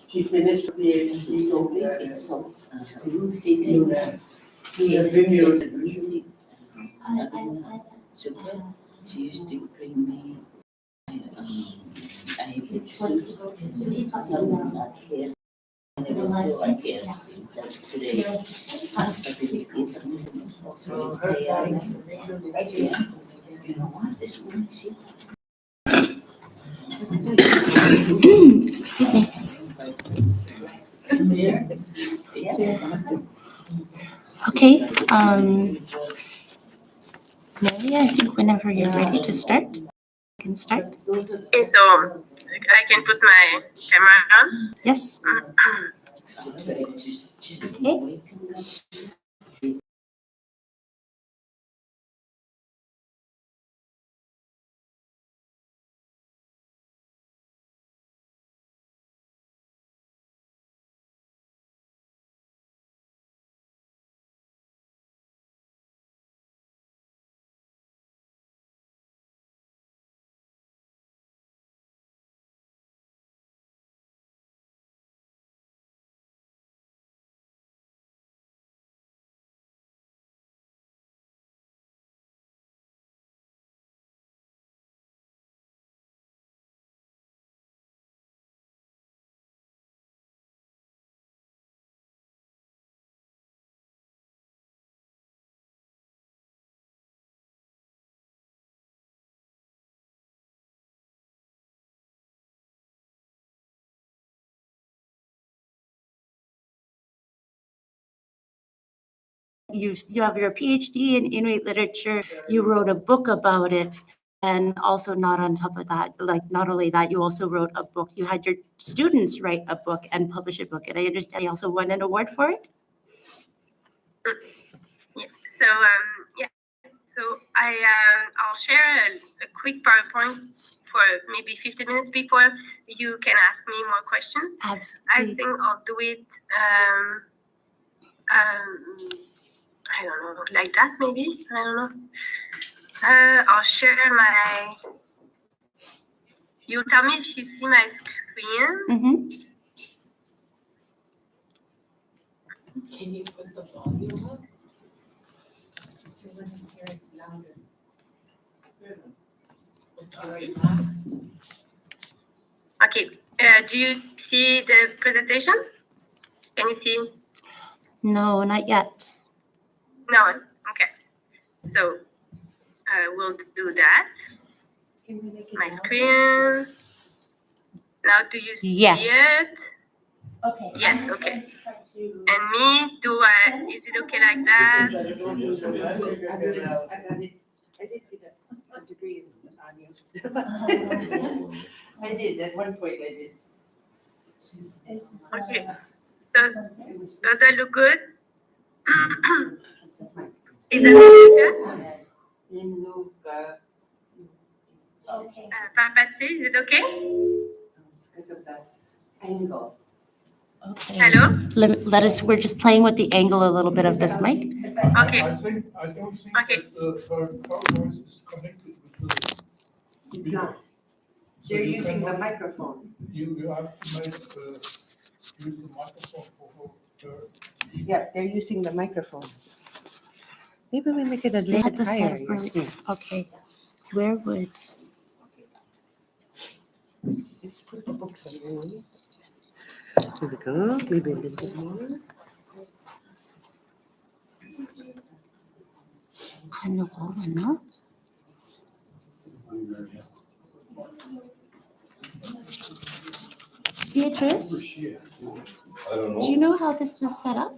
She finished her PhD. So big, it's so fitting. Really, sugar. She used to bring me. I some here. And it was still like yes, today. But it is something also. You know what? This one, she. Excuse me. Okay, Mary, I think whenever you're ready to start, you can start. Okay, so I can put my camera on. Yes. Okay. You have your PhD in Inuit literature. You wrote a book about it. And also not on top of that, like not only that, you also wrote a book. You had your students write a book and publish a book. And I understand you also won an award for it? Yeah. So I'll share a quick PowerPoint for maybe 15 minutes before you can ask me more questions. Absolutely. I think I'll do it. I don't know, like that maybe. I don't know. I'll share my. You tell me if you see my screen. Mm-hmm. Can you put the volume up? I want to hear it louder. It's already passed. Okay. Do you see the presentation? Can you see? No, not yet. No. Okay. So we'll do that. Can we make it My louder? screen. Now, do you see Yes. it? Okay. Yes. Okay. And me, is it okay like that? I got it. I did get a degree in audio. I did, at one point I did. Okay. Does that look good? Is that okay? Okay. Papatsy, is it okay? Because of that angle. Okay. Hello? Let us, we're just playing with the angle a little bit of this mic. Okay. I don't think Okay. that her PowerPoint is connected with the. It's not. So They're you using the cannot- microphone. You have to use the microphone for her. Yeah, they're using the microphone. Maybe we make it a They little had bit the set higher. up early. Okay. Where would, Let's put the books underneath. Here we go, maybe a little bit more. ano, ano? Beatrice, I don't do you know how this was set up?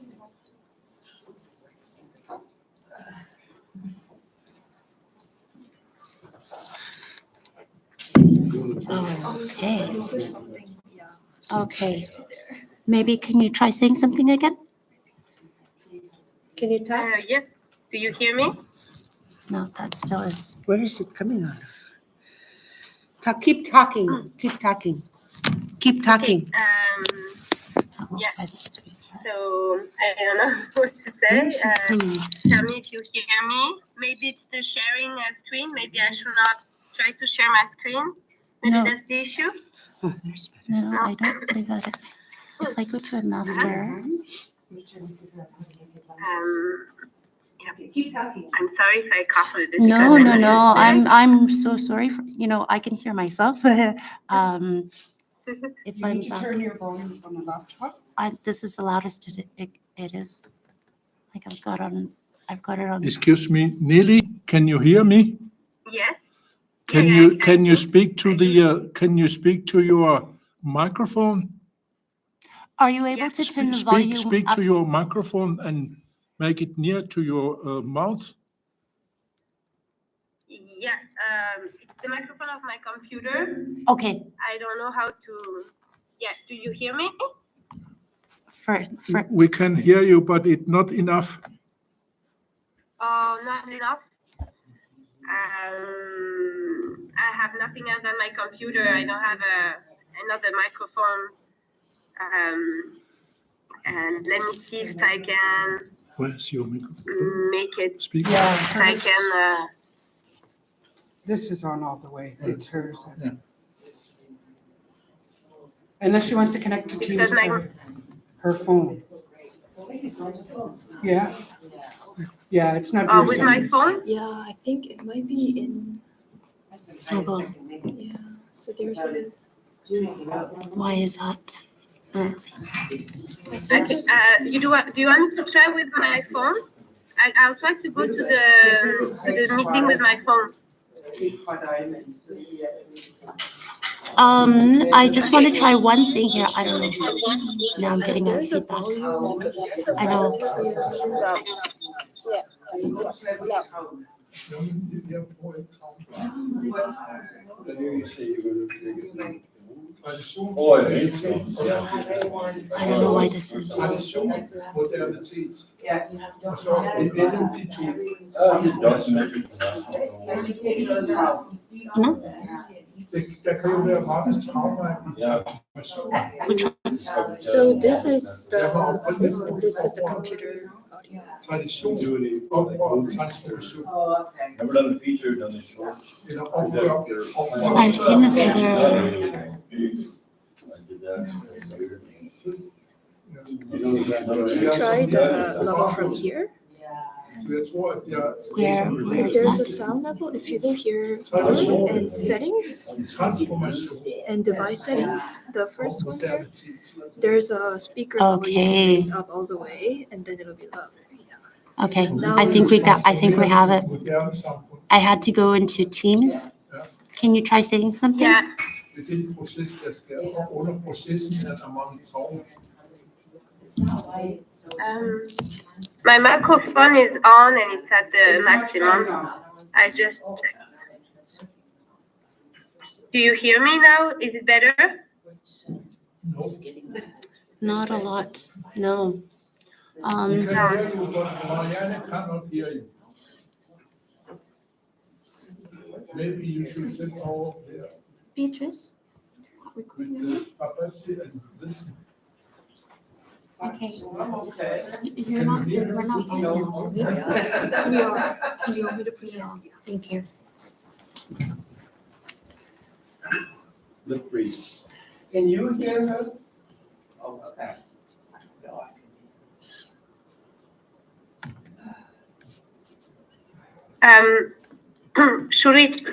Oh, okay. Okay. Maybe can you try saying something again? Can you talk? Yes. Do you hear me? No, that still is. Where is it coming out of? Keep talking, keep talking, keep talking. Yeah. By the space bar. So I don't know what to Where is say. it coming? Tell me if you hear me. Maybe it's the sharing screen. Maybe I should not try to share my screen? Maybe No. that's the issue. No, I don't believe that. If I go to a master, Keep talking. I'm sorry if I cough a little bit. no, because no, I'm no, sick. I'm so sorry for, I can hear myself. If You I'm need to back, turn your volume on the laptop. this is the loudest it is. Like I've got it on. Excuse me, Neely, can you hear me? Yes. Can Yeah, you, I can you do. speak to can you speak to your microphone? Are you able to turn the volume Speak up? to your microphone and make it near to your mouth. Yeah, it's the microphone of my computer. Okay, I don't know how to. Yeah, do you hear me? for, We can hear you, but it's not enough. Oh, not enough. I have nothing else than my computer. I don't have another microphone. And let me see if I can Where's your microphone? make it. Speak. Yeah, If I can. this is on all the way. It's hers. Yeah. Unless she wants to connect to Teams Because my- or her phone. Yeah. Yeah, it's not your With my settings. phone. Yeah, I think it might be in, Google. yeah, so there's a, Why is that? I I think can, it's, do you want me to try with my phone? I'll try to go to the meeting with my phone. I just want to try one thing here. I don't know. Now I'm getting there's a feedback. volume. I know. Oh, I hate them. I don't know why this is. Modernitet. Ja. Og så imellem de to. No? Der kan jo være mange traumer i Which one? So this is this and this is the computer audio. tradition og transformation. Never done a feature, done a short. Eller opgør. I've seen this other. I did that. Did you try the level from here? Så jeg tror, at jeg Where is There's a that? sound level. If you go here and settings transformation and device settings, the first og one here, modernitet. there's a speaker level you Okay. can raise up all the way and then it'll be louder. Yeah. Okay, I think we have it. Moderne samfund. I had to go into Teams. Can you try saying something? Yeah. Det er den proces, der sker. Og under processen er der mange traumer. My microphone is on and it's at the maximum. I just checked. Do you hear me now? Is it better? No. Not a lot, no. We can hear you, but Marianne cannot hear you. Maybe you should sit over there Beatrice? with the puppets and listen. Okay. You're not good, we're not good now. We are. Do you want me to put it on? Thank you. Lip read. Can you hear her? Oh, okay. Should we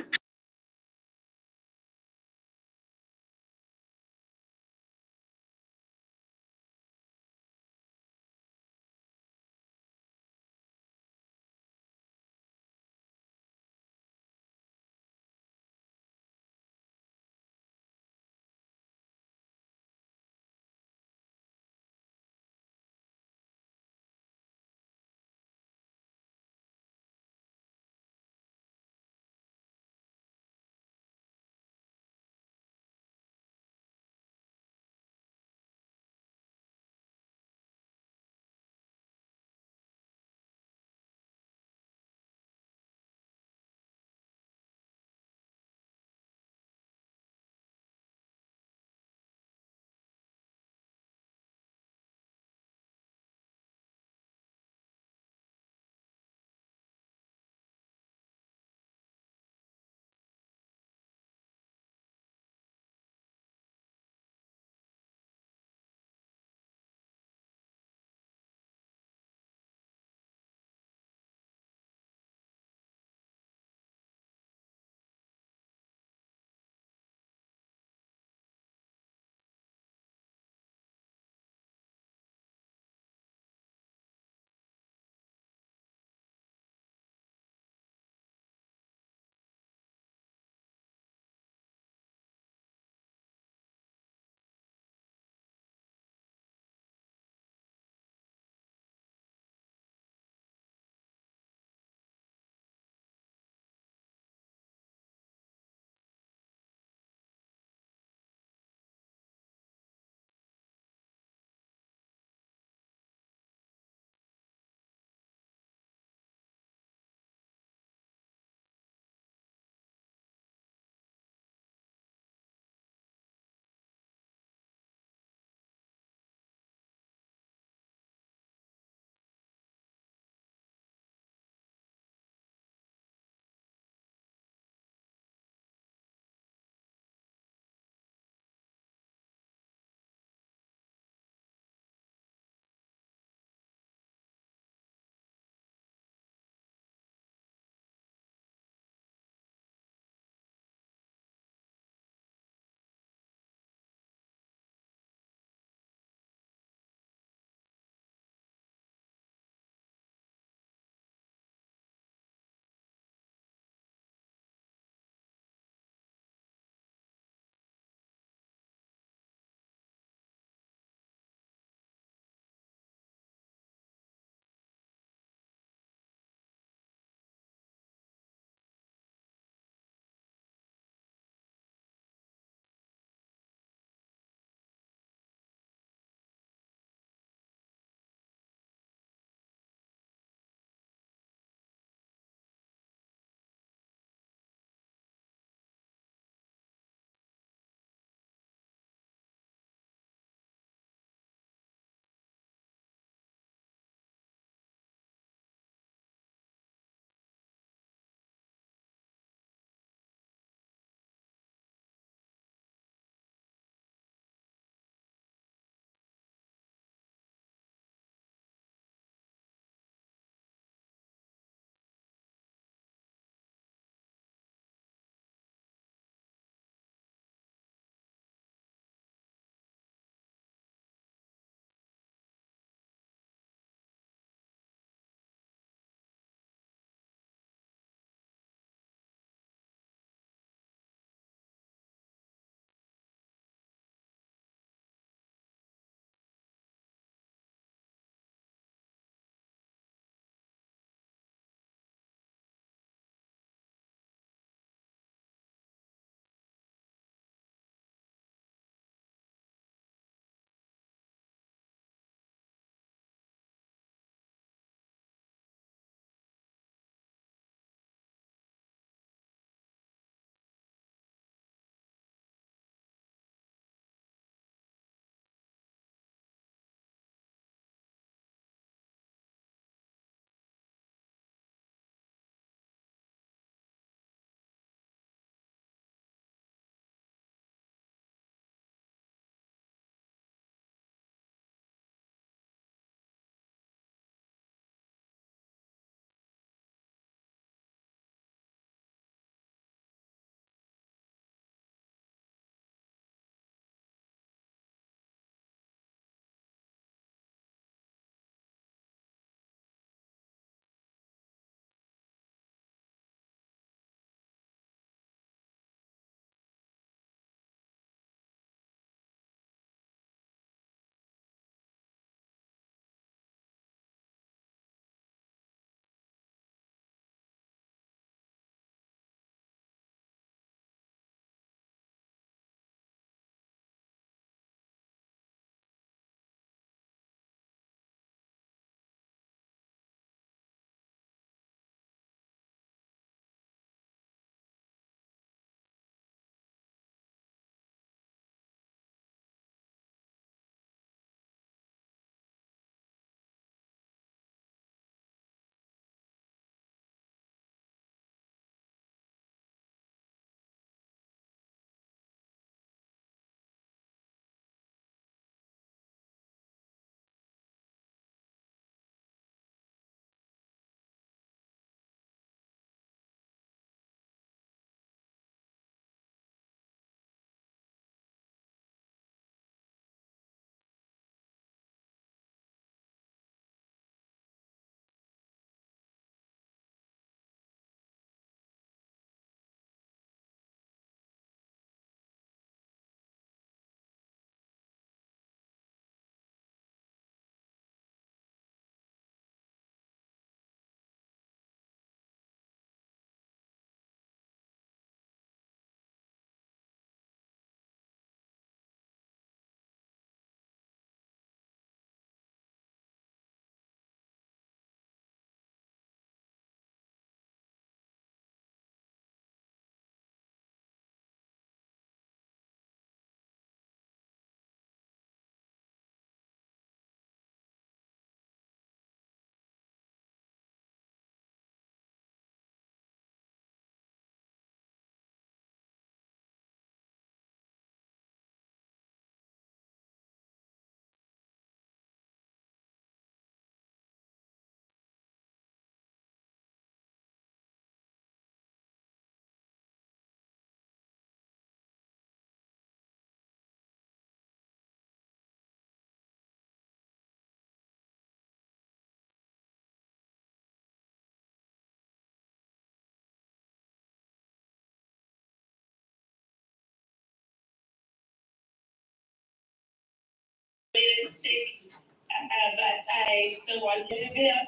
sick, but I still want to do a bit of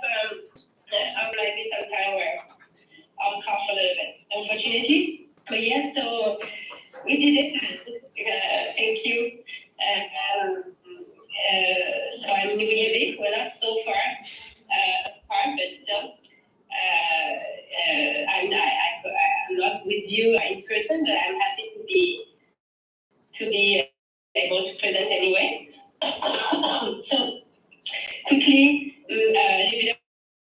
like this sometime where I'll cough a little bit, unfortunately. But yeah, so we did it. Thank you. So I'm new Yearly. We're not so far apart, but still, I'm not with you in person, but I'm happy to be able to present anyway. So quickly, a little bit of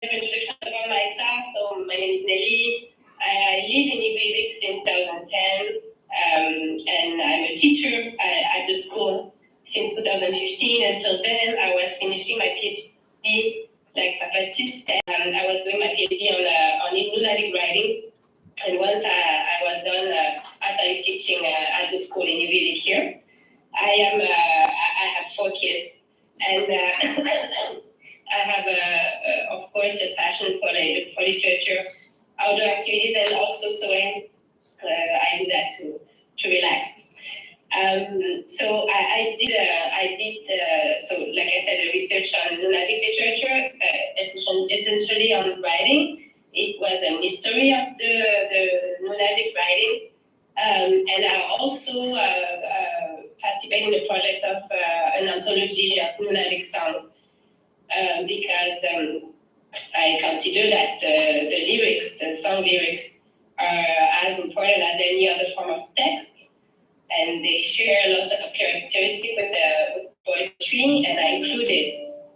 introduction about myself. So my name is Nelly. I live in Inuit since 2010, and I'm a teacher at the school since 2015. Until then, I was finishing my PhD, like Papa and I was doing my PhD on Inuit writings. And once I was done, I started teaching at the school in Inuit here. I have 4 kids, and I have, of course, a passion for literature, outdoor activities, and also sewing. I do that to relax. So I did so like I said, a research on Nunavik literature, essentially on writing. It was a history of the Nunavik writings, and I also participated in a project of an anthology of Nunavik song, because I consider that the lyrics, the song lyrics, are as important as any other form of text, and they share lots of characteristics with poetry, and I included,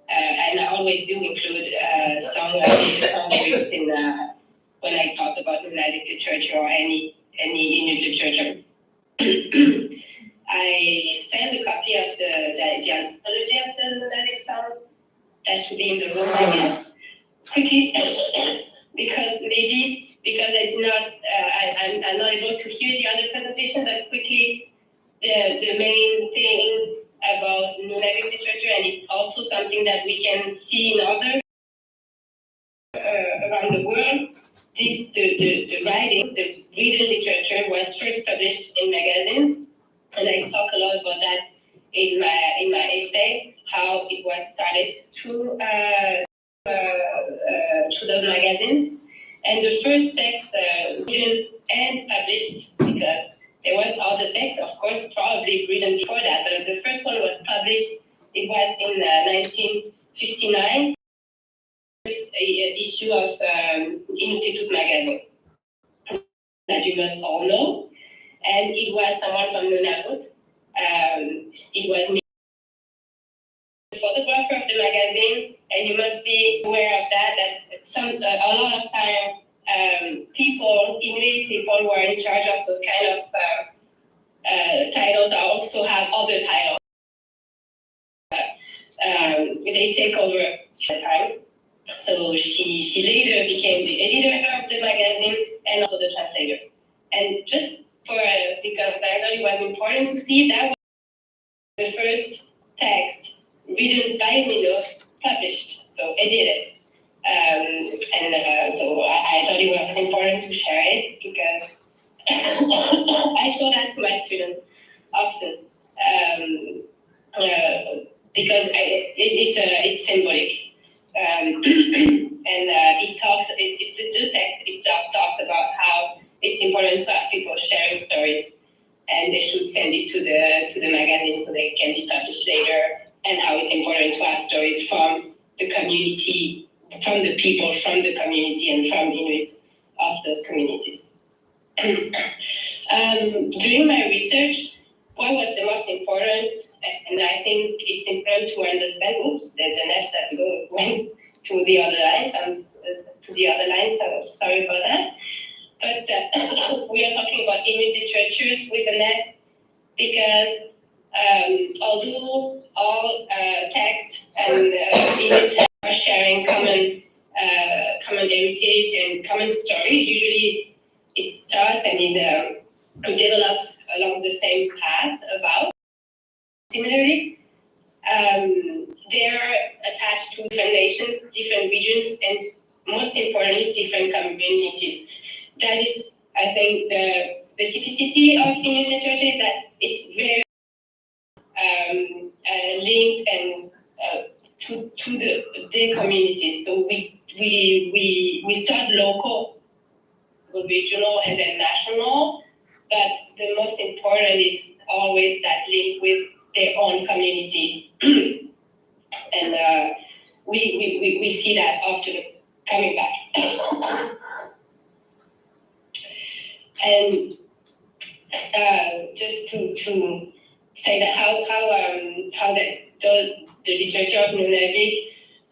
and I always do include song lyrics in when I talk about Nunavik literature or any Inuit literature. I sent a copy of the anthology of the Nunavik song. That should be in the room, I guess. Quickly, because I did not, I'm not able to hear the other presentation, but quickly, the main thing about Nunavik literature, and it's also something that we can see in other around the world, the writings, the written literature was first published in magazines, and I talk a lot about that in my essay, how it was started through those magazines. And the first text written and published, because there was other text, of course, probably written before that, but the first one was published, it was in 1959, issue of Inuit magazine that you must all know. And it was someone from Nunavut. It was me, the photographer of the magazine, and you must be aware of that a lot of time Inuit people who are in charge of those kind of titles also have other titles. They take over the time. So she later became the editor of the magazine and also the translator. And just because I thought it was important to see that was the first text written by Milo published, so edited. So I thought it was important to share it because I show that to my students often because it's symbolic. And the text itself talks about how it's important to have people sharing stories, and they should send it to the magazine so they can be published later, and how it's important to have stories from the community, from the people, from the community, and from Inuit of those communities. During my research, what was the most important, and I think it's important to understand, oops, there's an S that went to the other lines, so sorry about that. But we are talking about Inuit literatures with an S because although all texts and Inuit texts are sharing common heritage and common story, usually it starts and it develops along the same path about. Similarly, they're attached to different nations, different regions, and most importantly, different communities. That is, I think, the specificity of Inuit literature is that it's very linked and to the communities. So we start local, regional, and then national. But the most important is always that link with their own community. And we see that often coming back. And just to say that how the literature of Nunavik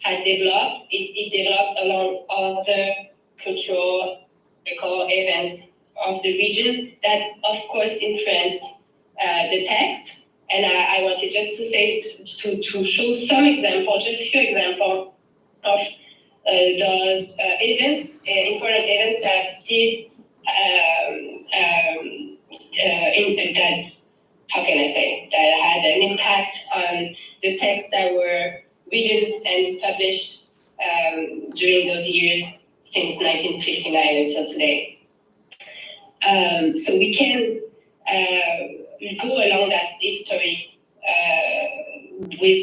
had developed, it developed along other cultural events of the region that, of course, influenced the text. And I wanted just to say, to show some example, just a few examples of those events, important events that did, that, how can I say, that had an impact on the texts that were written and published during those years since 1959 until today. So we can go along that history with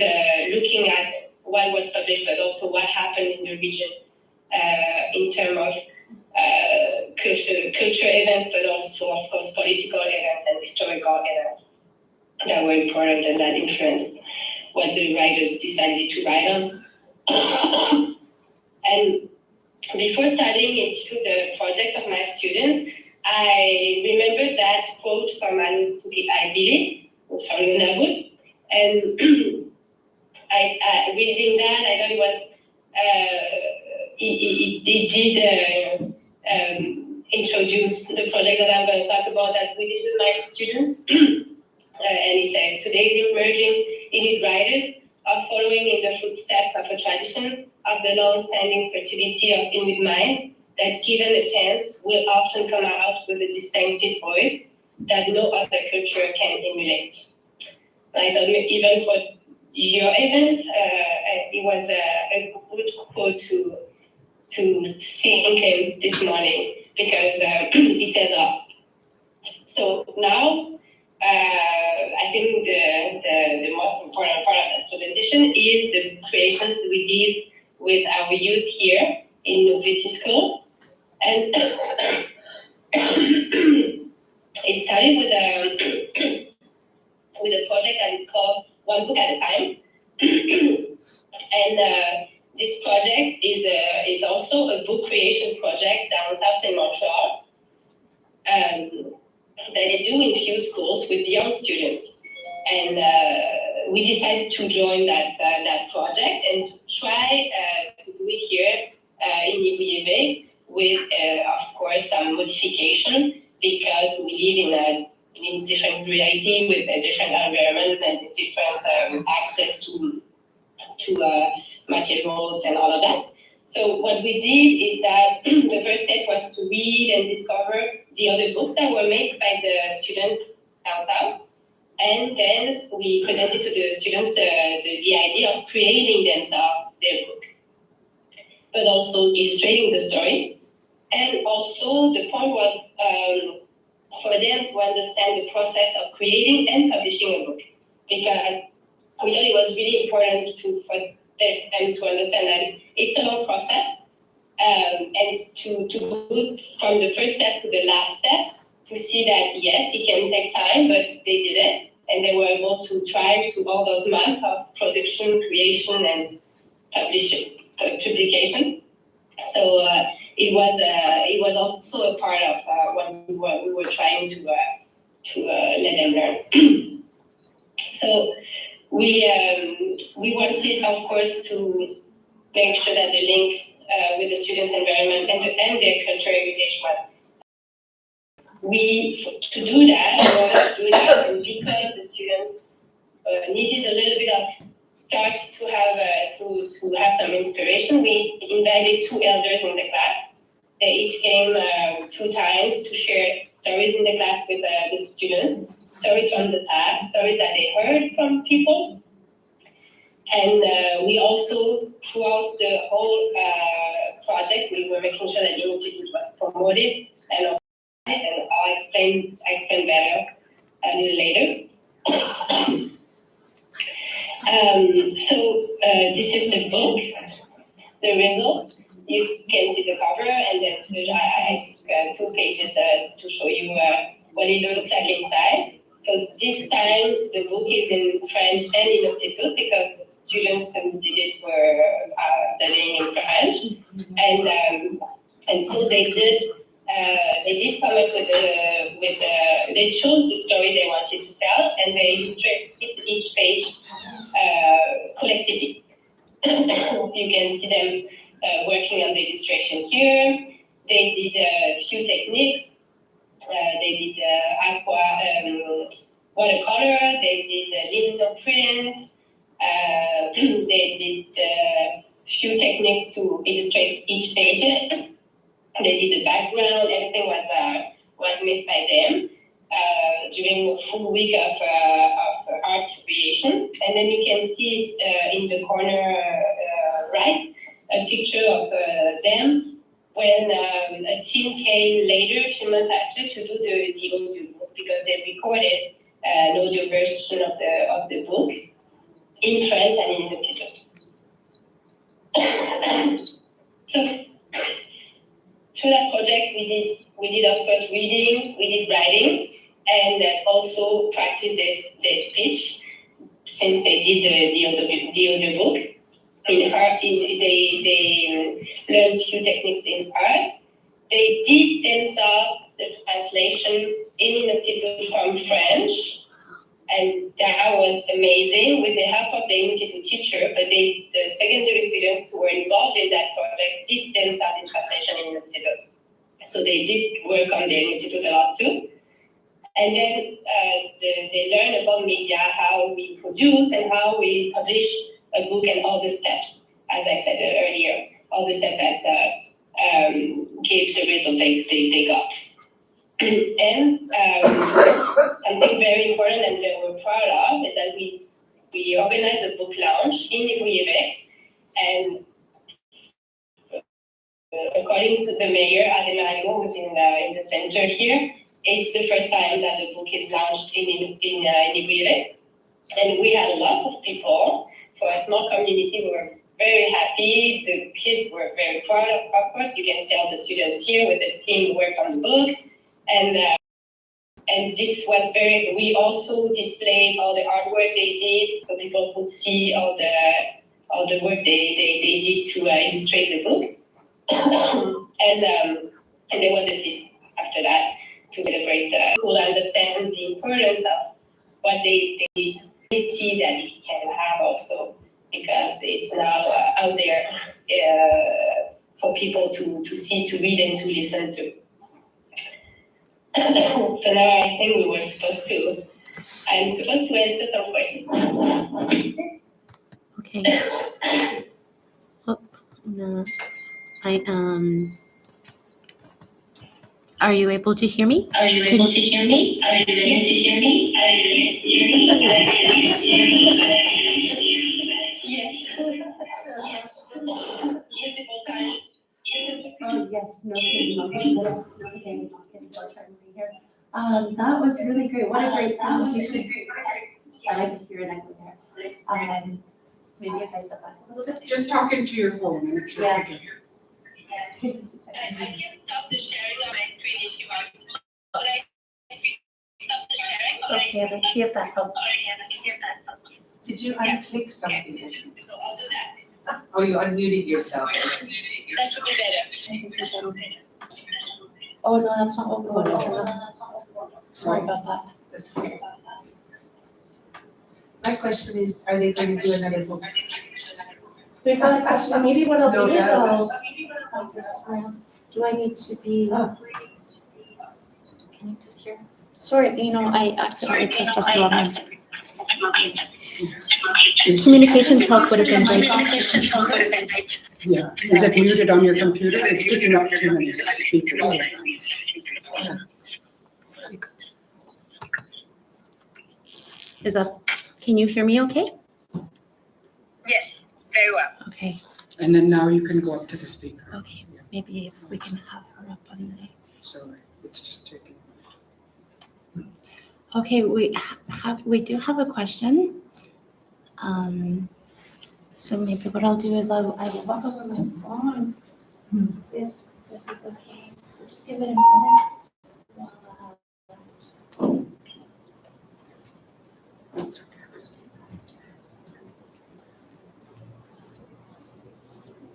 looking at what was published, but also what happened in the region in terms of culture events, but also, of course, political events and historical events that were important and that influenced what the writers decided to write on. And before starting into the project of my students, I remembered that quote from Anutuki Aibili, who's from Nunavut, and reading that, I thought it was, it did introduce the project that I'm going to talk about that we did with my students. And it says, today's emerging Inuit writers are following in the footsteps of a tradition of the long-standing fertility of Inuit minds that, given a chance, will often come out with a distinctive voice that no other culture can emulate. I thought even for your event, it was a good quote to think this morning, because it says a lot. So now, I think the most important part of that presentation is the creations we did with our youth here in Inuit School. And it started with a project that is called One Book at a Time. And this project is also a book creation project down south in Montreal that they do in few schools with young students. And we decided to join that project and try to do it here in Inuit with, of course, some modification, because we live in a different reality with a different environment and different access to materials and all of that. So what we did is that the first step was to read and discover the other books that were made by the students down south. And then we presented to the students the idea of creating themselves their book, but also illustrating the story. And also the point was for them to understand the process of creating and publishing a book, because we thought it was really important for them to understand that it's a long process, and to go from the first step to the last step, to see that yes, it can take time, but they did it, and they were able to thrive through all those months of production, creation, and publication. So it was also a part of what we were trying to let them learn. So we wanted, of course, to make sure that the link with the students' environment and their cultural heritage was. To do that, in order to do that, and because the students needed a little bit of start to have some inspiration, we invited 2 elders in the class. They each came 2 times to share stories in the class with the students, stories from the past, stories that they heard from people. And we also, throughout the whole project, we were making sure that Inuit was promoted and also, and I'll explain better a little later. This is the book, the result. You can see the cover, and then I took 2 pages to show you what it looks like inside. So this time the book is in French and in Inuktitut because the students who did it were studying in French, and so they did come up with they chose the story they wanted to tell, and they illustrated each page collectively. You can see them working on the illustration here. They did a few techniques. They did watercolor. They did lino print. They did a few techniques to illustrate each page. They did the background. Everything was made by them during a full week of art creation. And then you can see in the corner right a picture of them when a team came later, a few months after, to do the audio book because they recorded an audio version of the book in French and in Inuktitut. So through that project, we did of course reading, we did writing, and also practice their speech since they did the audio book. In art, they learned few techniques in art. They did themselves the translation in Inuktitut from French, and that was amazing with the help of the Inuktitut teacher. But the secondary students who were involved in that project did themselves the translation in Inuktitut. So they did work on the Inuktitut a lot too. And then they learn about media, how we produce and how we publish a book and all the steps, as I said earlier, all the steps that gave the result they got. And something very important and that we're proud of is that we organized a book launch in Inuit, and according to the mayor, Ademario, who's in the center here, it's the first time that the book is launched in Inuit. And we had lots of people. For a small community, we were very happy. The kids were very proud of course. You can see all the students here with the team who worked on the book. And this was we also displayed all the artwork they did so people could see all the work they did to illustrate the book. And there was a feast after that to celebrate school, understand the importance of what they did, that it can have also, because it's now out there for people to see, to read, and to listen to. So now I think I'm supposed to answer some questions. Okay. Oh, no. Are you able to hear me? Are you able to hear me? Are you able to hear me? Are you able to hear me? Are you able to hear me? Yes. Multiple times. Oh, yes, no kidding, okay, I'll try to be here. That was really great, what a great presentation. I could hear an echo there. Maybe if I step back a little bit. Just talk into your phone and make sure. Yes. I can stop the sharing on my screen if you want. Would I stop the sharing? Okay, let's see if that helps. Did you unclick something? I'll do that. Oh, you unmuted yourself. That should be better. Oh, no, that's not what we want to turn on. Sorry about that. That's okay. My question is, are they going to do another book? We've got a question, maybe what I'll do is No, I'll this around. Do I need to be connected here? Sorry, I accidentally pressed off the wrong one. Communications help would have been great. Yeah, is it muted on your computer? It's picking up too many speakers. Can you hear me okay? Yes, very well. Okay, And then now you can go up to the speaker. okay, maybe if we can have her up on the. Sorry, it's just taking. Okay, we do have a question. So maybe what I'll do is I will walk over my phone. This is okay. So just give it a minute.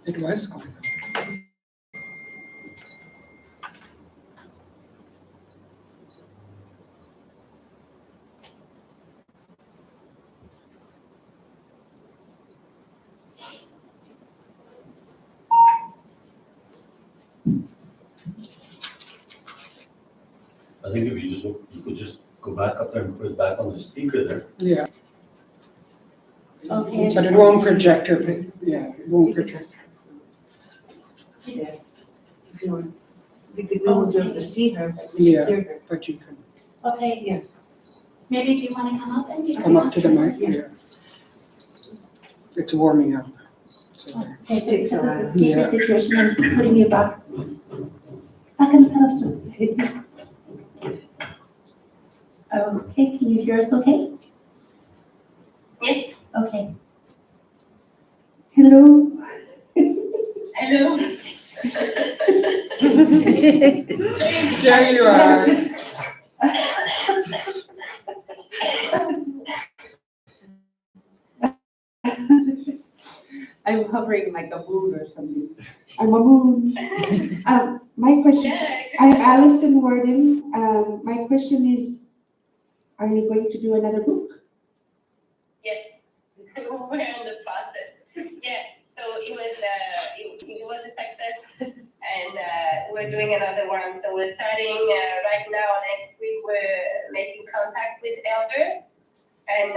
It was going. I think if you could just go back up there and put it back on the speaker there. Yeah, Okay. but it won't project her, yeah, it won't project. He did. If you want, we could, we won't be able to see her, but we can Yeah. hear her. But you can Okay. Yeah. Maybe do you want to come up and you can come up ask to the her? mic, yeah. Yes. It's warming up. So, Okay, so Takes because a of the while. speaker Yeah. situation, I'm putting you back on the pedestal. Okay, can you hear us okay? Yes, Okay. Hello. hello. there you are. I'm hovering like a moon or something. I'm a moon. My question, I'm Allison Warden. My question is, are you going to do another book? Yes, we're in the process. Yeah, so it was a success, and we're doing another one. So we're starting right now. Next week, we're making contacts with elders, and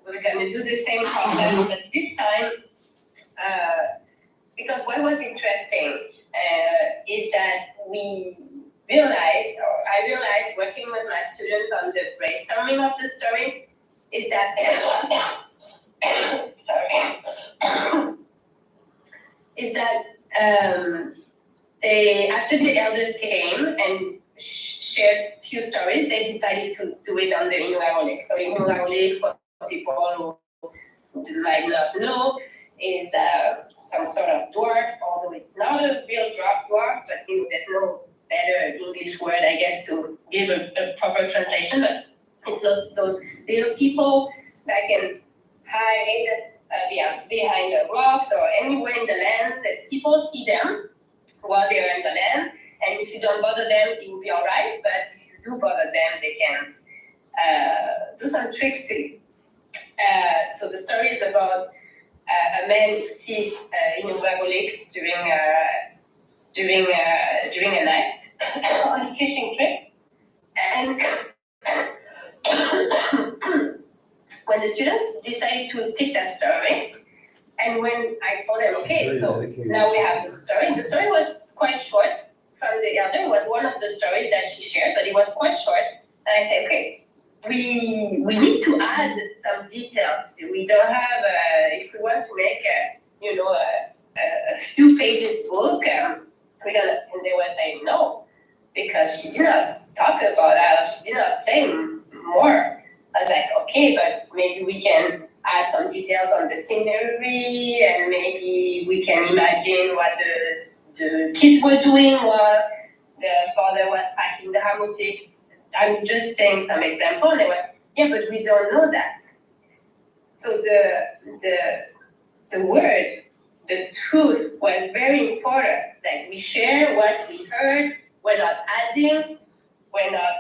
we're gonna do the same process, but this time, because what was interesting is that I realized working with my students on the brainstorming of the story, is that sorry, is that they, after the elders came and shared few stories, they decided to do it on the Inuit. So Inuit, for people who might not know, is some sort of dwarf, although it's not a real dwarf, but there's no better English word, I guess, to give a proper translation, but it's those little people that can hide behind the rocks or anywhere in the land that people see them while they're in the land. And if you don't bother them, it will be all right. But if you do bother them, they can do some tricks to you. So the story is about a man who sees Inuit Lake during a night on a fishing trip. And when the students decided to pick that story, and when I told them, okay, so now we have the story was quite short from the elder. It was one of the stories that she shared, but it was quite short. And I said, okay, we need to add some details. We don't have, if we want to make a few pages book, we're gonna, and they were saying no, because she did not talk about that, she did not say more. I was like, okay, but maybe we can add some details on the scenery, and maybe we can imagine what the kids were doing while the father was packing the hammock. I'm just saying some example, and they went, yeah, but we don't know that. So the word, the truth was very important. Like, we share what we heard, we're not adding, we're not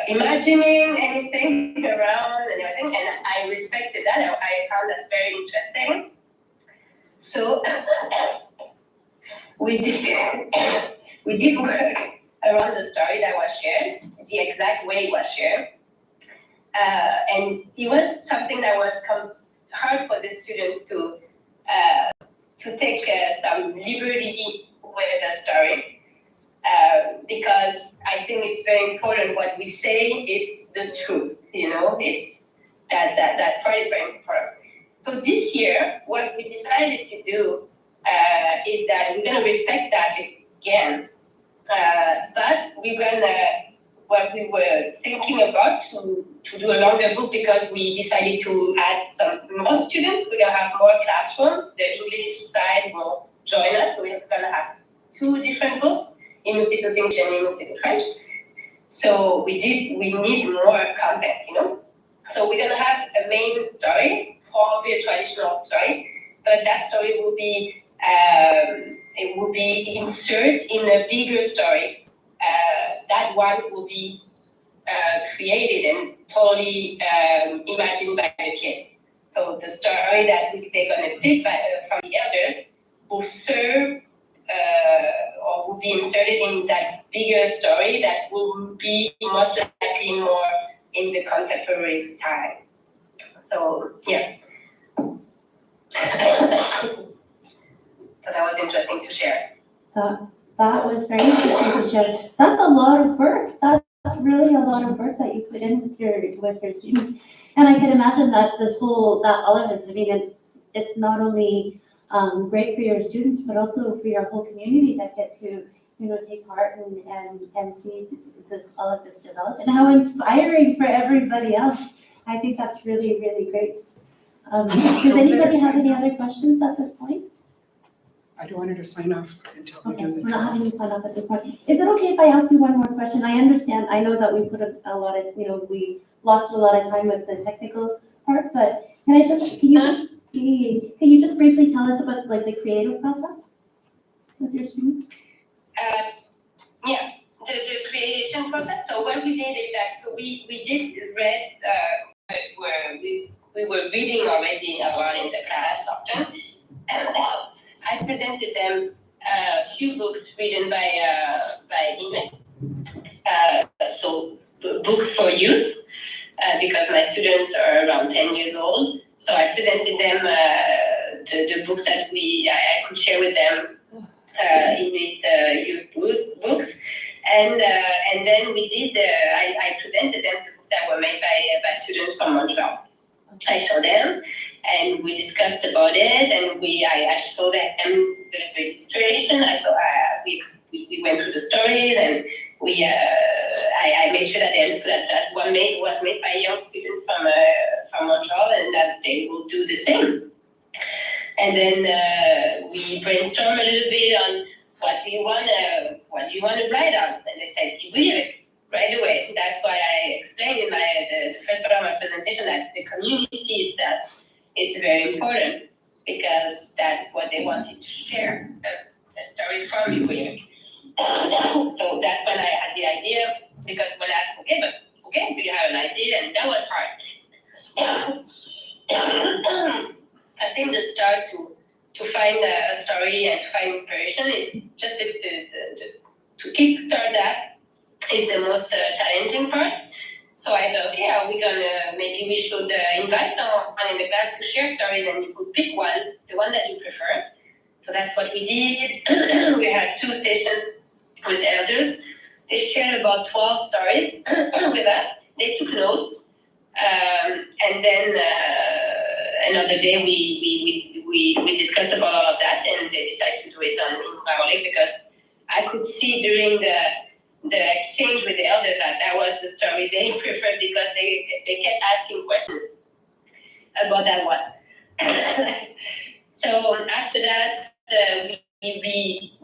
imagining anything around and everything, and I respected that. I found that very interesting. So we did work around the story that was shared, the exact way it was shared, and it was something that was hard for the students to take some liberty with the story. Because I think it's very important what we say is the truth, it's that part is very important. So this year, what we decided to do is that we're gonna respect that again, but we're gonna what we were thinking about to do a longer book because we decided to add some more students. We're gonna have more classroom. The English side will join us. So we're gonna have 2 different books, Inuit English and Inuit French. So we need more content, you know. So we're gonna have a main story, probably a traditional story, but that story will be inserted in a bigger story. That one will be created and totally imagined by the kids. So the story that they're gonna pick from the elders will serve or will be inserted in that bigger story that will be most likely more in the contemporary time. So yeah. So that was interesting to share. That was very interesting to share. That's a lot of work. That's really a lot of work that you put in with your students. And I can imagine that all of this, I mean, it's not only great for your students, but also for your whole community that get to, take part and see all of this develop, and how inspiring for everybody else. I think that's really, really great. Does anybody have any other questions at this point? I don't want her to sign off until we Okay, do the. we're not having you sign up at this point. Is it okay if I ask you one more question? I understand, I know that we put a lot of, we lost a lot of time with the technical part, but can you just briefly tell us about like the creative process with your students? Yeah, the creation process. So what we did is that, so we did read, where we were reading already a lot in the class often. I presented them a few books written by Inuit. So books for youth, because my students are around 10 years old. So I presented them the books that I could share with them, Inuit youth books. And then we did, I presented them the books that were made by students from Montreal. I showed them, and we discussed about it, and I showed them the registration. We went through the stories, and I made sure that they understood that was made by young students from Montreal, and that they will do the same. And then we brainstormed a little bit on what do you want to write on, and they said lyrics. Right away. That's why I explained in the first part of my presentation that the community itself is very important, because that's what they wanted to share, a story from Inuit. So that's when I had the idea, because when I asked, do you have an idea? And that was hard. I think the start to find a story and find inspiration is just to kickstart that is the most challenging part. So I thought, maybe we should invite someone in the class to share stories, and you could pick one, the one that you prefer. So that's what we did. We had 2 sessions with elders. They shared about 12 stories with us. They took notes. And then another day we discussed about all of that, and they decided to do it in Marolek, because I could see during the exchange with the elders that was the story they preferred, because they kept asking questions about that one. So after that, we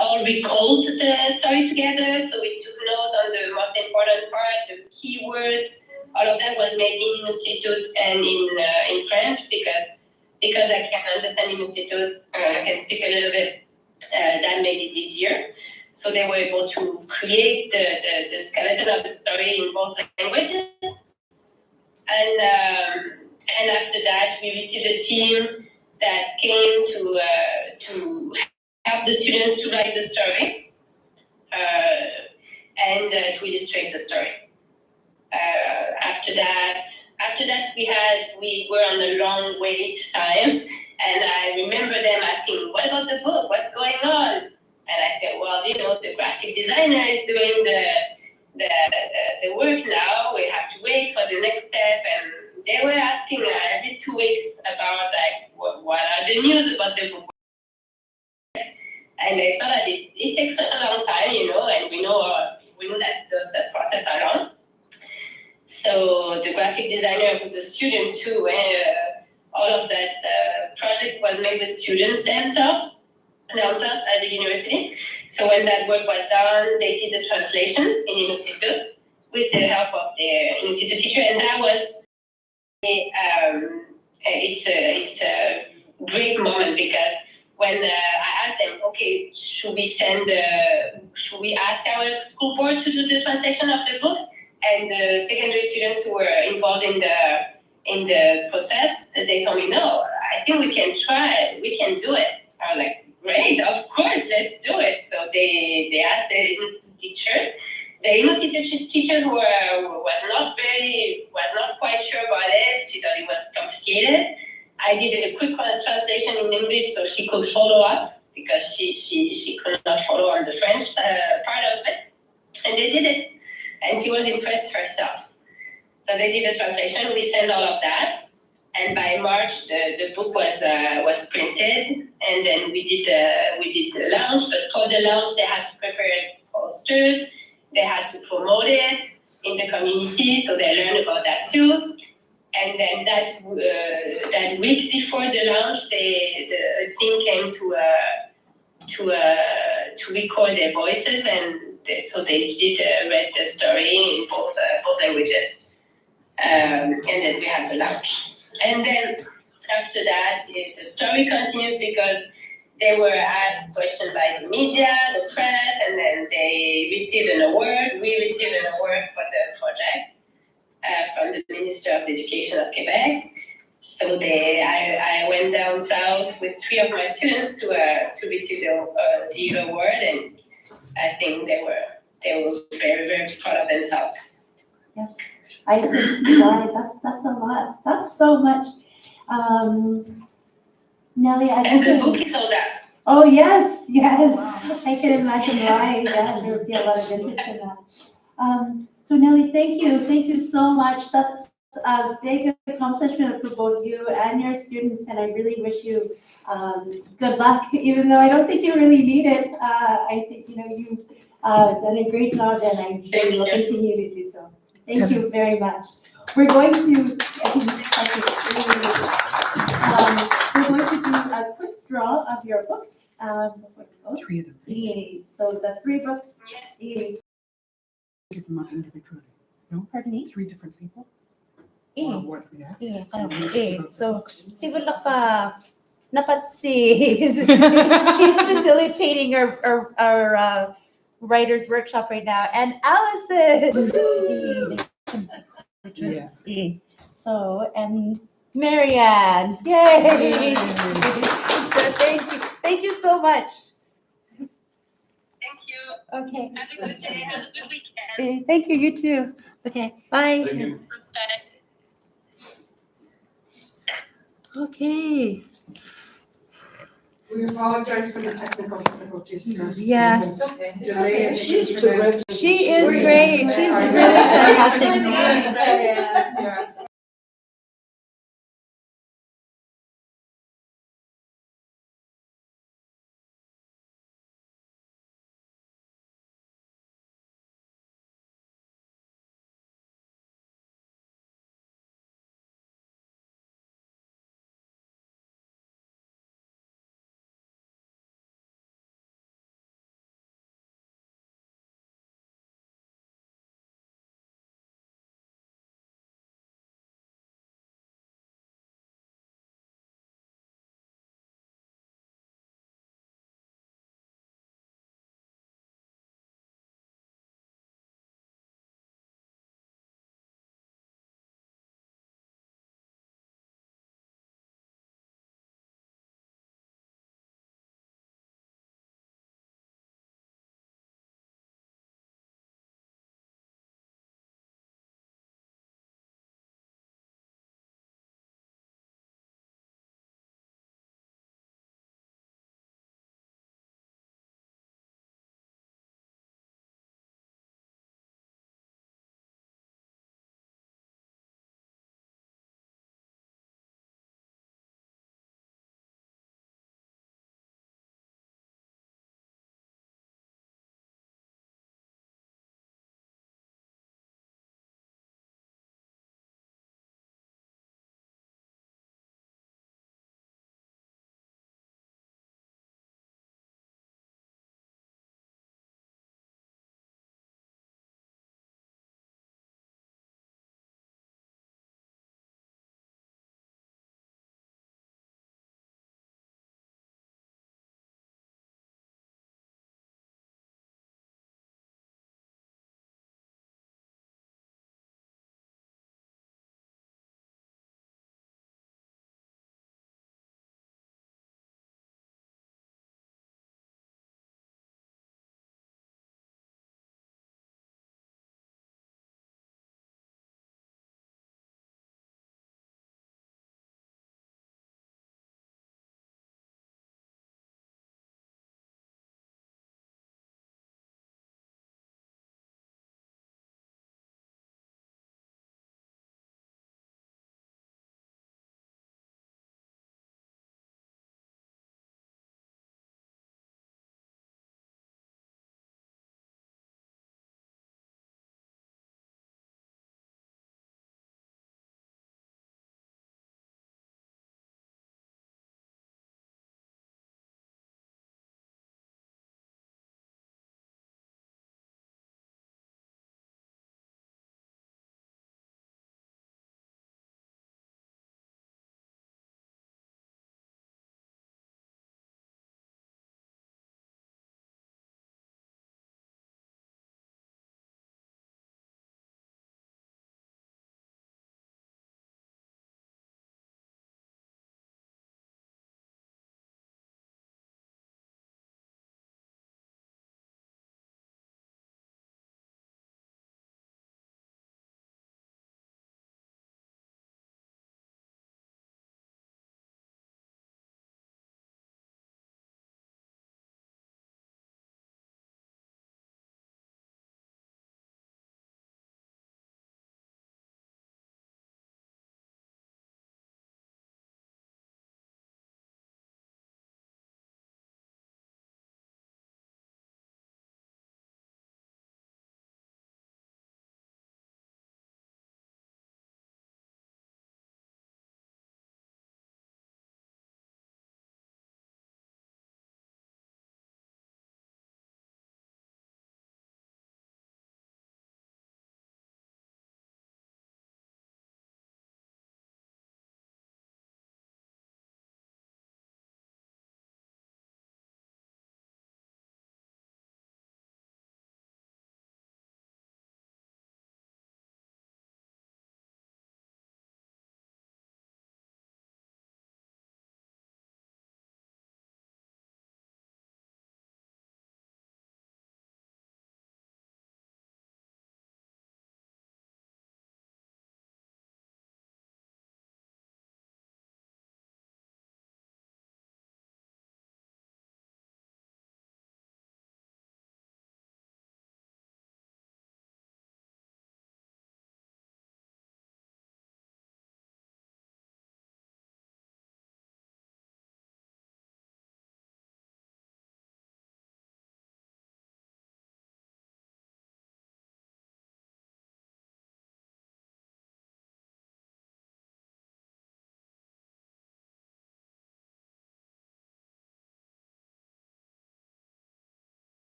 all recalled the story together. So we took notes on the most important part, the keywords. All of that was made in Inuit and in French, because I can understand Inuit, I can speak a little bit. That made it easier. So they were able to create the skeleton of the story in both languages. And after that, we received a team that came to help the students to write the story and to illustrate the story. After that, we were on a long wait time, and I remember them asking, "What about the book? What's going on?" And I said, "Well, the graphic designer is doing the work now. We have to wait for the next step." And they were asking every 2 weeks about what are the news about the book. And I saw that it takes a long time, and we know that the So the graphic designer was a student too, and all of that project was made with students themselves at the university. So when that work was done, they did the translation in Inuktitut with the help of their Inuktitut teacher, and that was it's a great moment because when I asked them, okay, should we ask our school board to do the translation of the book? And the secondary students who were involved in the process, they told me, no, I think we can try it, we can do it. I was like, great, of course, let's do it. So they asked the Inuit teacher. The Inuit teachers was not quite sure about it. She thought it was complicated. I did a quick translation in English so she could follow up because she could not follow on the French part of it. And they did it. And she was impressed herself. So they did the translation. We sent all of that. And by March, the book was printed. And then we did the launch. But for the launch, they had to prepare posters. They had to promote it in the community. So they learned about that too. And then that week before the launch, the team came to record their voices, and so they did read the story in both languages, and then we had the launch. And then after that, the story continues because they were asked questions by the media, the press, and then they received an award. We received an award for the project from the Minister of Education of Quebec. So I went down south with 3 of my students to receive the award, and I think they were very, very proud of themselves. Yes, I can see why. That's a lot. That's so much. Nelly, I And the think. book is sold out. Oh, yes, yes. I can imagine why. Yeah, there would be a lot of interest in that. So Nelly, thank you so much. That's a big accomplishment for both you and your students, and I really wish you good luck, even though I don't think you really need it. I think, you've done a great job, and I'm sure you will continue to do so. Thank you very much. We're going to, we're going to do a quick draw of your book. 3 of them. So the 3 books is, Give them up individually. pardon me? 3 different people? Eh. Or what? Yeah. So si wala pa napatsi. She's facilitating our writers workshop right now, and Allison. Yeah. So, and Marianne. Yay! So thank you so much. Thank you. Okay. Have a good day. Have a good weekend. Thank you. You too. Okay. Bye. Thank you. Bye. Okay. We apologize for the technical difficulties. Yes. Delay in the She's internet. terrific. She is great. She's really fantastic. Yeah.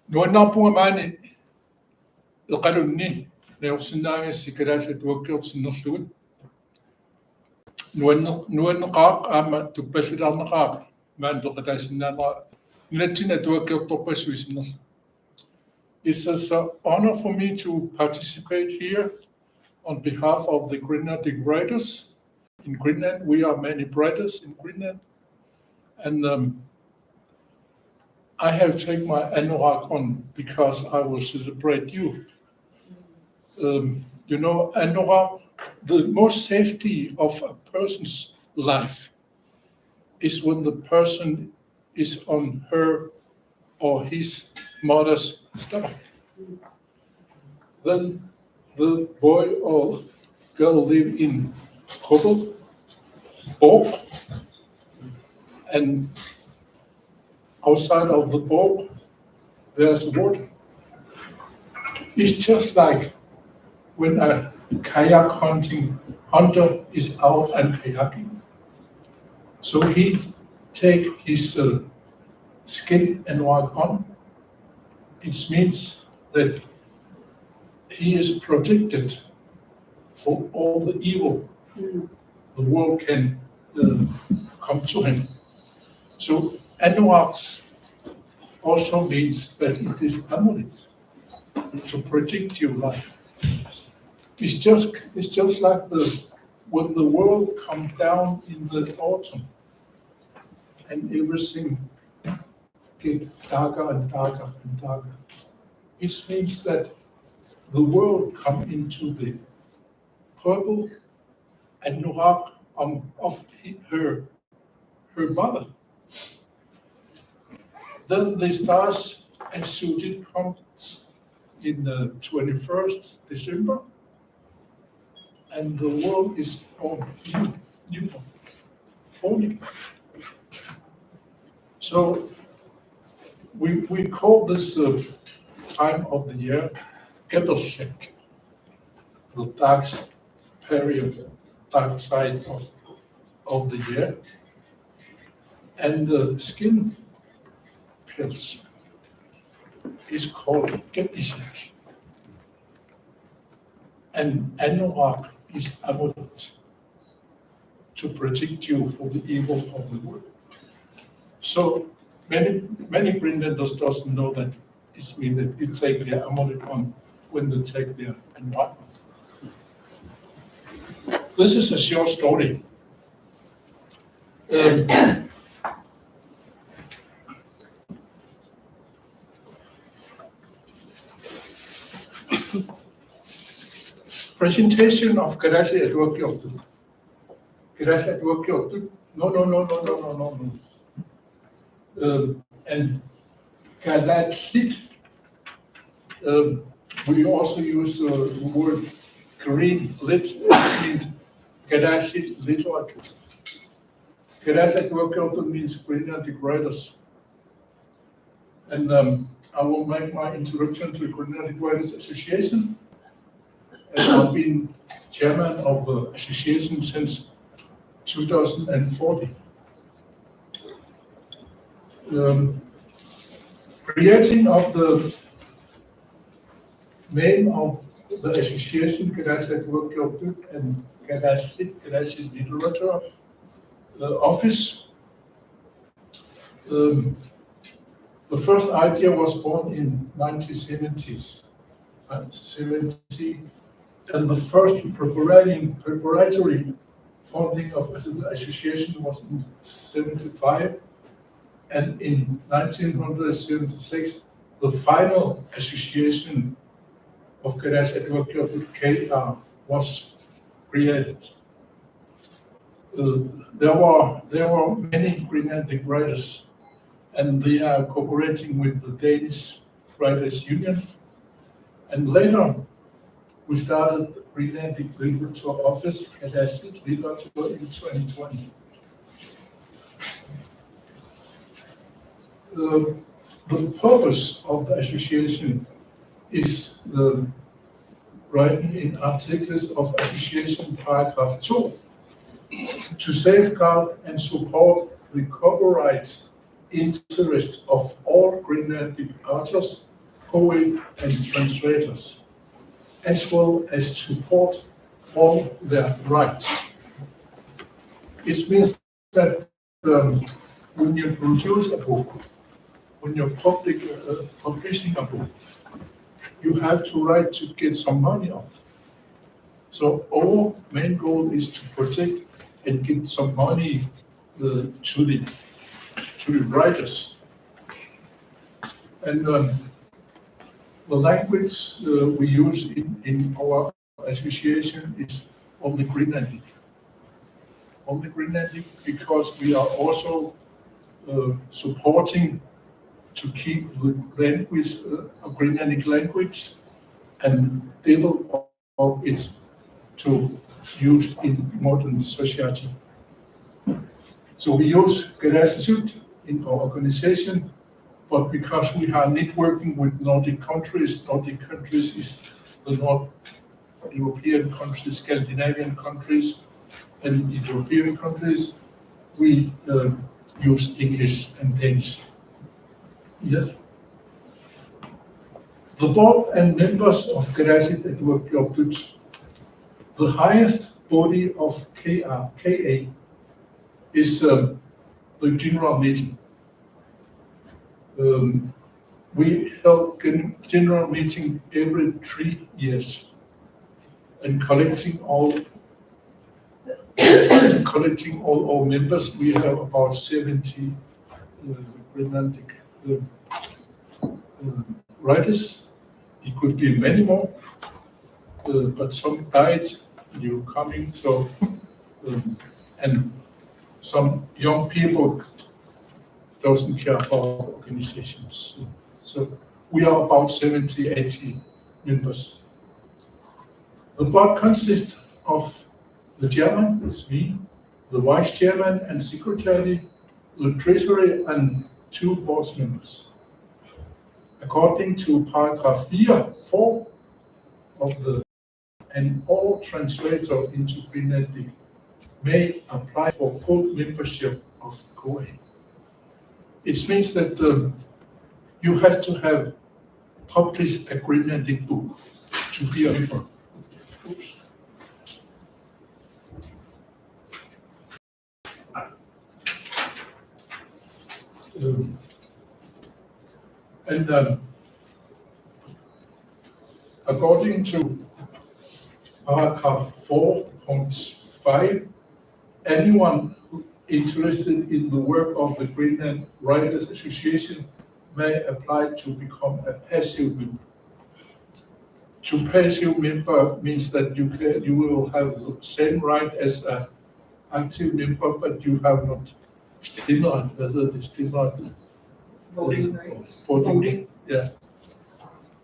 Nuannaapua maani eqalunni neorsinnaangassi kalaasat uakkiortinnerlugut nuanneqaaq aama tuppasilaarneqaaq maan toqataassinnaanera nulatsina tuakkiortorpassuisinnerlu. It's an honor for me to participate here on behalf of the Greenlandic writers in Greenland. We are many writers in Greenland, and I have taken my anorak on because I will celebrate you. Anorak, the most safety of a person's life is when the person is on her or his mother's stomach. Then the boy or girl live in hovel, borg, and outside of the borg there's water. It's just like when a kayak hunter is out and kayaking. So he take his skin and walk on. It means that he is protected for all the evil the world can come to him. So anoraks also means that it is amulet to protect your life. It's just like when the world comes down in the autumn and everything get darker and darker and darker. It means that the world come into the purple anorak of her mother. Then the stars and Sujit comes in the 21st December, and the world is born new. So we call this time of the year Gettershek, the dark period, dark side of the year, and the skin pills is called Getishek, and anorak is amulet to protect you from the evil of the world. So many Greenlanders doesn't know that it means that they take their amulet on when they take their anorak. This is a short story. Presentation of Karachi at work. Karachi at work. No. And Karachi. We also use the word green lit, which means Karachi literature. Karachi at work means Greenlandic writers. And I will make my introduction to the Greenlandic Writers Association. And I've been chairman of the association since 2014. Creating of the name of the association, Karachi Workshop and Karachi Literature Office. The first idea was born in 1970s. And the first preparatory founding of the association was in 1975, and in 1976, the final association of Karachi KR was created. There were many Greenlandic writers, and they are cooperating with the Danish Writers Union, and later we started the Greenlandic Literature Office at Inuit Literature in 2020. The purpose of the association is writing in articles of association paragraph 2 to safeguard and support the copyright interest of all Greenlandic authors, poets, and translators, as well as support all their rights. It means that when you produce a book, when you're publishing a book, you have to write to get some money out. So our main goal is to protect and give some money to the writers. And the language we use in our association is only Greenlandic. Only Greenlandic because we are also supporting to keep the language, Greenlandic language, and develop it to use in modern society. So we use gratitude in our organization, but because we are networking with Nordic countries is the North European countries, Scandinavian countries, and European countries, we use English and Danish. Yes. The board and members of Gratitude at Work Job Dutch, the highest body of KA is the general meeting. We held general meeting every 3 years and collecting all our members. We have about 70 Greenlandic writers. It could be many more, but some died, new coming, so and some young people doesn't care about organizations. So we are about 70, 80 members. The board consists of the chairman, that's me, the vice chairman and secretary, the treasury, and 2 board members. According to paragraph 4 of the, and all translators into Greenlandic may apply for full membership of COA. It means that you have to have published a Greenlandic book to be a member. Oops. According to paragraph 4.5, anyone interested in the work of the Greenland Writers Association may apply to become a passive member. To passive member means that you will have the same right as an active member, but you have not stemmeret, Voting rights. voting. Yeah.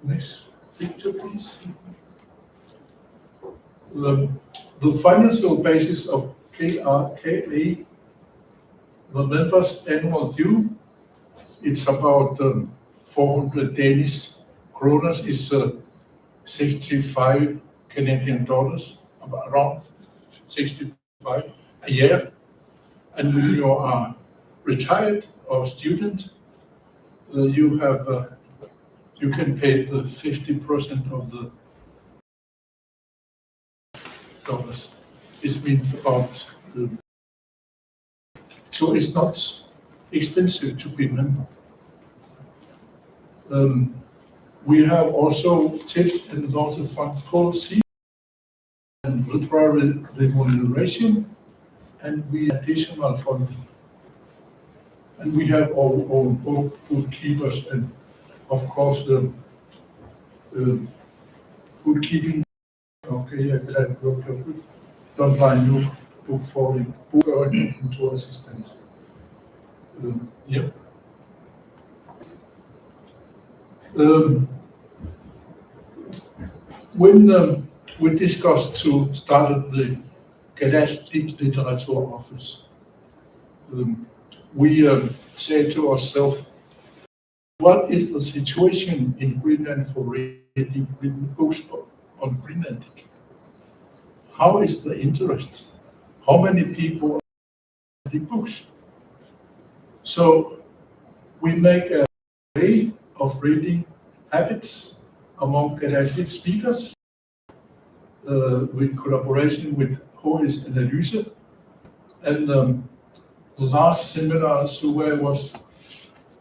Next picture, please. The financial basis of KA, the members' annual due, it's about 400 Danish kroner, is 65 Canadian dollars, around 65 a year. And when you are retired or student, you can pay the 50% of the dollars. This means about, so it's not expensive to be a member. We have also tips and also fund policy and literary remuneration, and we additional funding. And we have our own bookkeepers and of course the bookkeeping. Okay, I can work with done by new book for book and assistance. Yeah. When we discussed to start the Galactic Literature Office, we say to ourselves, what is the situation in Greenland for reading books on Greenlandic? How is the interest? How many people are reading books? So We make a way of reading habits among Gadashic speakers with collaboration with Horis Analyse. And the last seminar survey was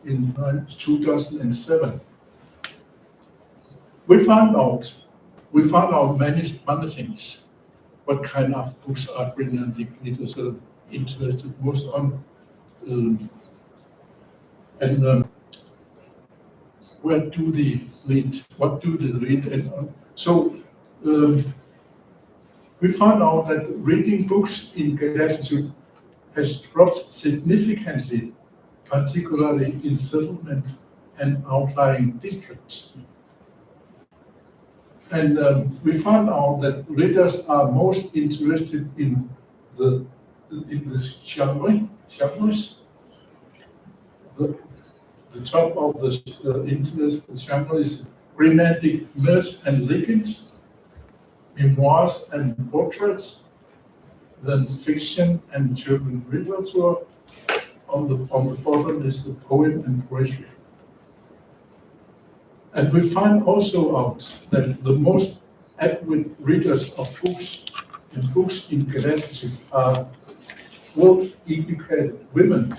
in 2007. We found out many things. What kind of books are Greenlandic readers interested most on, and where do they read? What do they read? And so we found out that reading books in Gadashic has dropped significantly, particularly in settlement and outlying districts. And we found out that readers are most interested in the genres. The top of the interest genre is Greenlandic myths and legends, memoirs and portraits, then fiction and German literature. On the bottom is the poem and poetry. And we find also out that the most avid readers of books in Gadashic are well-educated women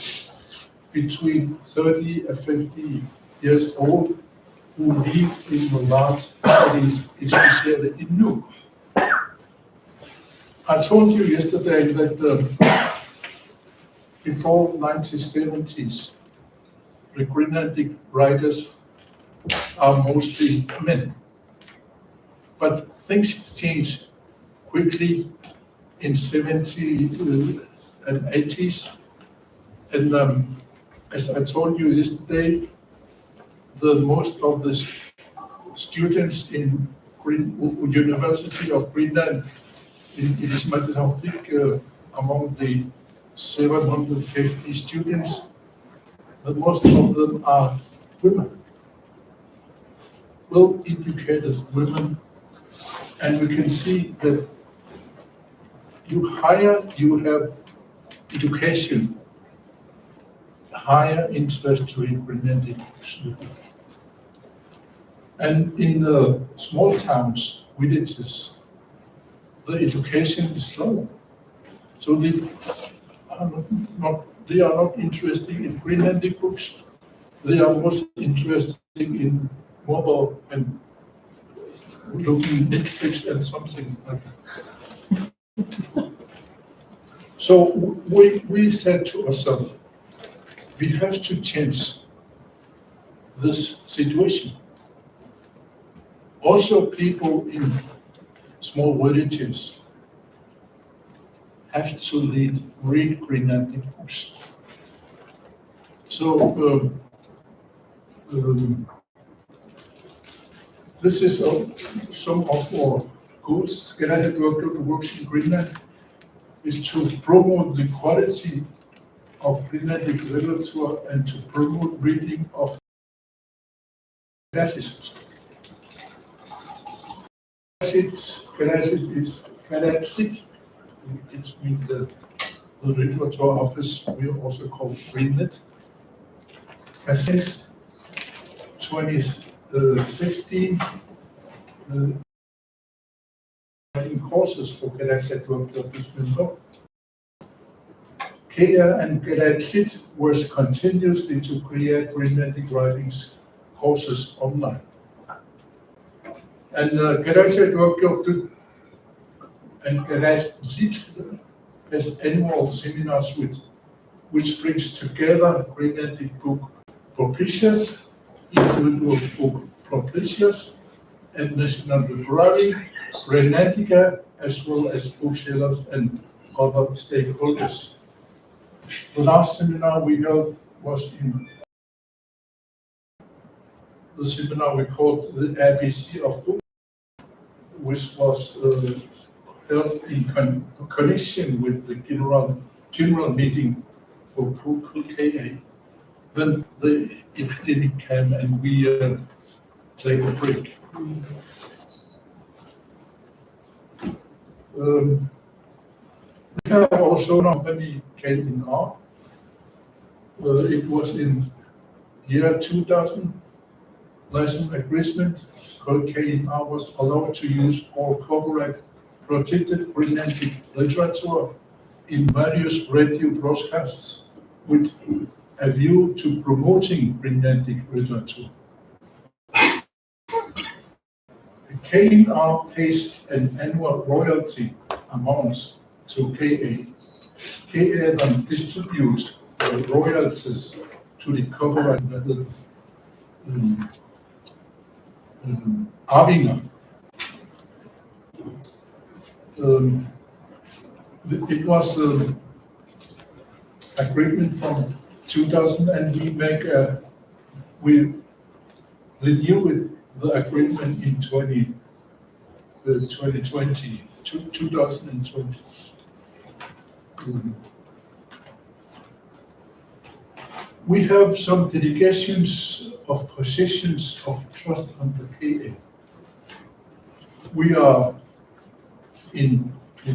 between 30 and 50 years old who live in the large cities, especially in Inuit. I told you yesterday that before 1970s, the Greenlandic writers are mostly men. But things changed quickly in 70s and 80s. And as I told you yesterday, most of the students in University of Greenland, it is Matematik, among the 750 students, but most of them are women, well-educated women, and we can see that you have education, higher interest to read Greenlandic books. And in the small towns, villages, the education is low. So they are not interested in Greenlandic books. They are most interested in mobile and looking Netflix and something like that. So we said to ourselves, we have to change this situation. Also, people in small villages have to read Greenlandic books. So this is some of our goals. Gadashic works in Greenland is to promote the quality of Greenlandic literature and to promote reading of Gadashic. Gadashic is Gadashic. It means the literature office. We are also called Greenlit. And since 2016, courses for Gadashic workshops member. Kea and Gadashic works continuously to create Greenlandic writings courses online. And Gadashic workshop and Gadashic has annual seminars which brings together Greenlandic book publishers, individual book publishers, and National Library, Greenlandica, as well as booksellers and other stakeholders. The last seminar we held was in the seminar we called the ABC of Book, which was held in connection with the general meeting for Book KA. Then the epidemic came and we take a break. We have also a company came in R. It was in year 2000, license agreement called KNR was allowed to use all copyright protected Greenlandic literature in various radio broadcasts with a view to promoting Greenlandic literature. KNR pays an annual royalty amount to KA. KA then distributes the royalties to the copyright arvinger. It was an agreement from 2000, and we renewed the agreement in 2020. We have some delegations of positions of trust under KA. We are we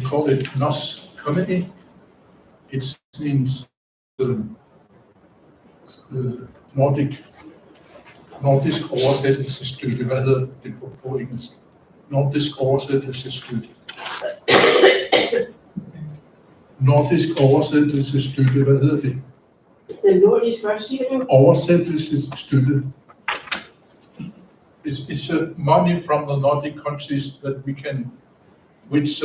call it NOS committee. It means nordisk oversættelsesstøtte. Hvad hedder det på engelsk? Nordisk oversættelsesstøtte. Nordisk oversættelsesstøtte, hvad hedder det? Den nordiske, hvad siger du? Oversættelsesstøtte. It's money from the Nordic countries that we can, which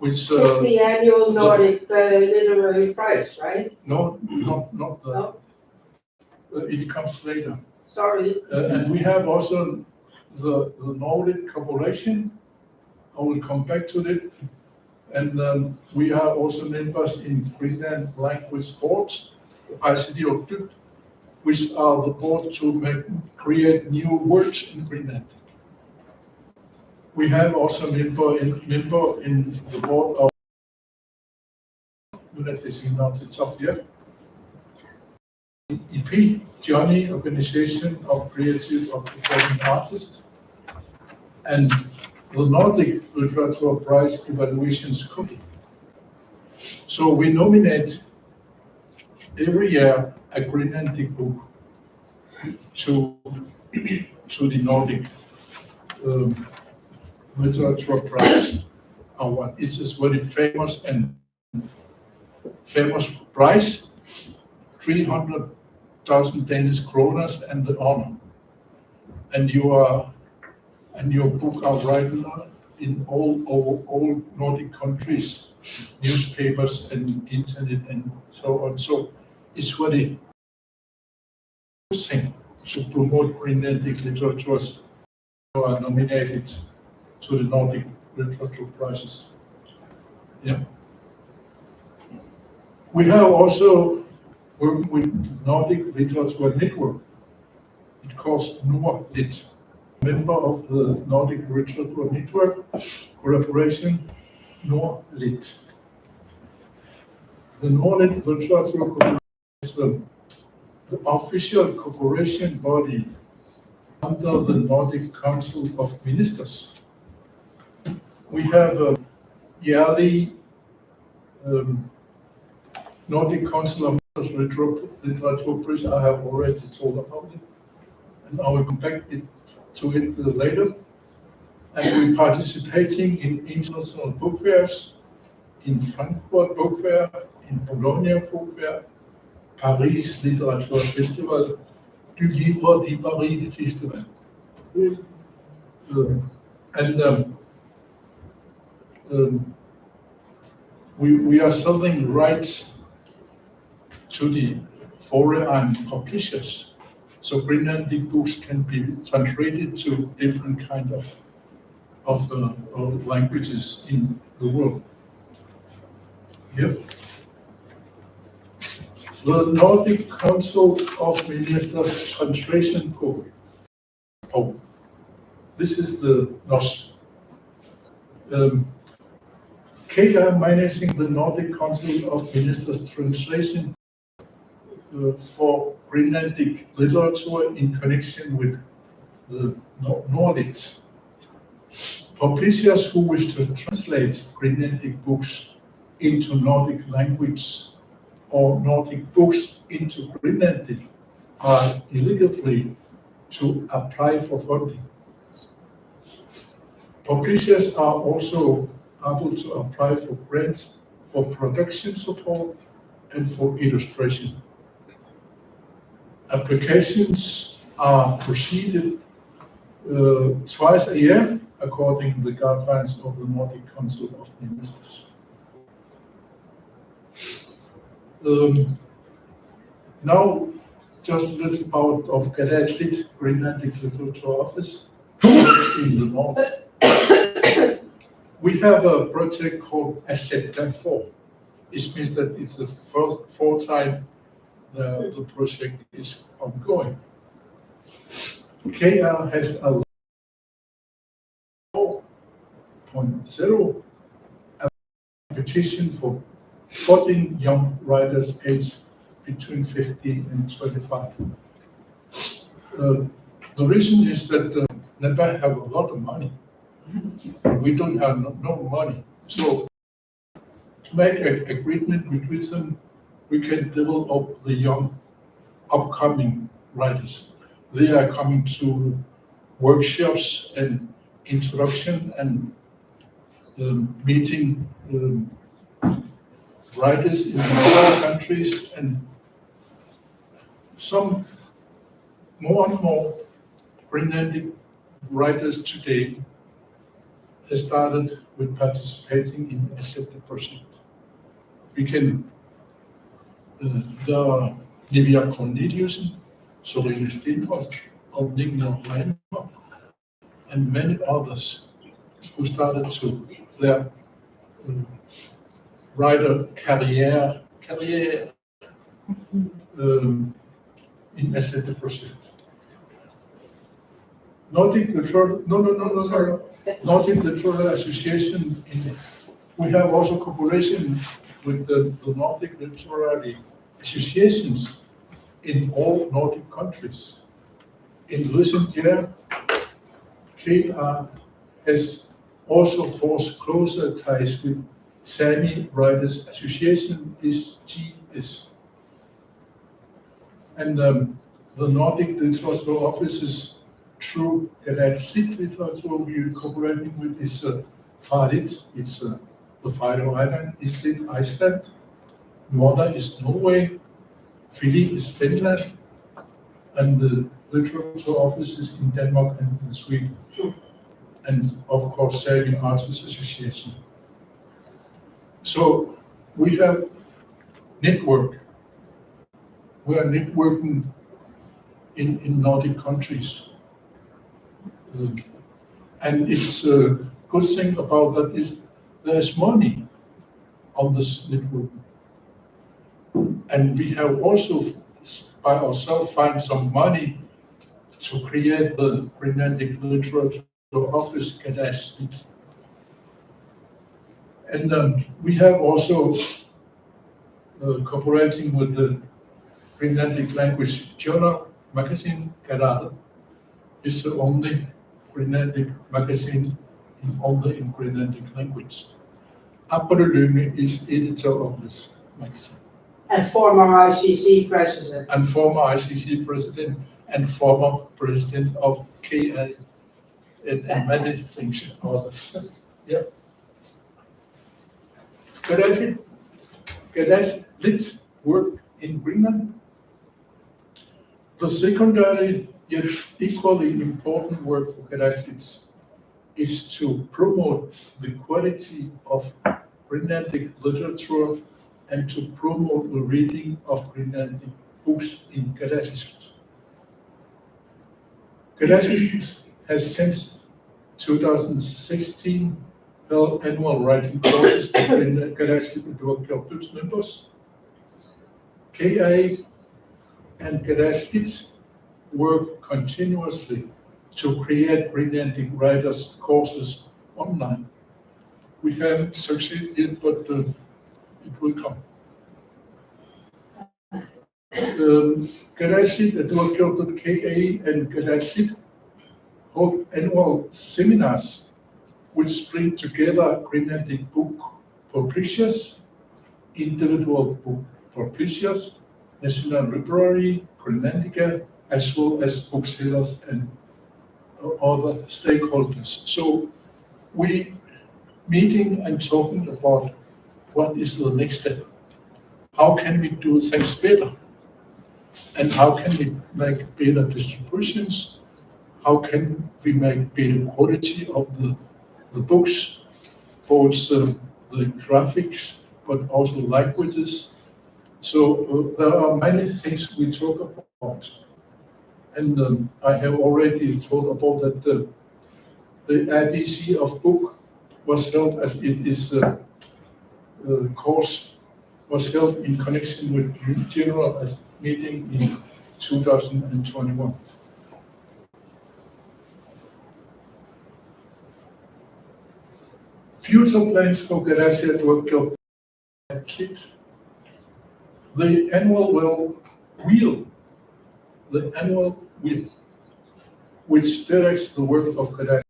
It's the annual Nordic literary prize, right? no, not that. No? It comes later. Sorry. And we have also the Nordic cooperation. I will come back to it. And we are also members in Greenland Language Board, ICD of Dybt, which are the board to create new words in Greenland. We have also a member in the board of EP, Johnny, Organization of Creative of Performing Artists, and the Nordic Literature Prize Evaluations Committee. So we nominate every year a Greenlandic book to the Nordic Literature Prize Award. It's a very famous prize, 300,000 Danish kroner and the honor. And your book are written in all Nordic countries, newspapers and internet and so on. So it's very thing to promote Greenlandic literatures who are nominated to the Nordic Literature Prizes. Yeah. We have also worked with Nordic Literature Network. It calls NordLit, member of the Nordic Literature Network collaboration, NordLit. The Nordic Literature Collaboration is the official cooperation body under the Nordic Council of Ministers. We have a yearly Nordic Council of Ministers Literature Prize. I have already told about it, and I will come back to it later. And we're participating in international book fairs, in Frankfurt Book Fair, in Bologna Book Fair, Paris Literature Festival, du Livre di Paris Festival. We are selling rights to the foreign publishers, so Greenlandic books can be translated to different kinds of languages in the world. Yep. The Nordic Council of Ministers Translation Program. Oh, this is the NOS. KA managing the Nordic Council of Ministers Translation for Greenlandic literature in connection with the Nordics. Publishers who wish to translate Greenlandic books into Nordic language or Nordic books into Greenlandic are illegally to apply for funding. Publishers are also able to apply for grants for production support and for illustration. Applications are proceeded twice a year according to the guidelines of the Nordic Council of Ministers. Now, just a little about of Gadaglit Greenlandic Literature Office in the north. We have a project called Asset 4. This means that it's the fourth time the project is ongoing. KR has a 4.0 petition for budding young writers aged between 15 and 25. The reason is that Nepal have a lot of money. We don't have no money. So to make an agreement with them, we can develop the young upcoming writers. They are coming to workshops and introduction and meeting writers in other countries, and some more and more Greenlandic writers today have started with participating in accepted project. We can, there are Livia Corneliusen, Sorine Stenholt, Aldingner Reimer, and many others who started to their writer career in accepted project. Nordic Literary, Nordic Literary Association, we have also cooperation with the Nordic Literary Associations in all Nordic countries. In recent year, KR has also forced closer ties with Sami Writers Association, SGS. And the Nordic Literature offices through Gadaglit Literature, we are cooperating with this Farit, it's the Faroe Island, Iceland, Norda is Norway, Fili is Finland, and the literature offices in Denmark and in Sweden. And of course, Sami Artists Association. So we have network. We are networking in Nordic countries. And it's a good thing about that is there's money on this network. And we have also by ourselves find some money to create the Greenlandic Literature Office Gadaglit. And we have also cooperating with the Greenlandic Language Journal magazine, Gadaglit. It's the only Greenlandic magazine only in Greenlandic language. Apollo is editor of this magazine. And former ICC president. And former ICC president and former president of KA and many things others. Yeah. Gadaglit work in Greenland. The secondary yet equally important work for Gadaglit is to promote the quality of Greenlandic literature and to promote the reading of Greenlandic books in Gadaglit. Gadaglit has since 2016 held annual writing courses for Gadaglit workshop members. KA and Gadaglit work continuously to create Greenlandic writers courses online. We haven't succeeded yet, but it will come. Gadaglit at workshop.ka and Gadaglit hold annual seminars which bring together Greenlandic book publishers, individual book publishers, National Library, Greenlandica, as well as booksellers and other stakeholders. So we meeting and talking about what is the next step. How can we do things better? And how can we make better distributions? How can we make better quality of the books, both the graphics, but also languages? So there are many things we talk about. And I have already told about that the ABC of book was held as it is course was held in connection with general as meeting in 2021. Future plans for graduate workshop kit. The annual wheel, which directs the work of graduate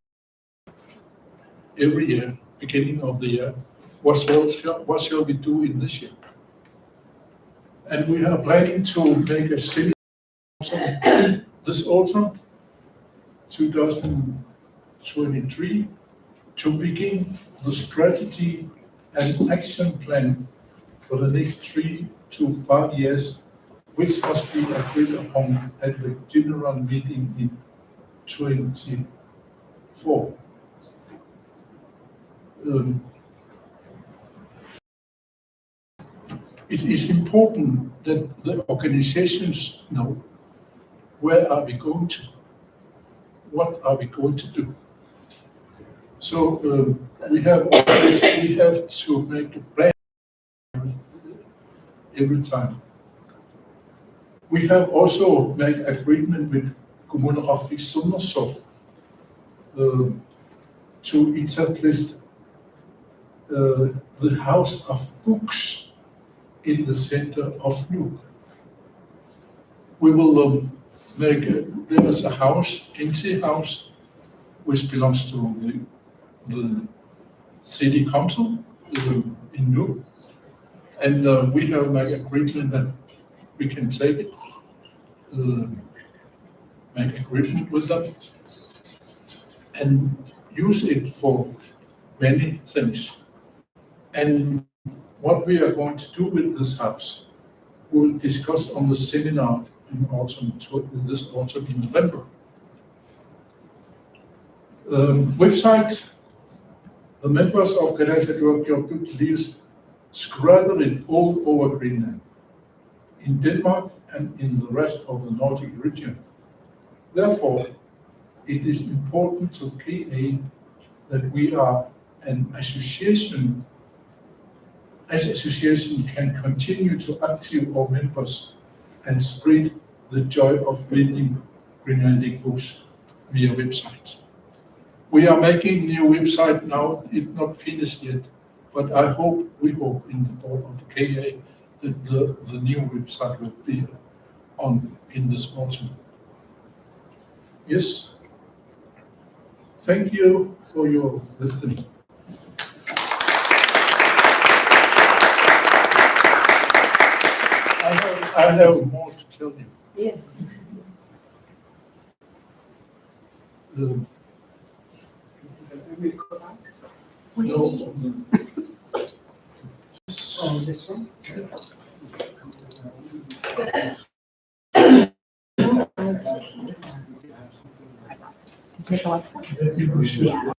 every year, beginning of the year, what shall we do in this year? And we are planning to make a seminar this autumn, 2023, to begin the strategy and action plan for the next 3 to 5 years, which must be agreed upon at the general meeting in 24. It is important that the organizations know where are we going to, what are we going to do. So we have to make a plan every time. We have also made agreement with Kommunerafik Sundersø to establish the House of Books in the center of Nuuk. We will there is a house, empty house, which belongs to the city council in Nuuk. And we have made agreement that we can take it, make agreement with them, and use it for many things. And what we are going to do with this house, we will discuss on the seminar in this autumn in November. Website, the members of Graduate Workshop lives scattered all over Greenland, in Denmark and in the rest of the Nordic region. Therefore, it is important to KA that we are an association. As association can continue to active our members and spread the joy of reading Greenlandic books via website. We are making new website now. It's not finished yet, but we hope in the board of KA that the new website will be on in this autumn. Yes. Thank you for your listening. I have more to tell you. Yes. No. Oh, this one? Take a website. Maybe we should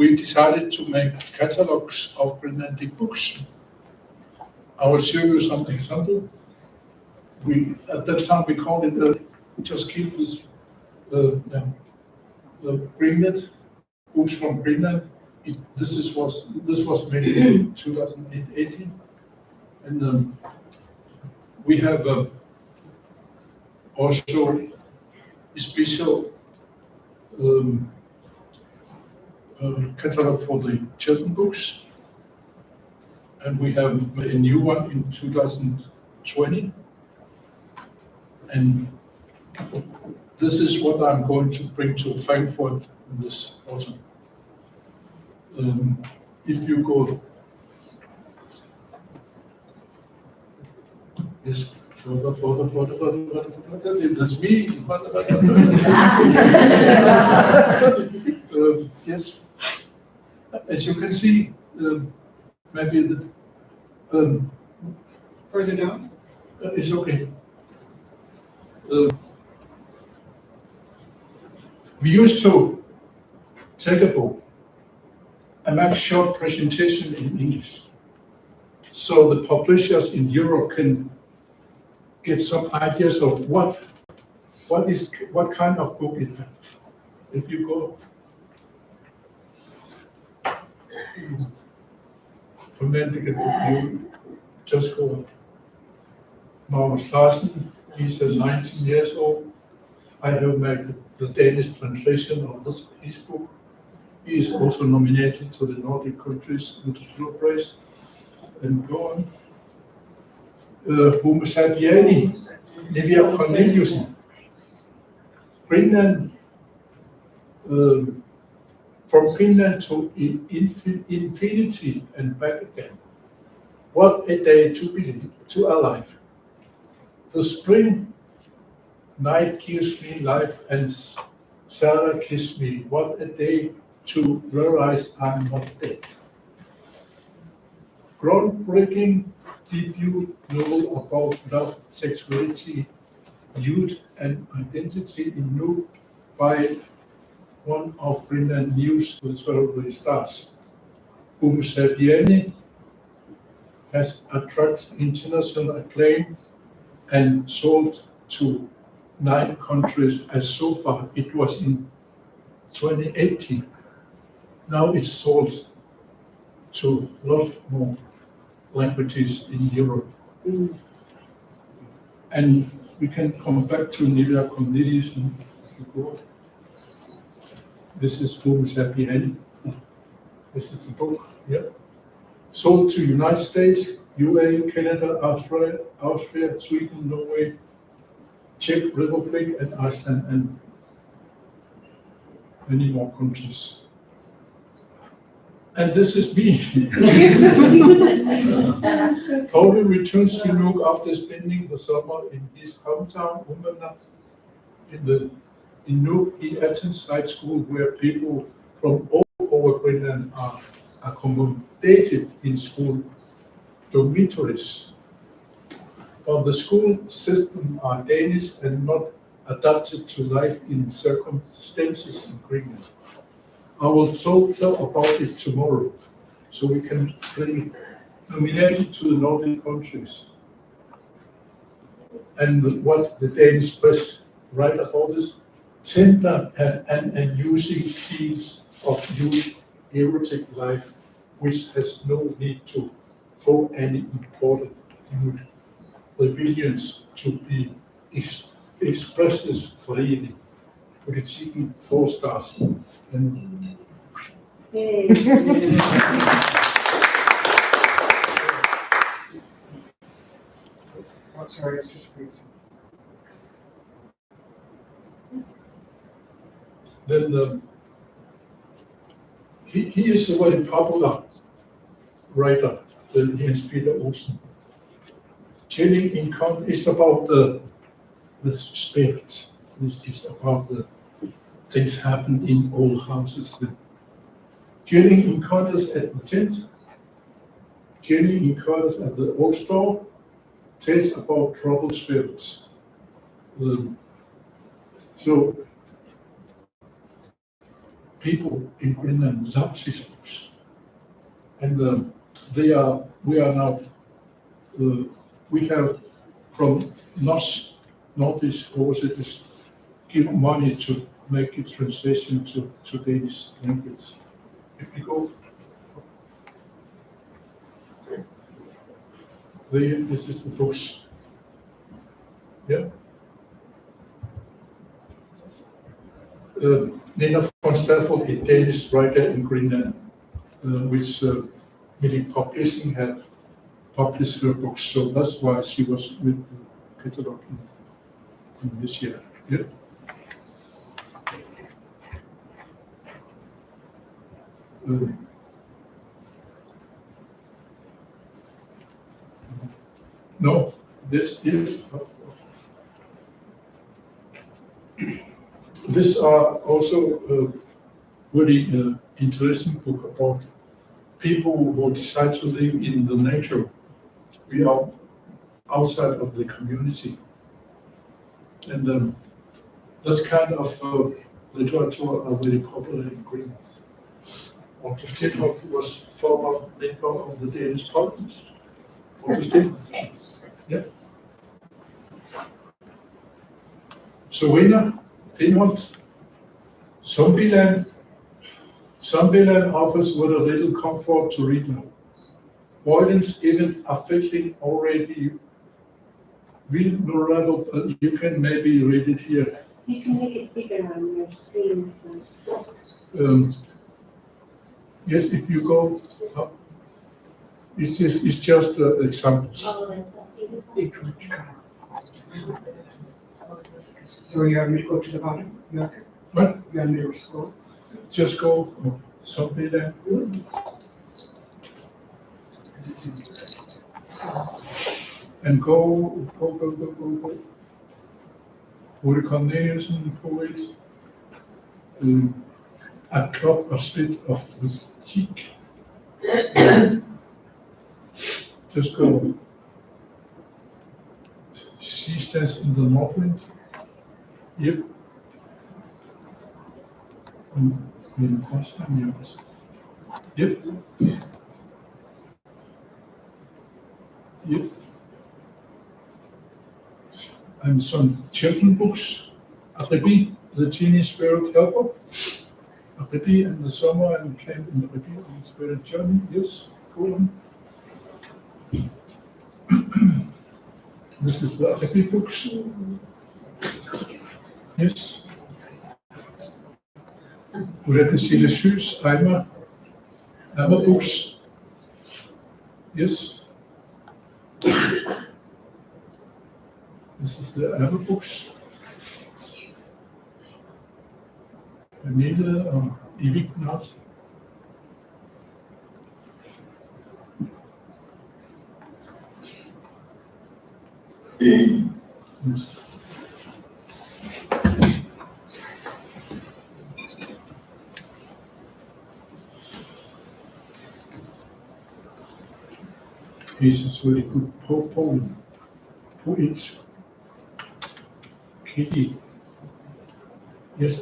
we decided to make catalogs of Greenlandic books. I will show you some example. At that time we called it just keep this Greenland books from Greenland. This was made in 2018, and we have also a special catalog for the children books, and we have a new one in 2020, and this is what I'm going to bring to Frankfurt this autumn. If you go, yes, further, that's me. Yes, as you can see, maybe the, Further down? it's okay. We used to take a book and make short presentation in English, so the publishers in Europe can get some ideas of what kind of book is that. If you go, you just go. Magnus Larsen, he's 19 years old. I have made the Danish translation of his book. He is also nominated to the Nordic countries Literature Prize. And go on. Homo sapieni, Livia Corneliusen. Greenland, from Greenland to infinity and back again. What a day to be alive. The spring night gives me life, and Sarah kissed me. What a day to realize I'm not dead. Groundbreaking debut novel about love, sexuality, youth, and identity in Nuuk by one of Greenland News literary stars. Homo sapieni has attracted international acclaim and sold to 9 countries as so far. It was in 2018. Now it's sold to a lot more languages in Europe. And we can come back to Livia Corneliusen. This is Homo sapieni. This is the book. Yeah. Sold to United States, UA, Canada, Austria, Sweden, Norway, Czech Republic, and Iceland, and many more countries. And this is me. Pauli returns to Nuuk after spending the summer in his hometown, Ummannaq. In Nuuk, he attends high school where people from all over Greenland are accommodated in school dormitories. But the school system are Danish and not adapted to life in circumstances in Greenland. I will tell about it tomorrow, so we can be nominated to the Nordic countries. And what the Danish press write about this, tender and using scenes of youth erotic life, which has no need to for any important youth rebellions to be expressed freely. Politikken 4 stars. And Oh, sorry, it's just freezing. then he is a very popular writer, Jens Peter Olsen. Chilling in Con is about the spirits. This is about the things happen in old houses. Chilling encounters at the tent, chilling encounters at the old store, tells about troubled spirits. So people in Greenland without these books. And we are now, we have from Nordic oversetters give money to make its translation to Danish language. If you go, this is the books. Yeah. Nina von Stafford, a Danish writer in Greenland, which Millie Publishing had published her books, so that's why she was with the catalog in this year. Yeah. No, this is. These are also very interesting book about people who decide to live in the nature. We are outside of the community, and that's kind of literature are very popular in Greenland. Dr. Stenhoff was former member of the Danish Parliament. Dr. Stenhoff. Yes. Yeah. Serena, Finland, Zombieland offers with a little comfort to read now. Violence even affecting already real Lorado, you can maybe read it here. You can make it bigger on your screen. Yes, if you go up, it's just examples. So you want me to go to the bottom? You okay? What? You want me to scroll? Just go Zombieland. And go. Ole Corneliusen, poet. A club or split of music. Just go. She stands in the Northwind. Yep. Yep. Yep. And some children books. Arribi, the Genie Spirit Helper. Arribi in the summer and came in Arribi on the Spirit Journey. Yes, go on. This is the Arribi books. Yes. Ulrike Silesius, Eimer books. Yes. This is the Eimer books. Pernille Ivignat. Yes. He's a very good poet. Kitty. Yes,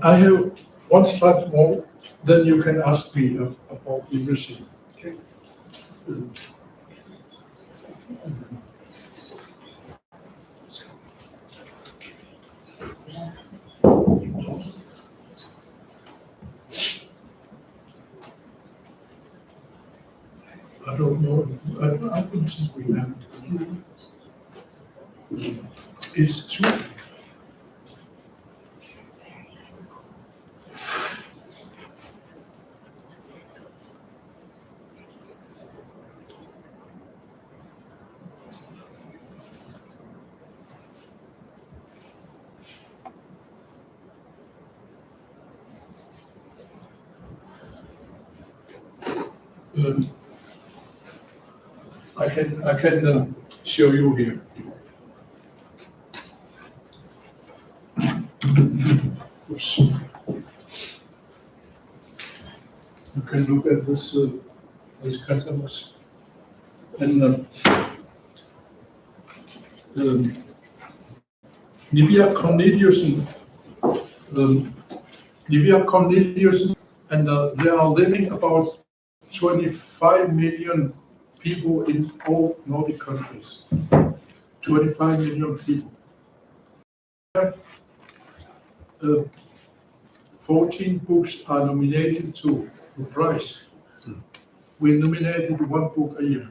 I have one slide more, then you can ask me about everything. Okay. I don't know. I don't think we have it. It's true. I can show you here. Oops. You can look at this catalogs. And Nivea Corneliusen Livia Cornelius, and there are living about 25 million people in all Nordic countries. 25 million people. 14 books are nominated to the prize. We nominated one book a year.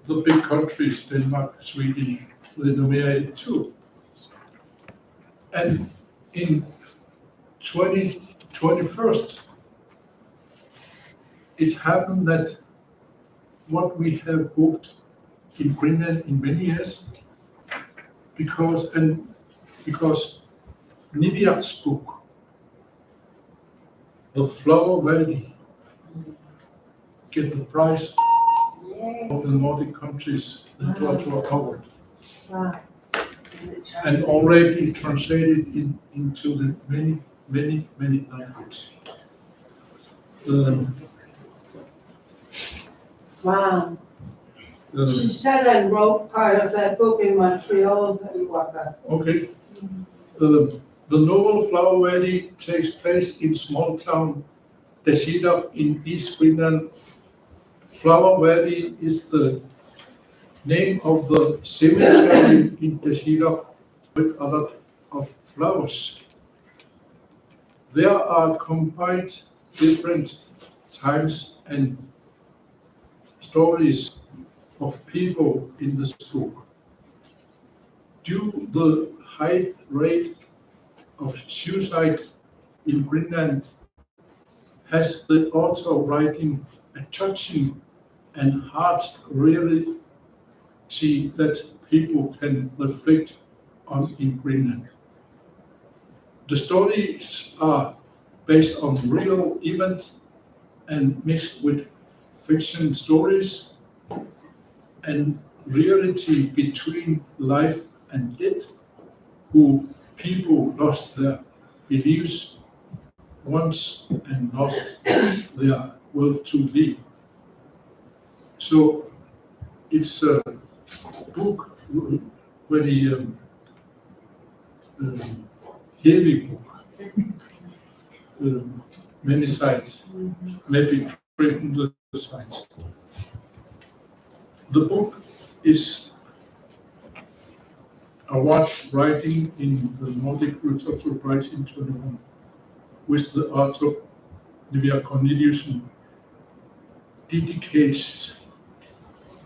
The big countries, Denmark, Sweden, they nominated two. And in 2021, it's happened that what we have booked in Greenland in many years, because Niviak's book, The Flower Valley, get the prize of the Nordic countries literature award. Wow. And already translated into the many languages. Wow. She said I wrote part of that book in Montreal. Okay. The novel Flower Valley takes place in small town Desida in East Greenland. Flower Valley is the name of the cemetery in Desida with a lot of flowers. There are combined different times and stories of people in this book. Due to the high rate of suicide in Greenland, has the author writing a touching and hard reality that people can reflect on in Greenland. The stories are based on real events and mixed with fiction stories and reality between life and death, who people lost their beliefs once and lost their will to live. So it's a book, very heavy book, many sides, maybe 300 sides. The book is award writing in the Nordic Literature Prize in 21, with the author Livia Cornelius dedicates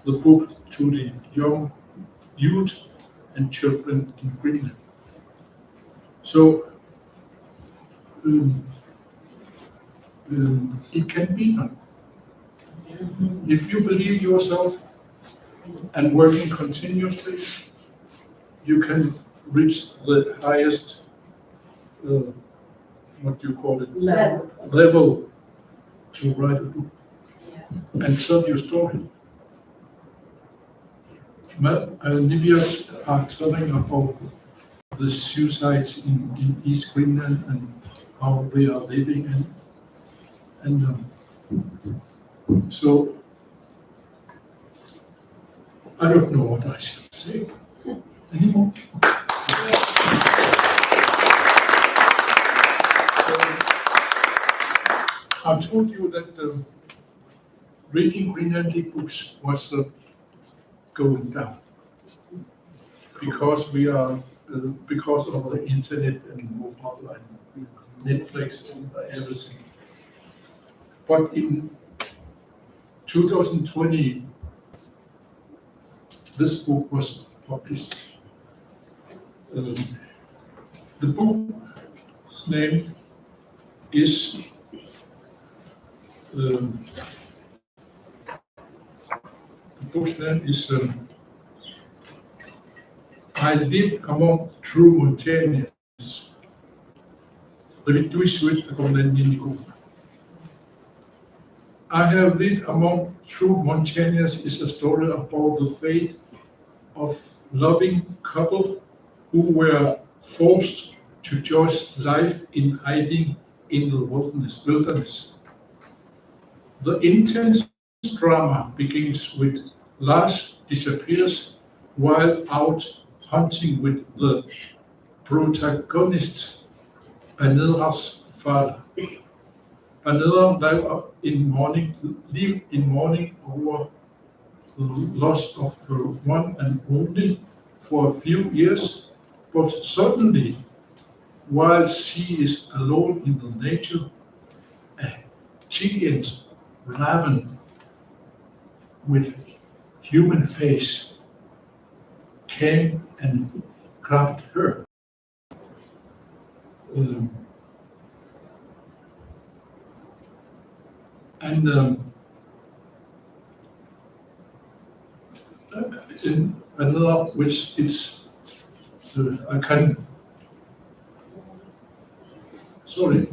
the book to the young youth and children in Greenland. So it can be done. If you believe yourself and working continuously, you can reach the highest, what do you call it? Level to write a book and tell your story. Nivias are telling about the suicides in East Greenland and how they are living, and so I don't know what I should say anymore. I told you that reading Greenlandic books was going down because we are because of the internet and mobile and Netflix and everything. But in 2020, this book was published. The book's name is I Live Among True Montanians. I Have Lived Among True Montanians is a story about the fate of loving couple who were forced to choose life in hiding in the wilderness. The intense drama begins with Lars disappears while out hunting with the protagonist, Panedra's father. Another live in mourning over the loss of her one and only for a few years, but suddenly, while she is alone in the nature, a giant raven with human face came and grabbed her. Um, and in another, which it's, I can, sorry,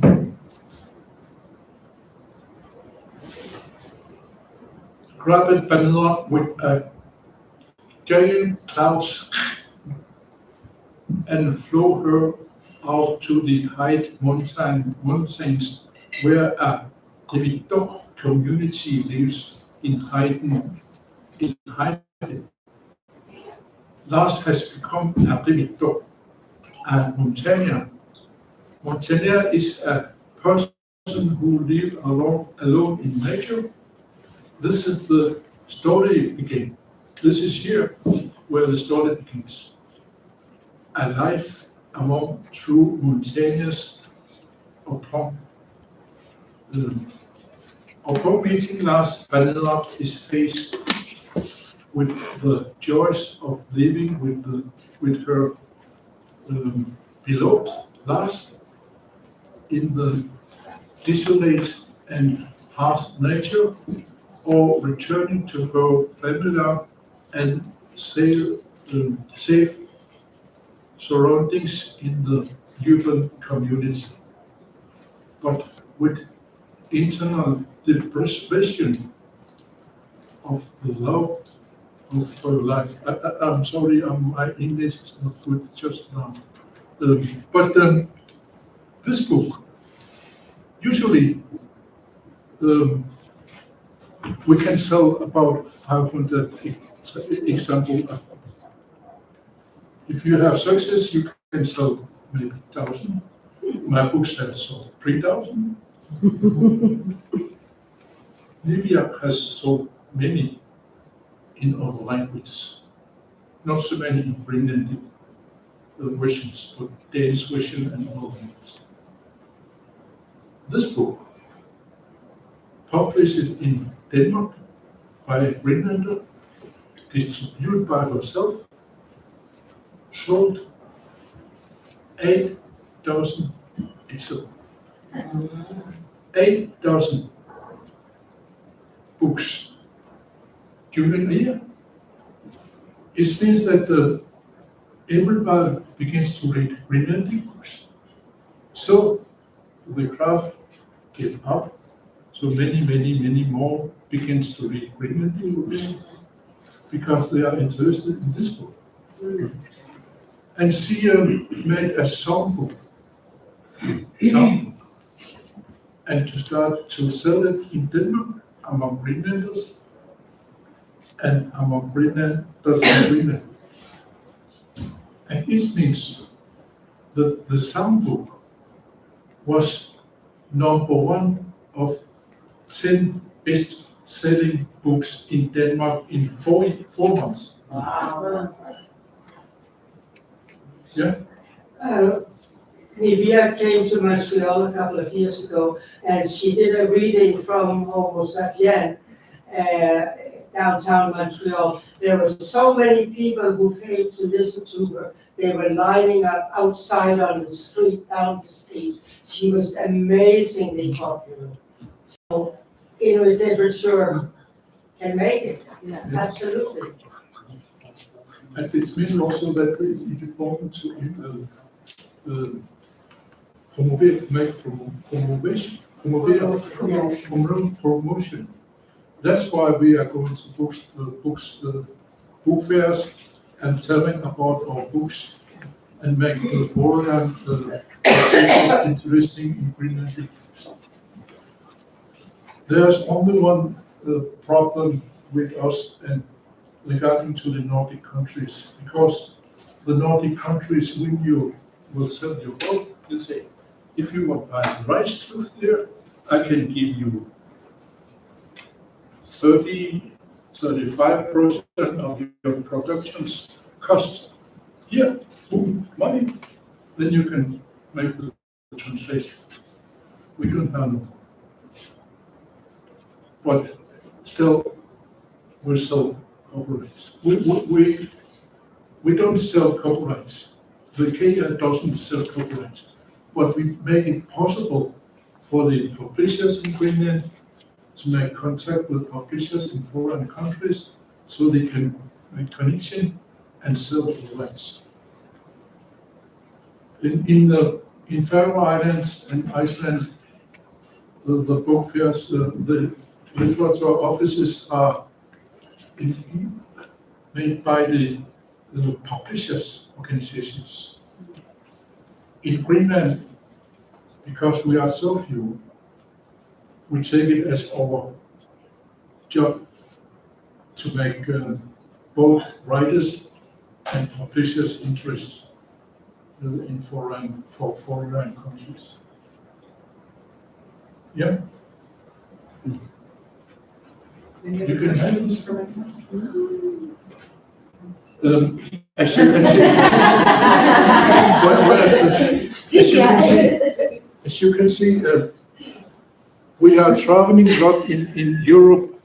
grabbed Vanilla with a giant clouds and flew her out to the mountains where a David dog community lives in hiding. Lars has become a David dog, a mountaineer. Mountaineer is a person who lives alone in nature. This is the story begins. This is here where the story begins. A life among true mountaineers upon meeting Lars, Vanilla is faced with the joys of living with her beloved Lars in the desolate and harsh nature, or returning to her familiar and safe surroundings in the urban community, but with internal depression of the love of her life. I'm sorry, my English is not good just now. But this book, usually we can sell about 500 examples. If you have success, you can sell maybe 1,000. My books have sold 3,000. Livia has sold many in other languages. Not so many in Greenlandic versions, but Danish version and other languages. This book, published in Denmark by a Greenlander, distributed by herself, sold 8,000 examples. 8,000 books during a year. It means that everybody begins to read Greenlandic books. So the graph gets up. So many more begins to read Greenlandic books because they are interested in this book. And she made a songbook, and to start to sell it in Denmark among Greenlanders and among Greenlanders in Greenland. And it means that the songbook was #1 of 10 best-selling books in Denmark in 4 months. Wow. Yeah. Nivea came to Montreal a couple of years ago, and she did a reading from Homo sapien, downtown Montreal. There were so many people who came to listen to her. They were lining up outside on the street, down the street. She was amazingly popular. So Inuit literature can make it, absolutely. And it means also that it's important to promotion. That's why we are going to book fairs and telling about our books and make the foreign interesting in Greenland. There's only one problem with us and regarding to the Nordic countries, because the Nordic countries, when you will sell your book, you say, if you apply rice to here, I can give you 35% of your production's cost. Here, boom, money. Then you can make the translation. We don't have no. But still, we sell copyrights. We don't sell copyrights. The KI doesn't sell copyrights. But we make it possible for the publishers in Greenland to make contact with publishers in foreign countries so they can make connection and sell the rights. In Faroe Islands and Iceland, the book fairs, the literature offices are made by the publishers' organizations. In Greenland, because we are so few, we take it as our job to make both writers and publishers' interests in foreign countries. Yeah. You can handle this for as you can see, as you can see, we are traveling a lot in Europe,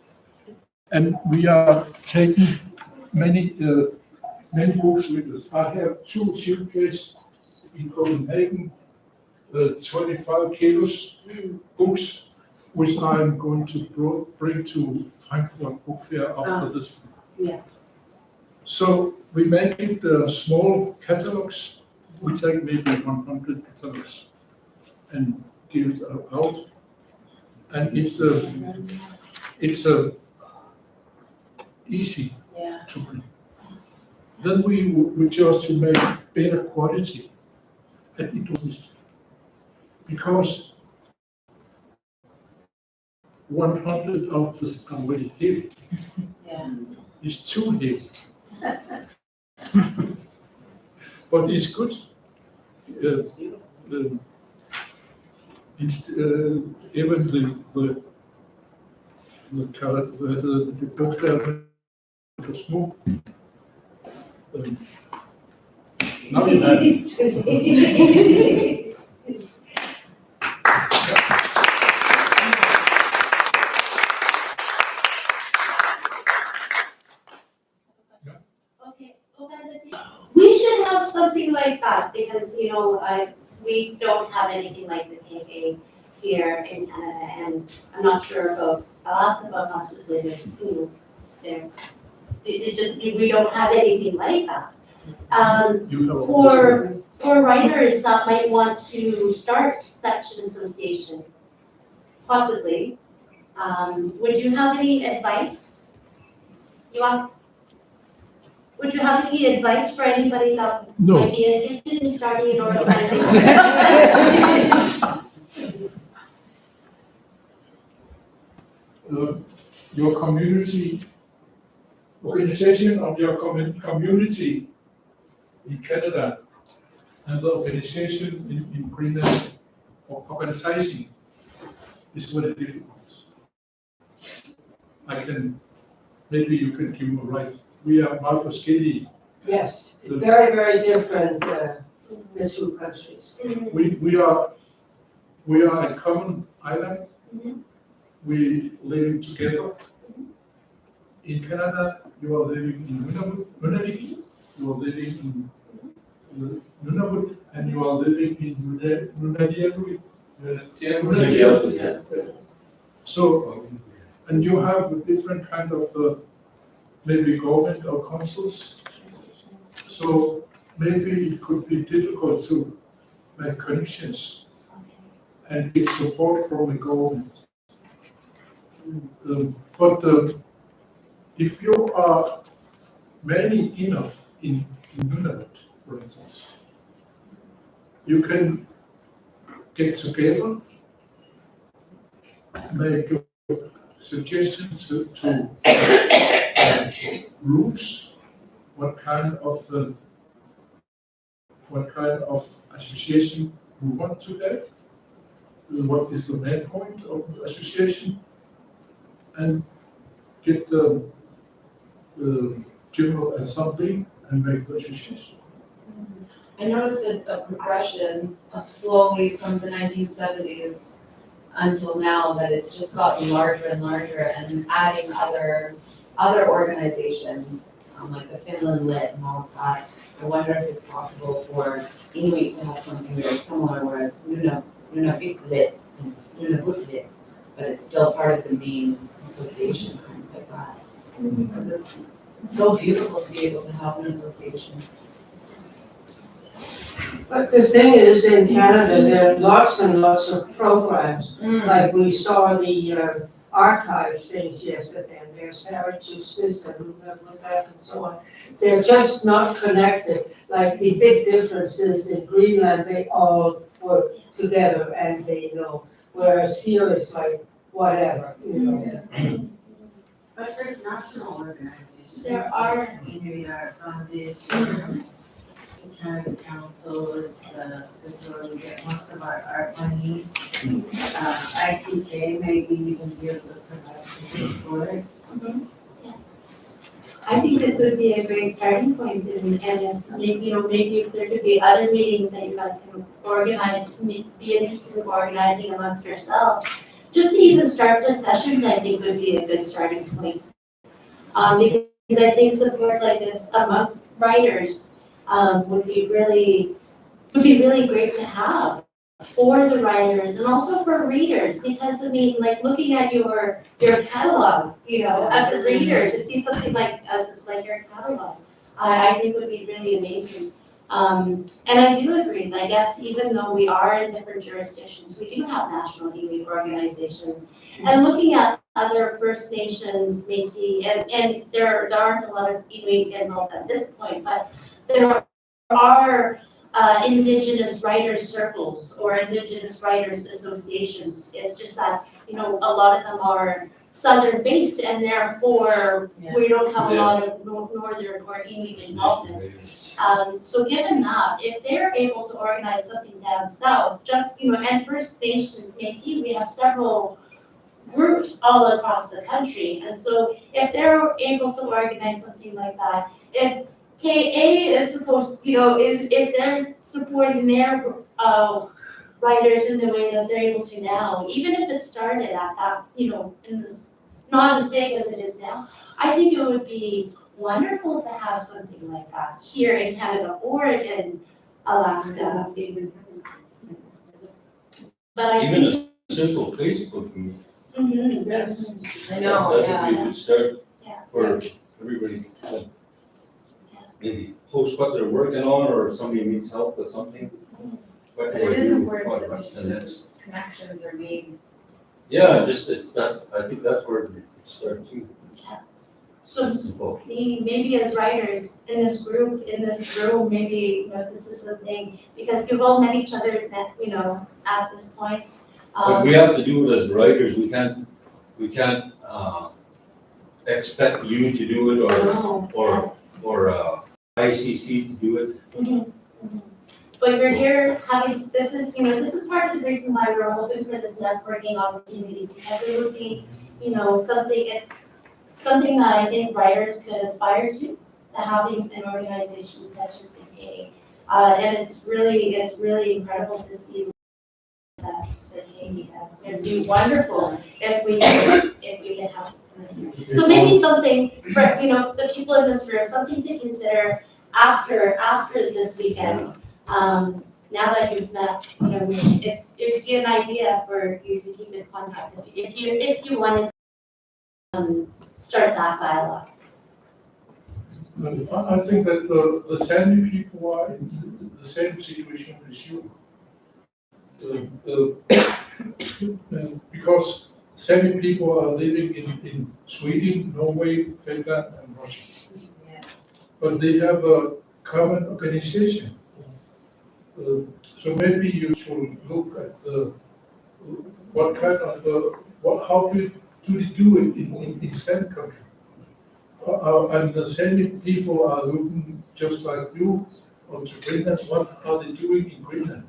and we are taking many books with us. I have 2 suitcases in Copenhagen, 25 kilos books, which I'm going to bring to Frankfurt Book Fair after this one. Yeah. So we make it small catalogs. We take maybe 100 catalogs and give it out. And it's easy to bring. Then we just to make better quality, and it was because 100 of this are very heavy. Yeah. It's too heavy. But it's good. It's even the bookshelf for smoke. Now you have We should have something like that because, we don't have anything like the KA here in Canada, and I'm not sure about Alaska, but possibly there's, there. We don't have anything like that. For writers that might want to start such an association, possibly, would you have any advice? Would you have any advice for anybody that might be interested in starting an organization? Your community, organization of your community in Canada and the organization in Greenland, or organizing, is very difficult. Maybe you can give me a right. We are Malfoskeli. Yes, very, very different, the 2 countries. We are a common island. We living together. In Canada, you are living in Nunavik, you are living in Nunavut, and you are living in Nunavut. So, and you have a different kind of maybe government or councils. So maybe it could be difficult to make connections and get support from the government. But if you are many enough in Nunavut, for instance, you can get together, make suggestions to rules, what kind of association we want to have, what is the main point of the association, and get the general assembly and make the association. I noticed a progression of slowly from the 1970s until now, that it's just gotten larger and larger, and adding other organizations, like the Finland Lit and all of that. I wonder if it's possible for Inuit to have something very similar, where it's Nunavut Lit and Nunavut Lit, but it's still part of the main association, kind of like that. Because it's so beautiful to be able to have an association. But the thing is, in Canada, there are lots and lots of programs. Like we saw the archives things yesterday, and there's heritage this and that and so on. They're just not connected. Like the big difference is in Greenland, they all work together and they know. Whereas here it's like whatever, you know. But there's national organizations. There are. Inuit Art Foundation, the Canada Council is where we get most of our art money. ITK maybe even be able to provide some support. I think this would be a great starting point, and if, maybe if there could be other meetings that you guys can organize, be interested in organizing amongst yourselves. Just to even start discussions, I think would be a good starting point. Because I think support like this amongst writers would be really great to have for the writers and also for readers, because I mean, like looking at your catalog, as a reader, to see something like your catalog, I think would be really amazing. And I do agree, I guess even though we are in different jurisdictions, we do have national Inuit organizations. And looking at other First Nations, Métis, and there aren't a lot of Inuit involved at this point, but there are Indigenous writers circles or Indigenous writers associations. It's just that, a lot of them are southern based, and therefore we don't have a lot of northern or Inuit involvement. So given that, if they're able to organize something down south, just, and First Nations, Métis, we have several groups all across the country. And so if they're able to organize something like that, if KA is supposed, if they're supporting their writers in the way that they're able to now, even if it started at that, in this, not as big as it is now, I think it would be wonderful to have something like that here in Canada or in Alaska. But I Even think. a simple Facebook group. Mhm. Yes. I know, That would be a good start Yeah. for everybody. to Maybe post what they're working on, or if somebody needs help with something. What But do I it is do? important What- that what's the next? connections are made. Yeah, I think that's where we start too. So Simple. maybe as writers in this group, in this room, maybe, this is something, because we've all met each other, at this point. But we have to do it as writers, we can't expect you to do it or ICC to do it. But you're here having, this is part of the reason why we're hoping for this networking opportunity, because it would be, something that I think writers could aspire to having an organization such as the K. And it's really incredible to see that the K has. It'd be wonderful if we could have something here. So maybe something for, the people in this room, something to consider after this weekend. Now that you've met, it'd be an idea for you to keep in contact if you wanted to start that dialogue. I think that the Sami people are in the same situation as you. Because Sami people are living in Sweden, Norway, Finland, and Russia. But they have a common organization. So maybe you should look at what kind of, how do they do it in Sami country? And the Sami people are looking just like you onto Greenland. What are they doing in Greenland?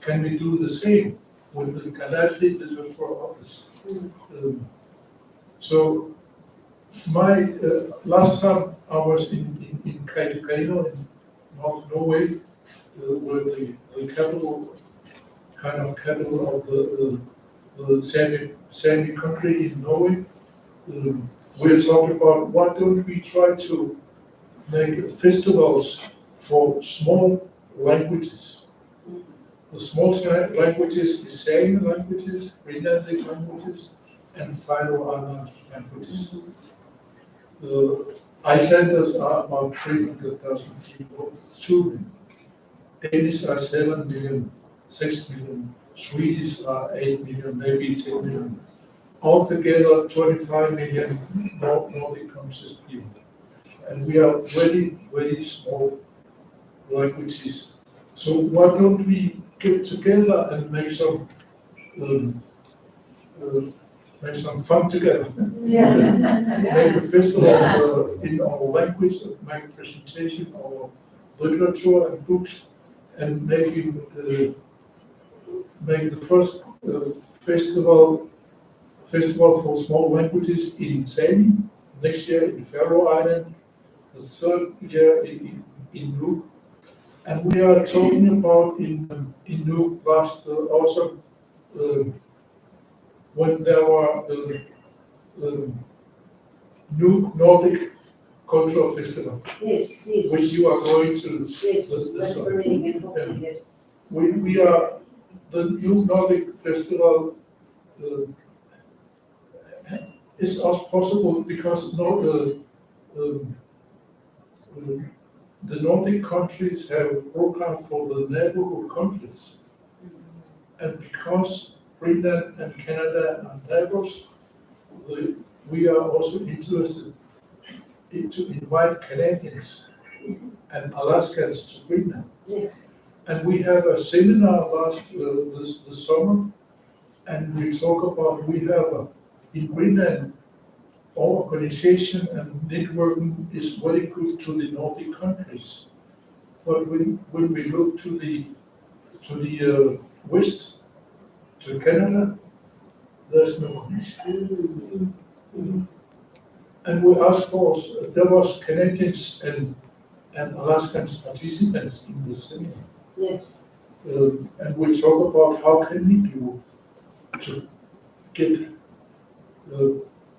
Can we do the same? with the Kadashi Digital Office. So my, last time I was in Kautokeino in North Norway, where the capital, kind of capital of the Sami country in Norway. We're talking about why don't we try to make festivals for small languages. The small languages, the Sami languages, Greenlandic languages, and Faroe Island languages. The Icelanders are about 300,000 people, children. Danish are 7 million, 6 million, Swedish are 8 million, maybe 10 million. Altogether, 25 million Nordic countries people. And we are very, very small languages. So why don't we get together and make some fun together? Make a festival in our language, make a presentation of our literature and books, and maybe make the first festival for small languages in Sami, next year in Faroe Island, the third year in Nuuk. And we are talking about in Nuuk last autumn, when there were Nuuk Nordic Cultural Festival, Yes, which you are going to. Yes, the summer. yes. We are, the Nuuk Nordic Festival is as possible because the Nordic countries have program for the neighborhood countries. And because Greenland and Canada are neighbors, we are also interested to invite Canadians and Alaskans to Greenland. Yes. And we have a seminar this summer, and we talk about, we have in Greenland, our organization and networking is very good to the Nordic countries. But when we look to the west, to Canada, there's no connection. And we asked for, there was Canadians and Alaskans participants in the seminar. Yes. And we talk about how can we do to get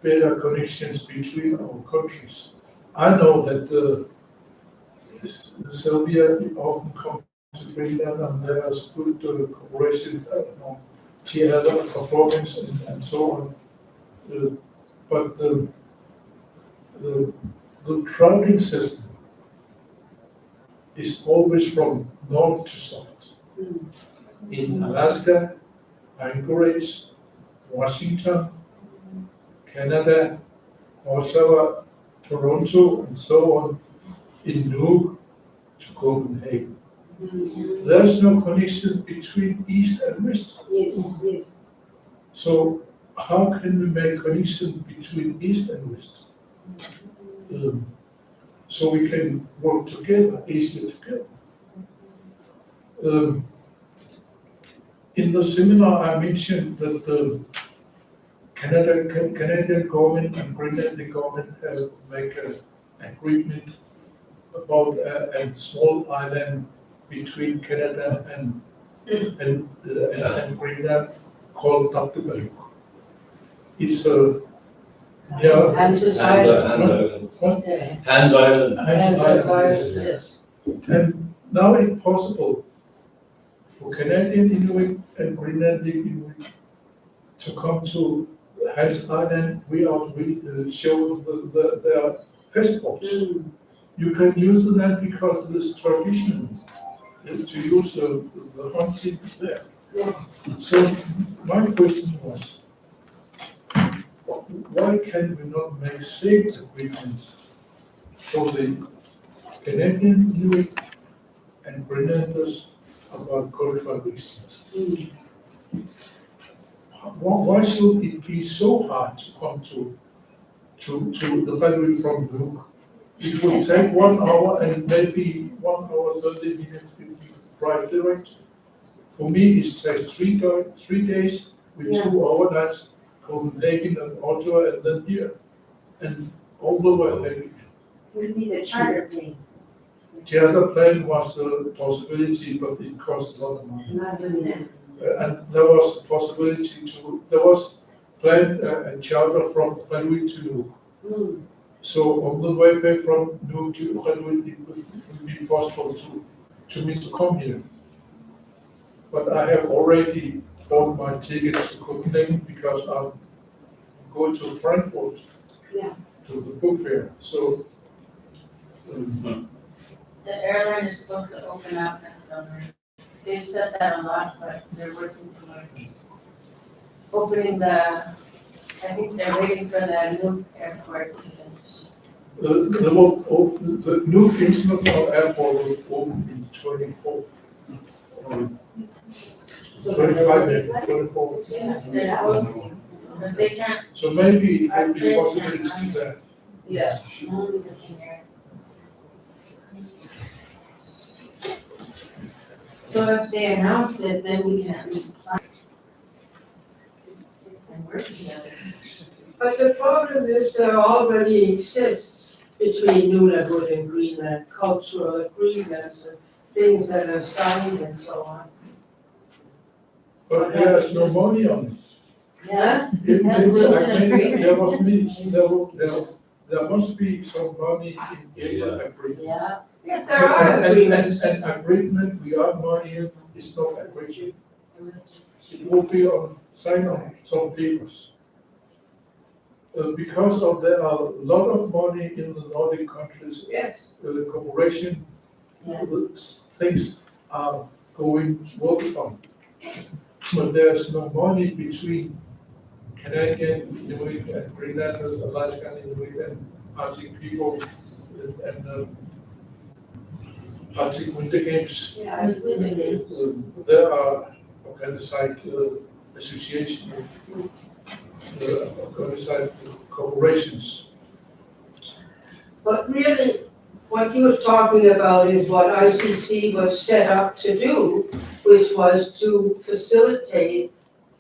better connections between our countries. I know that Serbia often comes to Greenland and there's good cooperation, theater, performance, and so on. But the crowding system is always from north to south. In Alaska, Anchorage, Washington, Canada, Ottawa, Toronto, and so on, in Nuuk to Copenhagen. There's no connection between east and west. Yes, yes. So how can we make connection between east and west? So we can work together, easier together. In the seminar, I mentioned that the Canadian government and Greenlandic government have made an agreement about a small island between Canada and Greenland called Dr. It's a Hans Island. Hans Island. Yes. And now it's possible for Canadian Inuit and Greenlandic Inuit to come to Hans Island without showing their passports. You can use the land because it is traditional to use the hunting there. So my question was, why can we not make same agreements for the Canadian Inuit and Greenlanders about cultural exchange? Why should it be so hard to come to the country from Nuuk? It would take 1 hour and maybe 1 hour 30 minutes if you drive direct For me, it's like 3 days with 2 overnights, Copenhagen and Ottawa, and then here. And all the way, maybe. We need a charter plane. The other plan was a possibility, but it cost a lot of money. Not doing that. And there was a possibility there was planned a charter from Inuit to Nuuk. Hmm. So on the way back from Nuuk to Inuit, it would be possible to me to come here. But I have already bought my ticket to Copenhagen because I'm going to Frankfurt. Yeah. To the book fair, so. The airline is supposed to open up next summer. They've said that a lot, but they're working towards opening I think they're waiting for the new airport to finish. The new international airport will open in 24. 25 maybe, 24. Yeah, they're supposed to, because they can't, So maybe it would be possibility there. yeah. So if they announce it, then we can at least plan and work together. But the problem is there already exists between Nunavut and Greenland cultural agreements and things that are signed and so on. But there's no money on it. Yeah, If That's they- just I an mean, agreement. there must be some money in the agreement. yeah. Yes, there are agreements. And agreement without money is not agreement. It was just. It will be signed on some papers. Because there are a lot of money in the Nordic countries, Yes. the cooperation, Yeah. things are going well on. But there's no money between Canadian Inuit and Greenlanders, Alaskan Inuit and Arctic people, and Arctic Winter Games. Yeah, There are organized association, organized corporations. but really, what you're talking about is what ICC was set up to do, which was to facilitate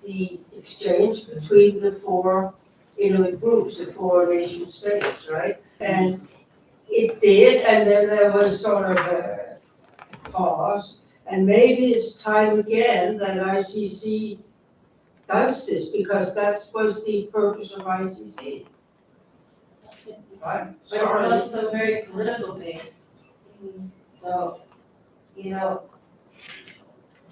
the exchange between the 4 Inuit groups, the 4 nation states, right? And it did, and then there was sort of a pause, and maybe it's time again that ICC does this, because that was the purpose of ICC. I'm But it's sorry. also very political based. So,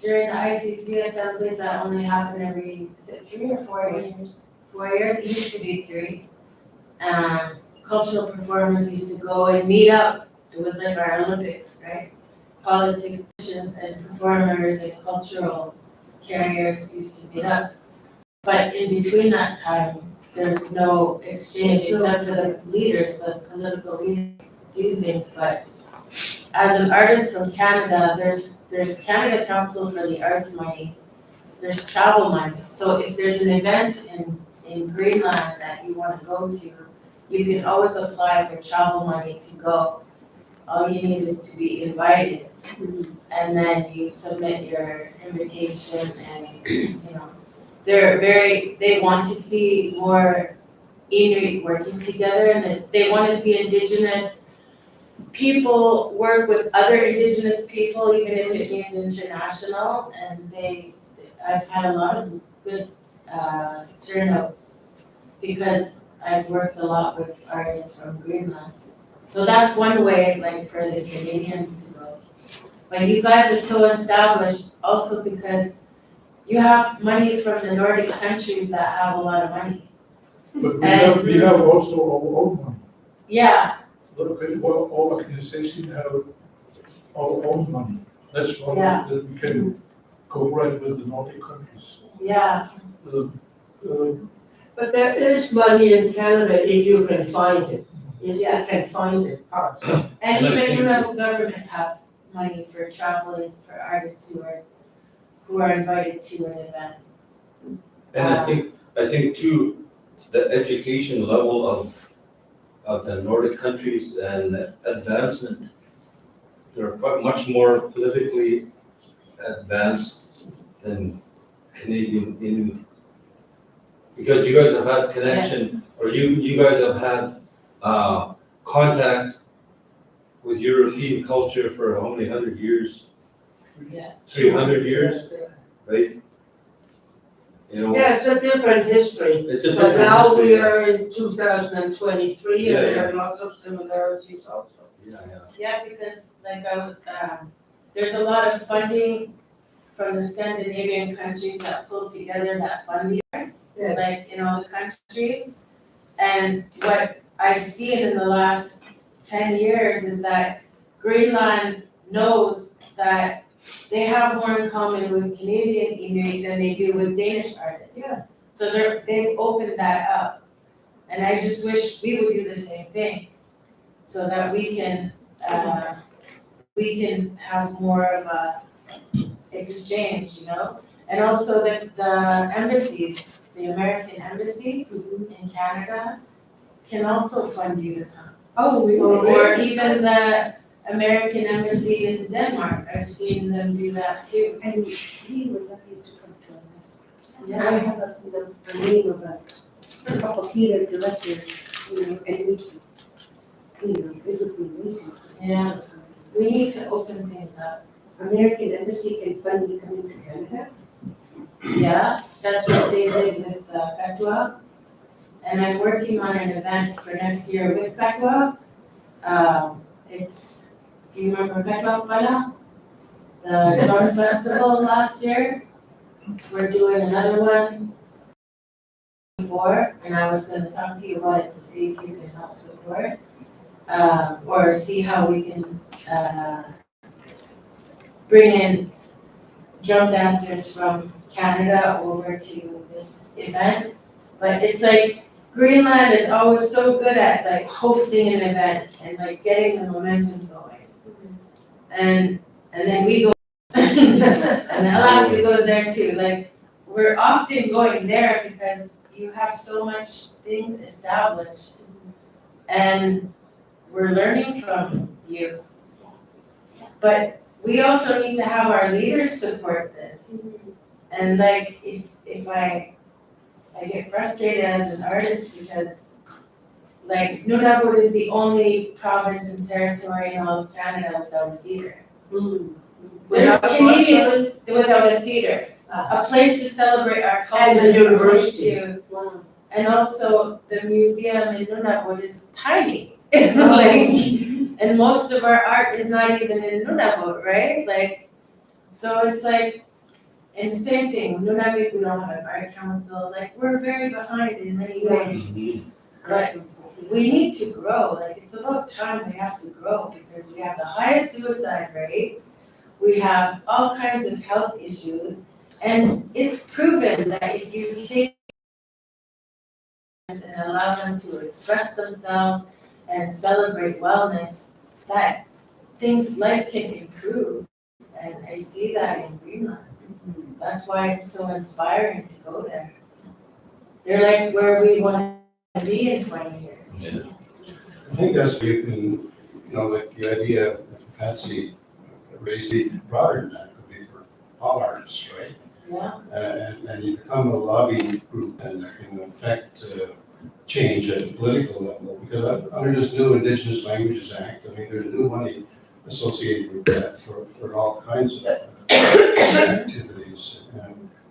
during the ICC assemblies that only happen every, is it 3 or 4 years? 4 years, it used to be 3. Cultural performers used to go and meet up. It was like our Olympics, right? Politicians and performers and cultural carriers used to meet up. But in between that time, there's no exchange except for the leaders, the political leaders do things. But as an artist from Canada, there's Canada Council for the Arts money, there's travel money. So if there's an event in Greenland that you want to go to, you can always apply for travel money to go. All you need is to be invited. And then you submit your invitation and, they want to see more Inuit working together, and they want to see Indigenous people work with other Indigenous people, even if it means international, and I've had a lot of good turnouts because I've worked a lot with artists from Greenland. So that's one way, like, for the Canadians to go. But you guys are so established also because you have money from the Nordic countries that have a lot of money. But we have also our own money. Yeah, All organizations have our own money. That's why Yeah. that we can cooperate with the Nordic countries. yeah, But there is money in Canada if you can find it. Yes, Yeah. you can find it. and And I even think- the government have money for traveling for artists who are invited to an event. And I think too, the education level of the Nordic countries and advancement, they're quite much more politically advanced than Canadian Inuit? Because you guys have had connection, or you guys have had, contact with European culture for how many hundred years? Yeah. 300 years, right? You know, Yeah, it's a different history, it's a but different now history, we yeah. are in 2023 and Yeah, there yeah. are lots of similarities also. Yeah, yeah. Yeah, because like there's a lot of funding from the Scandinavian countries that pull together that fund the arts, Yes. like in all the countries. And what I've seen in the last 10 years is that Greenland knows that they have more in common with Canadian Inuit than they do with Danish artists. Yeah. So they've opened that up. And I just wish we would do the same thing so that we can have more of a exchange, you know? And also the embassies, the American embassy in Canada can also fund you to come. Oh, really? Or even the American embassy in Denmark, I've seen them do that too. And we would love you to come to us. I Yeah, have a name of a couple theater directors, and we can, it would be amazing. yeah, we need to open things up. American Embassy can fund you coming to Canada. Yeah, that's what they did with Katua. And I'm working on an event for next year with Katua. Do you remember Katua Pala? The Drone Festival last year. We're doing another one before, and I was gonna talk to you about it to see if you can help support. Or see how we can, bring in drum dancers from Canada over to this event. But it's like, Greenland is always so good at like hosting an event and like getting the momentum going. And then we go, and Alaska goes there too, like, we're often going there because you have so much things established. And we're learning from you. But we also need to have our leaders support this. And like, if I get frustrated as an artist because like Nunavut is the only province and territory in all of Canada without a theater. There's Canadian without a theater, a place to celebrate our culture. And a university. To- And also the museum in Nunavut is tiny. Like, and most of our art is not even in Nunavut, right? Like, so it's like, and the same thing, Nunavut, we don't have an art council, like, we're very behind in many ways. But we need to grow, like, it's about time we have to grow, because we have the highest suicide rate, we have all kinds of health issues, and it's proven that if you take and allow them to express themselves and celebrate wellness, that life can improve, and I see that in Greenland. That's why it's so inspiring to go there. They're like where we want to be in 20 years. Yeah. I think that's where you can, like the idea of Patsy raised the broader than that could be for all artists, right? Yeah. And you become a lobbying group and that can affect change at the political level. Because under this new Indigenous Languages Act, I mean, there's new money associated with that for all kinds of activities.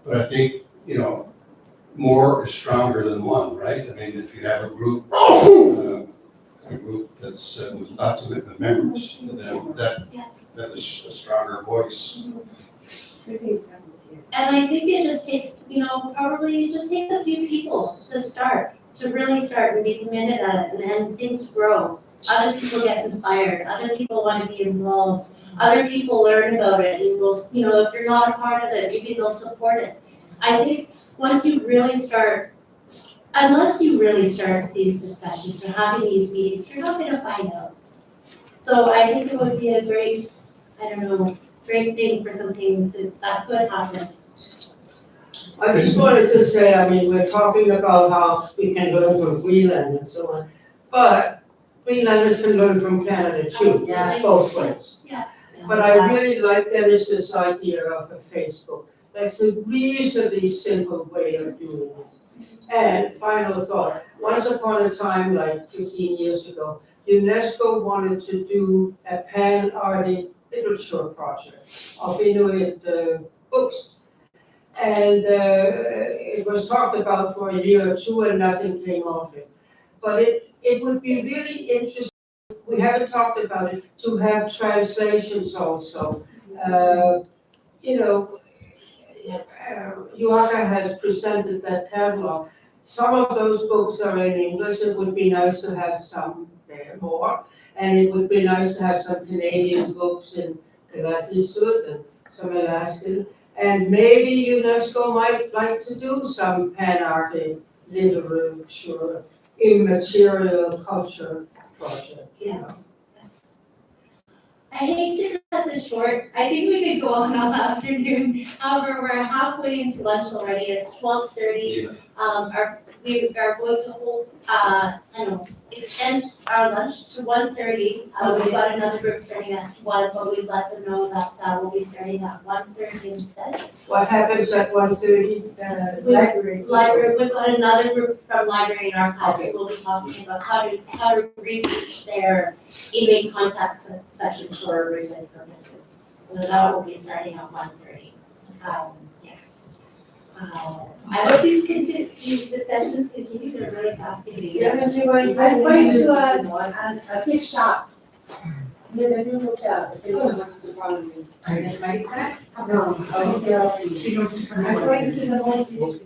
But I think, more is stronger than one, right? I mean, if you have a group that's with lots of members, then that is a stronger voice. And I think it just takes, probably it just takes a few people to start, to really start and be committed at it, and then things grow. Other people get inspired, other people want to be involved, other people learn about it, and will, if you're not a part of it, maybe they'll support it. I think once you really start, unless you really start these discussions or having these meetings, you're not gonna find out. So I think it would be a great, great thing for something that could happen. I just wanted to say, I mean, we're talking about how we can learn from Greenland and so on, but Greenlanders can learn from Canada too, Yeah. it's both ways. Yeah. But I really like Dennis's idea of a Facebook. That's a reasonably simple way of doing it. And final thought, once upon a time, like 15 years ago, UNESCO wanted to do a pan-Arctic literature project of Inuit books. And it was talked about for a year or two and nothing came of it. But it would be really interesting, we haven't talked about it, to have translations also. You know, Yuaka has presented that catalog. Some of those books are in English, it would be nice to have some there more. And it would be nice to have some Canadian books in Galasisut and some Alaskan. And maybe UNESCO might like to do some pan-Arctic literature, immaterial culture project. Yes. I hate to cut this short. I think we could go on all afternoon. However, we're halfway into lunch already. It's 12:30. We are going to hold, extend our lunch to 1:30. We've got another group starting at 1, but we've let them know that we'll be starting at 1:30 instead. What happens at 1:30? Library, we've got another group from Library and Archives who will be talking about how to research their email contact section for research purposes. So that will be starting at 1:30. Yes. I hope these discussions continue. They're really fascinating. I'm going to a quick shop. Then I do hotel, if anyone wants to follow me. I invite that? No, I'm going to the most.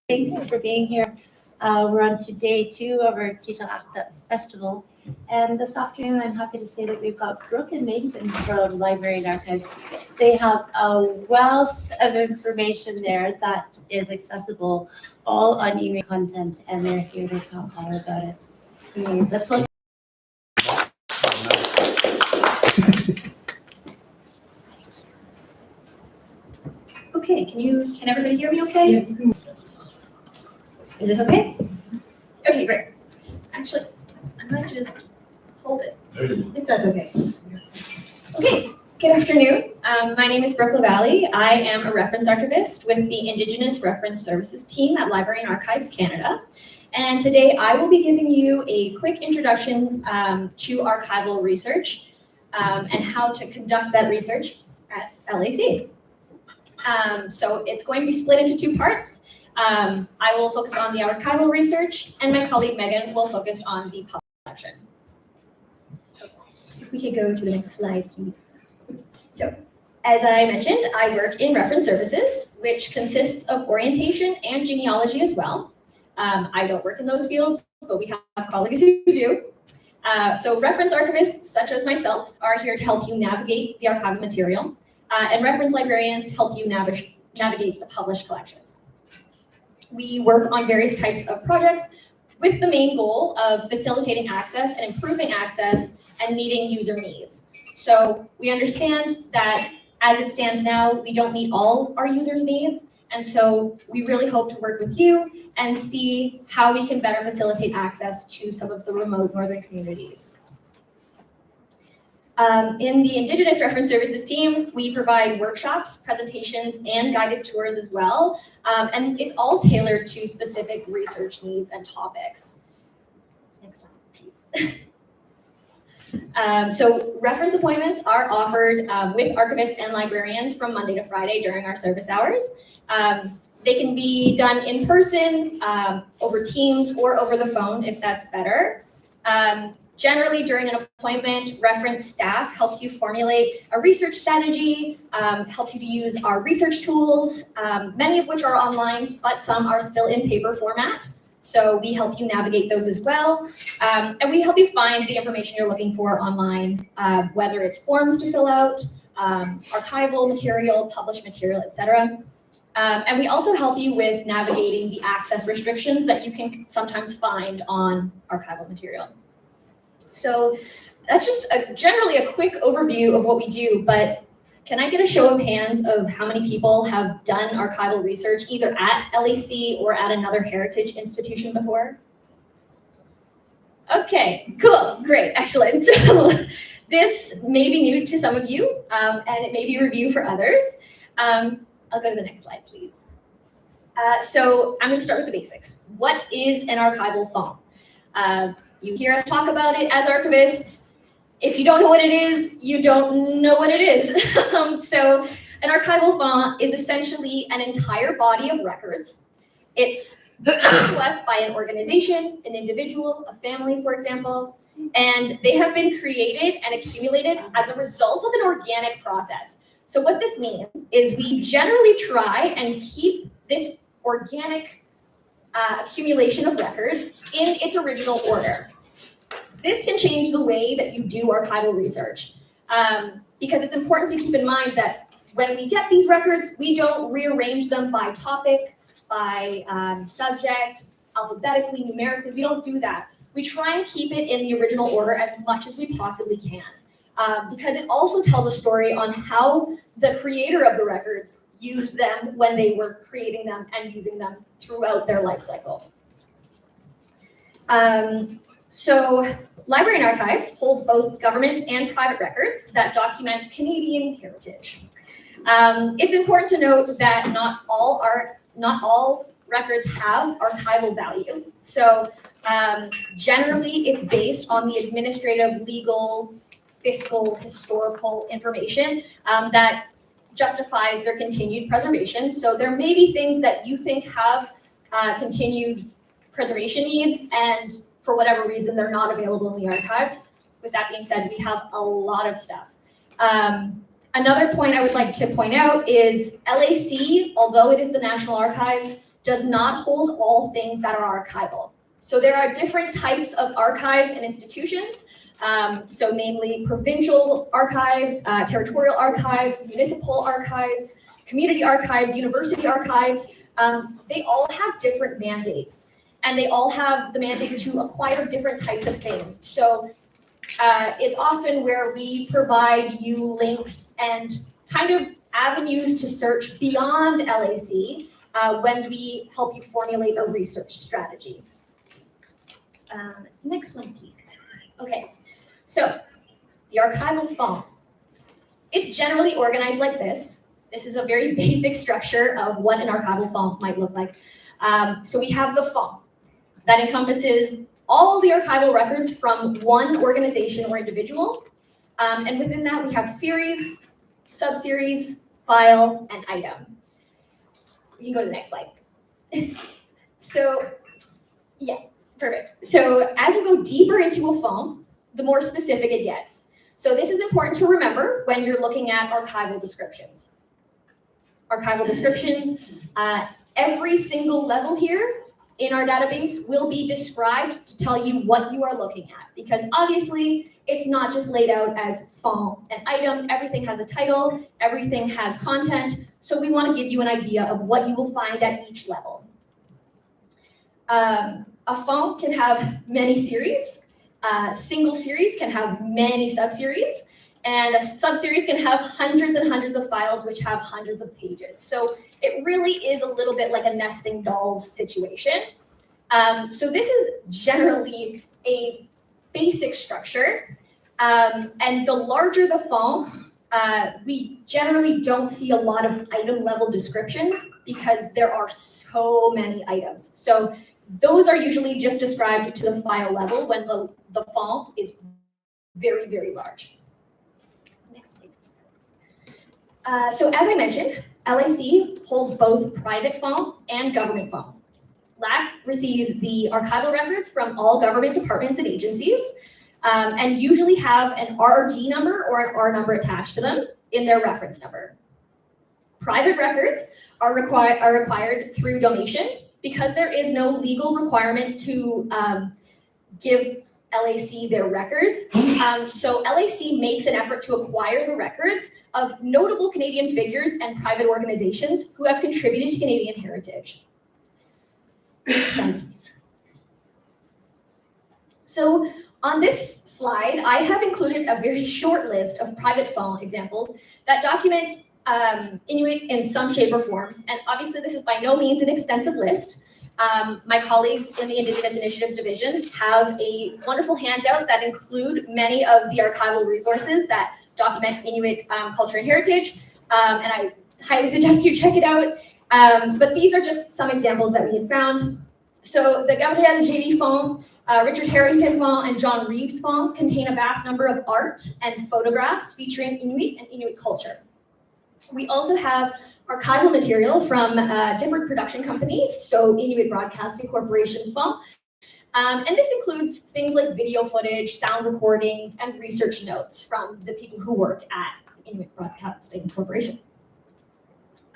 Thank you for being here. We're on to day 2 of our Tita Akta Festival. And this afternoon, I'm happy to say that we've got Brooke and Megan from Library and Archives. They have a wealth of information there that is accessible all on Inuit content, and they're here to talk all about it. Let's welcome. Okay, can everybody hear me okay? Yeah. Is this okay? Okay, great. Actually, I might just hold it, if that's okay. Okay, good afternoon. My name is Brooke LaValle. I am a reference archivist with the Indigenous Reference Services team at Library and Archives Canada. And today I will be giving you a quick introduction to archival research and how to conduct that research at LAC. So it's going to be split into 2 parts. I will focus on the archival research, and my colleague Megan will focus on the public collection. So if we could go to the next slide, please. So as I mentioned, I work in reference services, which consists of orientation and genealogy as well. I don't work in those fields, but we have colleagues who do. So reference archivists, such as myself, are here to help you navigate the archival material. And reference librarians help you navigate the published collections. We work on various types of projects with the main goal of facilitating access and improving access and meeting user needs. So we understand that as it stands now, we don't meet all our users' needs. And so we really hope to work with you and see how we can better facilitate access to some of the remote northern communities. In the Indigenous Reference Services team, we provide workshops, presentations, and guided tours as well. And it's all tailored to specific research needs and topics. Next slide, please. So reference appointments are offered with archivists and librarians from Monday to Friday during our service hours. They can be done in person, over Teams, or over the phone if that's better. Generally, during an appointment, reference staff helps you formulate a research strategy, helps you to use our research tools, many of which are online, but some are still in paper format. So we help you navigate those as well. And we help you find the information you're looking for online, whether it's forms to fill out, archival material, published material, etc. And we also help you with navigating the access restrictions that you can sometimes find on archival material. So that's just generally a quick overview of what we do, but can I get a show of hands of how many people have done archival research either at LAC or at another heritage institution before? Okay, cool, great, excellent. So this may be new to some of you, and it may be a review for others. I'll go to the next slide, please. So I'm going to start with the basics. What is an archival phone? You hear us talk about it as archivists. If you don't know what it is, you don't know what it is. So an archival font is essentially an entire body of records. It's given to us by an organization, an individual, a family, for example, and they have been created and accumulated as a result of an organic process. So what this means is we generally try and keep this organic accumulation of records in its original order. This can change the way that you do archival research because it's important to keep in mind that when we get these records, we don't rearrange them by topic, by subject, alphabetically, numerically. We don't do that. We try and keep it in the original order as much as we possibly can because it also tells a story on how the creator of the records used them when they were creating them and using them throughout their life cycle. So Library and Archives holds both government and private records that document Canadian heritage. It's important to note that not all records have archival value. So generally it's based on the administrative, legal, fiscal, historical information that justifies their continued preservation. So there may be things that you think have continued preservation needs, and for whatever reason, they're not available in the archives. With that being said, we have a lot of stuff. Another point I would like to point out is LAC, although it is the National Archives, does not hold all things that are archival. So there are different types of archives and institutions. So namely provincial archives, territorial archives, municipal archives, community archives, university archives. They all have different mandates, and they all have the mandate to acquire different types of things. So it's often where we provide you links and kind of avenues to search beyond LAC when we help you formulate a research strategy. Next slide, please. Okay, so the archival font. It's generally organized like this. This is a very basic structure of what an archival font might look like. So we have the font that encompasses all the archival records from one organization or individual. And within that, we have series, subseries, file, and item. You can go to the next slide. So, yeah, perfect. So as you go deeper into a font, the more specific it gets. So this is important to remember when you're looking at archival descriptions. Archival descriptions, every single level here in our database will be described to tell you what you are looking at, because obviously it's not just laid out as font and item. Everything has a title, everything has content, so we want to give you an idea of what you will find at each level. A font can have many series. A single series can have many subseries, and a subseries can have hundreds and hundreds of files which have hundreds of pages. So it really is a little bit like a nesting dolls situation. So this is generally a basic structure, and the larger the font, we generally don't see a lot of item level descriptions because there are so many items. So those are usually just described to the file level when the font is very, very large. Next slide, please. So as I mentioned, LAC holds both private font and government font. LAC receives the archival records from all government departments and agencies, and usually have an RG number or an R number attached to them in their reference number. Private records are required through donation because there is no legal requirement to give LAC their records. So LAC makes an effort to acquire the records of notable Canadian figures and private organizations who have contributed to Canadian heritage. So on this slide, I have included a very short list of private font examples that document Inuit in some shape or form. And obviously this is by no means an extensive list. My colleagues in the Indigenous Initiatives Division have a wonderful handout that include many of the archival resources that document Inuit culture and heritage. And I highly suggest you check it out. But these are just some examples that we had found. So the Gabriel Gély font, Richard Harrington font, and John Reeves font contain a vast number of art and photographs featuring Inuit and Inuit culture. We also have archival material from different production companies, so Inuit Broadcasting Corporation font. And this includes things like video footage, sound recordings, and research notes from the people who work at Inuit Broadcasting Corporation.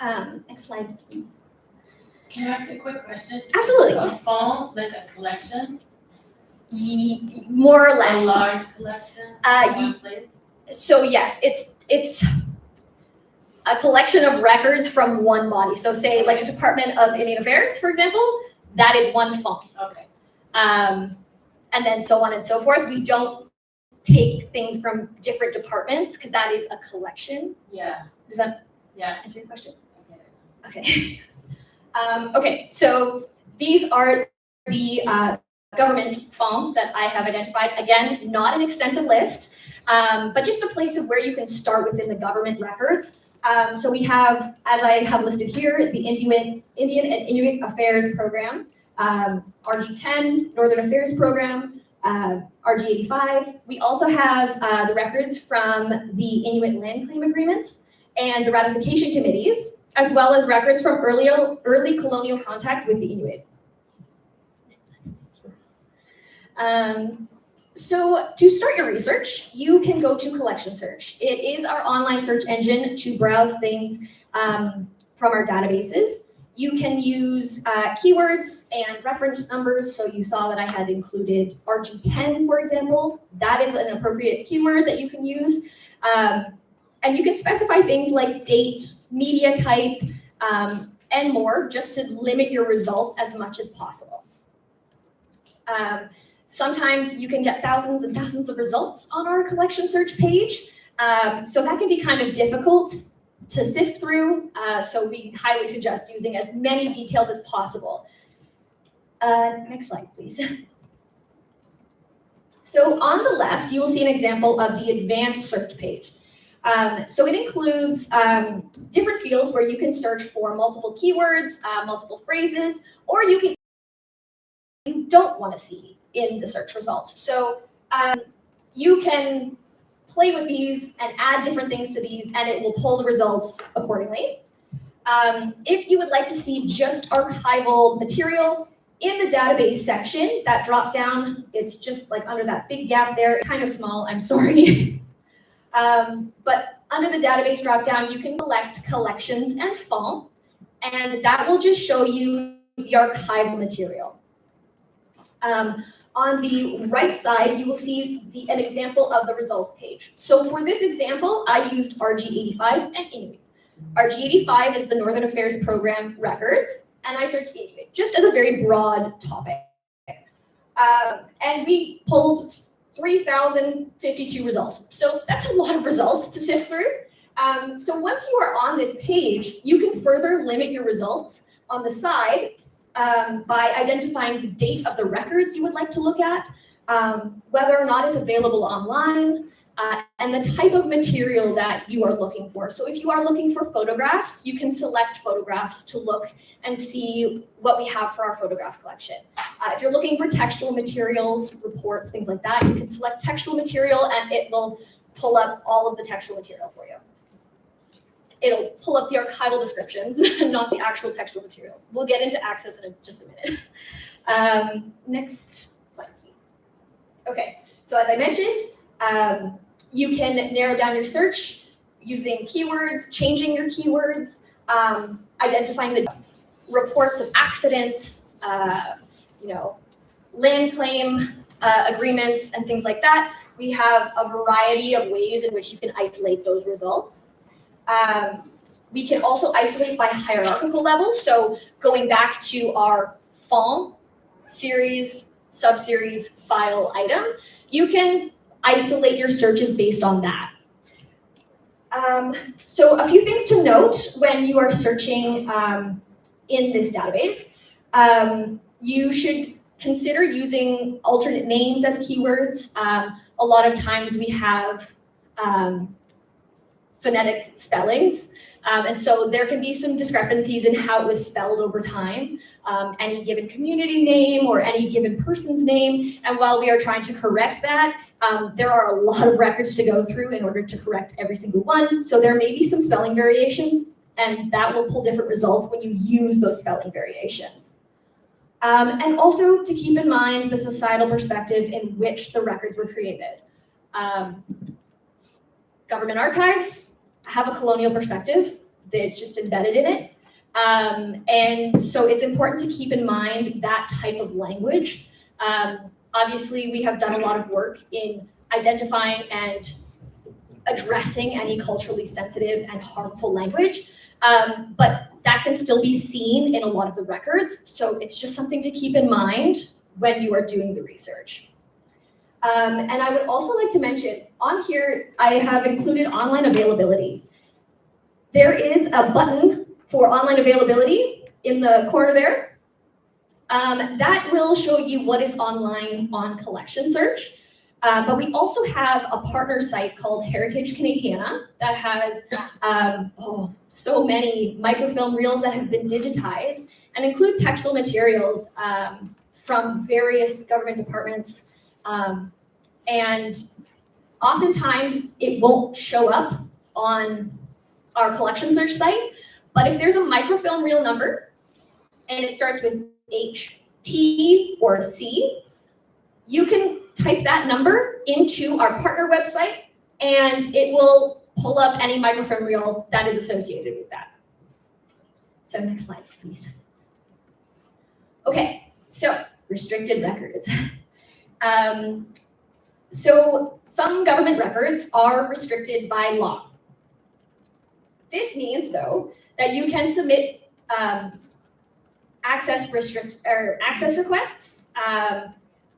Next slide, please. Can I ask a quick question? Absolutely. A font, like a collection? More or less. A large collection in one place? So yes, it's a collection of records from one body. So say like the Department of Indian Affairs, for example, that is one font. Okay. And then so on and so forth. We don't take things from different departments because that is a collection. Yeah. Does that answer your question? Okay. Okay, so these are the government font that I have identified. Again, not an extensive list, but just a place of where you can start within the government records. So we have, as I have listed here, the Indian and Inuit Affairs Program, RG10, Northern Affairs Program, RG85. We also have the records from the Inuit land claim agreements and the ratification committees, as well as records from early colonial contact with the Inuit. So to start your research, you can go to Collection Search. It is our online search engine to browse things from our databases. You can use keywords and reference numbers. So you saw that I had included RG10, for example. That is an appropriate keyword that you can use. And you can specify things like date, media type, and more, just to limit your results as much as possible. Sometimes you can get thousands and thousands of results on our collection search page. So that can be kind of difficult to sift through. So we highly suggest using as many details as possible. Next slide, please. So on the left, you will see an example of the advanced search page. So it includes different fields where you can search for multiple keywords, multiple phrases, or you don't want to see in the search results. So you can play with these and add different things to these, and it will pull the results accordingly. If you would like to see just archival material in the database section, that drop down, it's just like under that big gap there, kind of small, I'm sorry. But under the database drop down, you can select collections and font, and that will just show you the archival material. On the right side, you will see an example of the results page. So for this example, I used RG85 and Inuit. RG85 is the Northern Affairs Program records, and I searched Inuit, just as a very broad topic. And we pulled 3,052 results. So that's a lot of results to sift through. So once you are on this page, you can further limit your results on the side by identifying the date of the records you would like to look at, whether or not it's available online, and the type of material that you are looking for. So if you are looking for photographs, you can select photographs to look and see what we have for our photograph collection. If you're looking for textual materials, reports, things like that, you can select textual material and it will pull up all of the textual material for you. It'll pull up the archival descriptions, not the actual textual material. We'll get into access in just a minute. Next slide, please. Okay, so as I mentioned, you can narrow down your search using keywords, changing your keywords, identifying the reports of accidents, land claim agreements, and things like that. We have a variety of ways in which you can isolate those results. We can also isolate by hierarchical level. So going back to our font, series, subseries, file, item, you can isolate your searches based on that. So a few things to note when you are searching in this database. You should consider using alternate names as keywords. A lot of times we have phonetic spellings. And so there can be some discrepancies in how it was spelled over time, any given community name or any given person's name. And while we are trying to correct that, there are a lot of records to go through in order to correct every single one. So there may be some spelling variations, and that will pull different results when you use those spelling variations. And also to keep in mind the societal perspective in which the records were created. Government archives have a colonial perspective. It's just embedded in it. And so it's important to keep in mind that type of language. Obviously, we have done a lot of work in identifying and addressing any culturally sensitive and harmful language, but that can still be seen in a lot of the records. So it's just something to keep in mind when you are doing the research. And I would also like to mention, on here, I have included online availability. There is a button for online availability in the corner there. That will show you what is online on collection search. But we also have a partner site called Heritage Canadiana that has so many microfilm reels that have been digitized and include textual materials from various government departments. And oftentimes it won't show up on our collection search site, but if there's a microfilm reel number and it starts with H, T, or C, you can type that number into our partner website and it will pull up any microfilm reel that is associated with that. So next slide, please. Okay, so restricted records. So some government records are restricted by law. This means, though, that you can submit access requests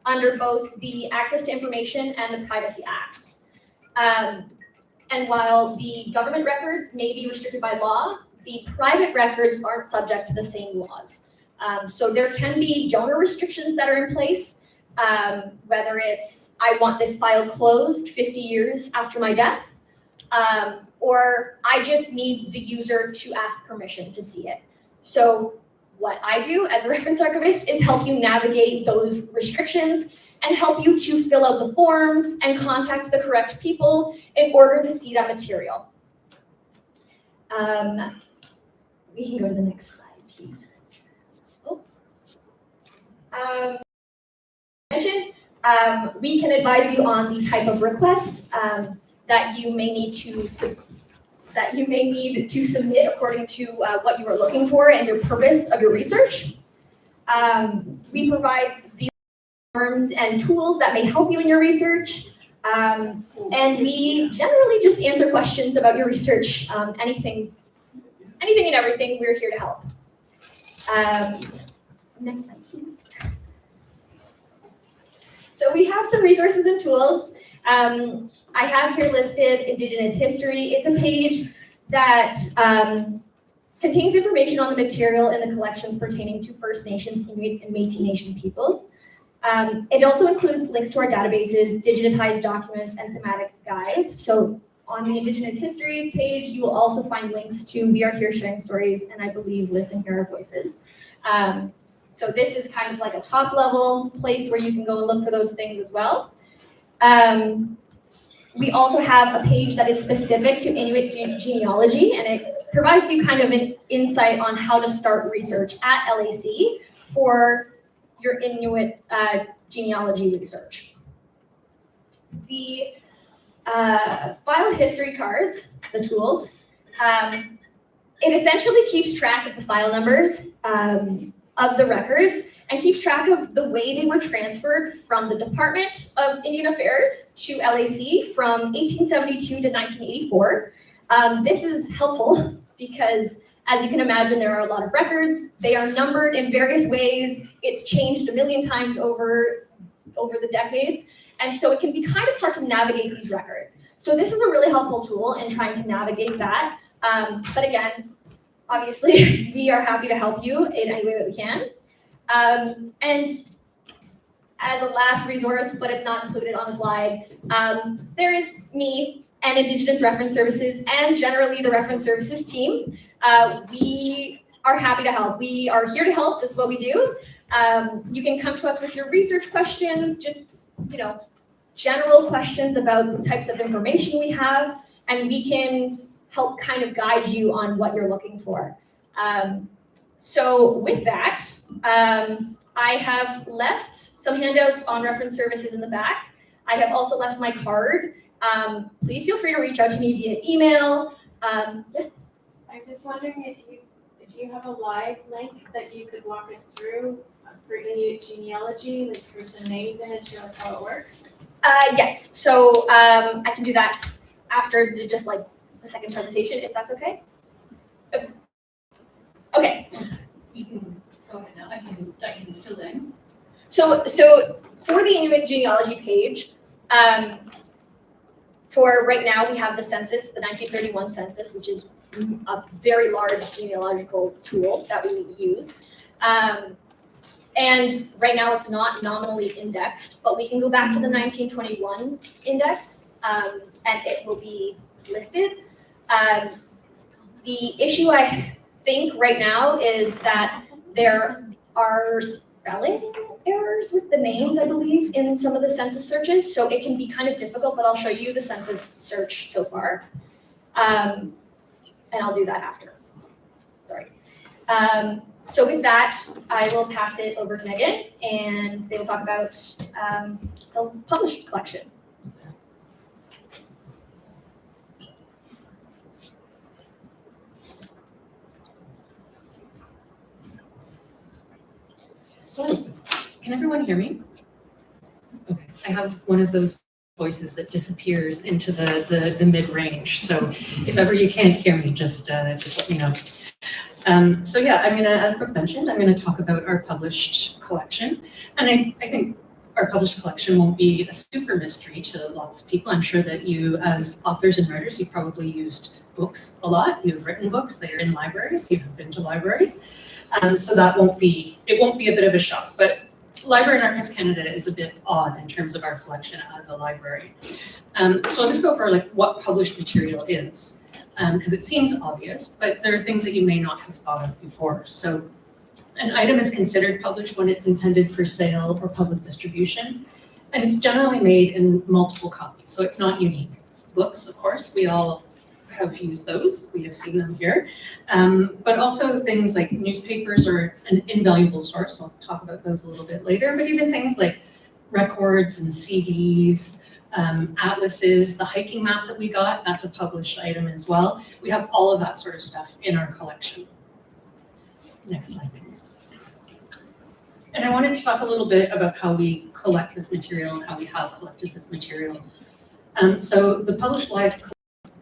under both the Access to Information and the Privacy Act. And while the government records may be restricted by law, the private records aren't subject to the same laws. So there can be donor restrictions that are in place, whether it's, I want this file closed 50 years after my death, or I just need the user to ask permission to see it. So what I do as a reference archivist is help you navigate those restrictions and help you to fill out the forms and contact the correct people in order to see that material. We can go to the next slide, please. Mentioned, we can advise you on the type of request that you may need to submit according to what you are looking for and your purpose of your research. We provide these forms and tools that may help you in your research. And we generally just answer questions about your research, anything and everything, we're here to help. Next slide, please. So we have some resources and tools. I have here listed Indigenous history. It's a page that contains information on the material in the collections pertaining to First Nations, Inuit, and Métis Nation peoples. It also includes links to our databases, digitized documents, and thematic guides. So on the Indigenous Histories page, you will also find links to We Are Here Sharing Stories, and I believe Listen, Hear Our Voices. So this is kind of like a top level place where you can go and look for those things as well. We also have a page that is specific to Inuit genealogy, and it provides you kind of an insight on how to start research at LAC for your Inuit genealogy research. The file history cards, the tools, it essentially keeps track of the file numbers of the records and keeps track of the way they were transferred from the Department of Indian Affairs to LAC from 1872 to 1984. This is helpful because, as you can imagine, there are a lot of records. They are numbered in various ways. It's changed a million times over the decades. And so it can be kind of hard to navigate these records. So this is a really helpful tool in trying to navigate that. But again, obviously, we are happy to help you in any way that we can. And as a last resource, but it's not included on the slide, there is me and Indigenous Reference Services and generally the Reference Services team. We are happy to help. We are here to help. This is what we do. You can come to us with your research questions, just, general questions about the types of information we have, and we can help kind of guide you on what you're looking for. So with that, I have left some handouts on reference services in the back. I have also left my card. Please feel free to reach out to me via email. Yeah. I'm just wondering if you have a live link that you could walk us through for Inuit genealogy, like for some names in and show us how it works? Yes, so I can do that after just like the second presentation, if that's okay. Okay. You can go ahead now. I can fill in. So for the Inuit genealogy page, for right now we have the census, the 1931 census, which is a very large genealogical tool that we use. And right now it's not nominally indexed, but we can go back to the 1921 index and it will be listed. The issue I think right now is that there are spelling errors with the names, I believe, in some of the census searches. So it can be kind of difficult, but I'll show you the census search so far. And I'll do that after. Sorry. So with that, I will pass it over to Megan, and they will talk about the published collection. Can everyone hear me? Okay, I have one of those voices that disappears into the mid-range. So if ever you can't hear me, just let me know. So yeah, as Brooke mentioned, I'm gonna talk about our published collection. And I think our published collection won't be a super mystery to lots of people. I'm sure that you, as authors and writers, you've probably used books a lot. You've written books, they are in libraries, you've been to libraries. So it won't be a bit of a shock. But Library and Archives Canada is a bit odd in terms of our collection as a library. So I'll just go over what published material is, because it seems obvious, but there are things that you may not have thought of before. So an item is considered published when it's intended for sale or public distribution, and it's generally made in multiple copies, so it's not unique. Books, of course, we all have used those, we have seen them here, but also things like newspapers are an invaluable source. I'll talk about those a little bit later, but even things like records and CDs, atlases, the hiking map that we got, that's a published item as well. We have all of that sort of stuff in our collection. Next slide, please. And I wanted to talk a little bit about how we collect this material and how we have collected this material. So the published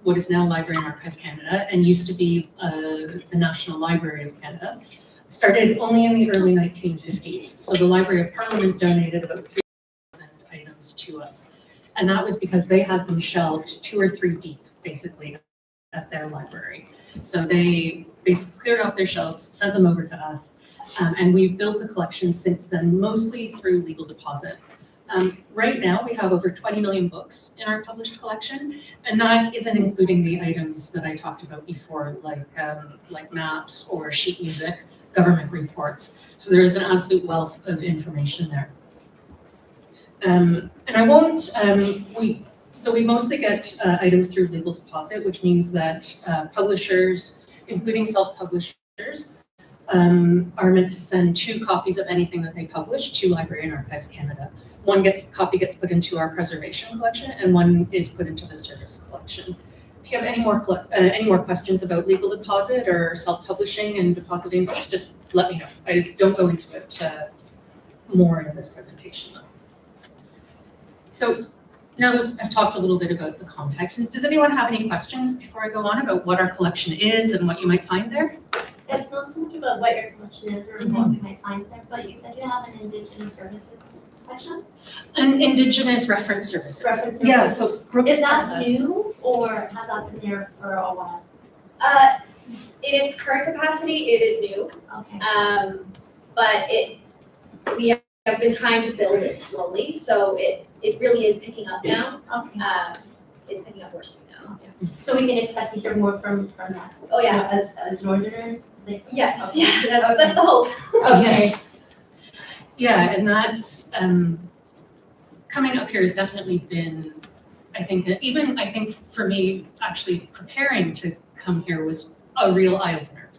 what is now Library and Archives Canada and used to be the National Library of Canada, started only in the early 1950s. So the Library of Parliament donated about 3,000 items to us. And that was because they had them shelved 2 or 3 deep, basically, at their library. So they basically cleared off their shelves, sent them over to us, and we've built the collection since then, mostly through legal deposit. Right now, we have over 20 million books in our published collection, and that isn't including the items that I talked about before, like maps or sheet music, government reports. So there's an absolute wealth of information there. And I won't, we mostly get items through legal deposit, which means that publishers, including self-publishers, are meant to send 2 copies of anything that they publish to Library and Archives Canada. One copy gets put into our preservation collection, and one is put into the service collection. If you have any more questions about legal deposit or self-publishing and depositing books, just let me know. I don't go into it more in this presentation, though. So now that I've talked a little bit about the context, does anyone have any questions before I go on about what our collection is and what you might find there? It's not so much about what your collection is or what you might find there, but you said you have an Indigenous services section? An Indigenous reference services. Reference services. Yeah, so Brooke is that new or has that been there for a while? In its current capacity, it is new. Okay. But we have been trying to build it slowly, so it really is picking up now. Okay. It's picking up more speed now. Okay. So we can expect to hear more from that. Oh yeah. As Northerners. Yes. Okay. Yeah. That's the hope. Okay. Yeah, and that's coming up here has definitely been, I think for me, actually preparing to come here was a real eye-opener,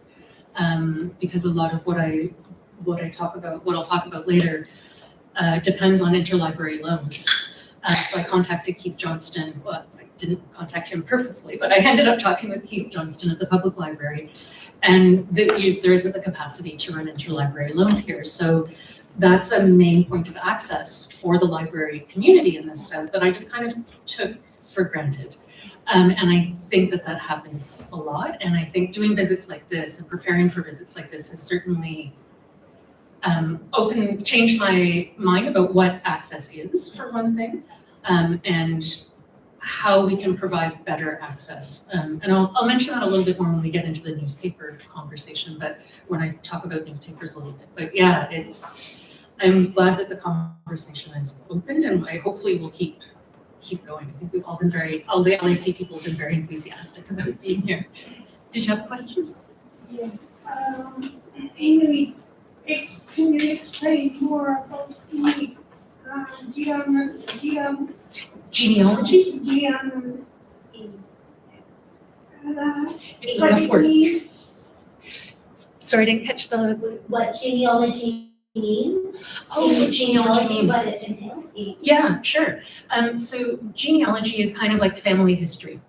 because a lot of what I'll talk about later depends on interlibrary loans. So I contacted Keith Johnston. Well, I didn't contact him purposely, but I ended up talking with Keith Johnston at the public library, and there isn't the capacity to run interlibrary loans here. So that's a main point of access for the library community in the South that I just kind of took for granted. And I think that happens a lot. And I think doing visits like this and preparing for visits like this has certainly changed my mind about what access is, for one thing, and how we can provide better access. And I'll mention that a little bit more when we get into the newspaper conversation, but when I talk about newspapers a little bit. But yeah, I'm glad that the conversation has opened, and I hopefully will keep going. I think we've all been all the LAC people have been very enthusiastic about being here. Did you have a question? Yes. Inuit, can you explain more about Inuit genealogy? It's not a word. Sorry, I didn't catch what genealogy means. Oh, what genealogy means. What it entails. Yeah, sure. So genealogy is kind of like family history.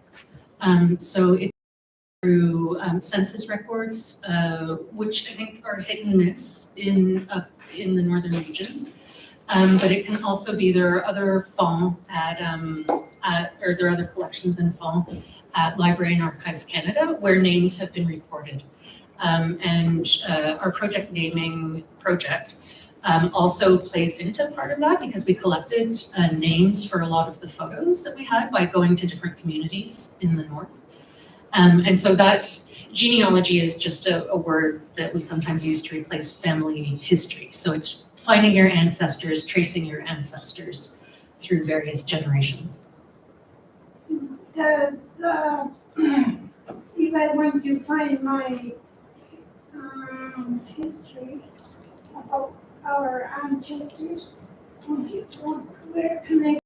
So it's through census records, which I think are hit and miss in in the northern regions. But it can also be, there are other fonds or there are other collections in fonds at Library and Archives Canada where names have been recorded. And our project naming project also plays into part of that because we collected names for a lot of the photos that we had by going to different communities in the north. And so that genealogy is just a word that we sometimes use to replace family history. So it's finding your ancestors, tracing your ancestors through various generations. Does, if I want to find my history about our ancestors, where can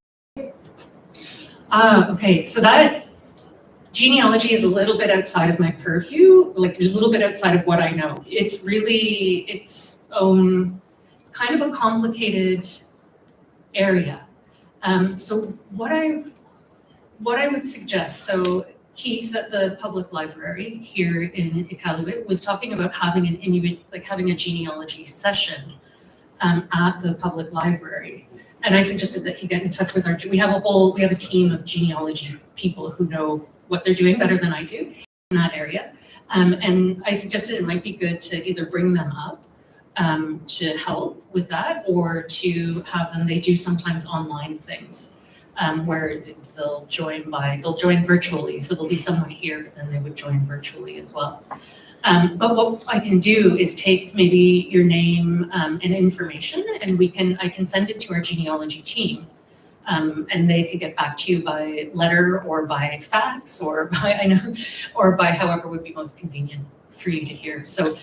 I? Okay, so that genealogy is a little bit outside of my purview, like a little bit outside of what I know. It's really its own, it's kind of a complicated area. So what I would suggest, so Keith at the public library here in Iqaluit was talking about having an Inuit, like having a genealogy session at the public library. And I suggested that he get in touch with we have a team of genealogy people who know what they're doing better than I do in that area. And I suggested it might be good to either bring them up to help with that or to have them, they do sometimes online things where they'll join virtually. So there'll be someone here, but then they would join virtually as well. But what I can do is take maybe your name and information, and I can send it to our genealogy team, and they could get back to you by letter or by fax or by however would be most convenient for you to hear. So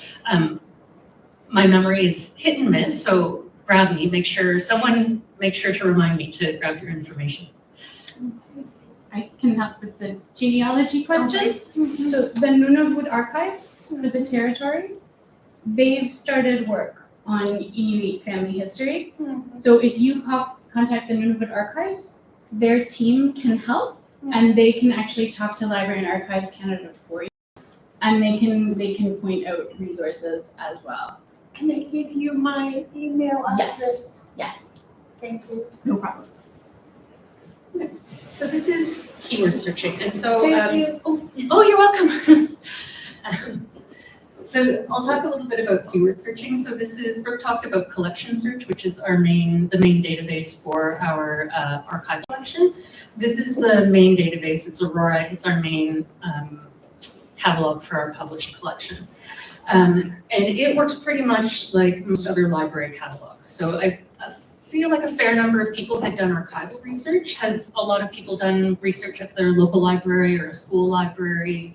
my memory is hit and miss, so grab me. Make sure to remind me to grab your information. I can help with the genealogy question. So the Nunavut Archives for the territory, they've started work on Inuit family history. So if you contact the Nunavut Archives, their team can help and they can actually talk to Library and Archives Canada for you. And they can point out resources as well. Can I give you my email address? Yes. Thank you. No problem. So this is keyword searching, and so Thank you. oh, you're welcome. So I'll talk a little bit about keyword searching. So Brooke talked about collection search, which is the main database for our archive collection. This is the main database. It's Aurora. It's our main catalog for our published collection. And it works pretty much like most other library catalogs. So I feel like a fair number of people had done archival research. Have a lot of people done research at their local library or a school library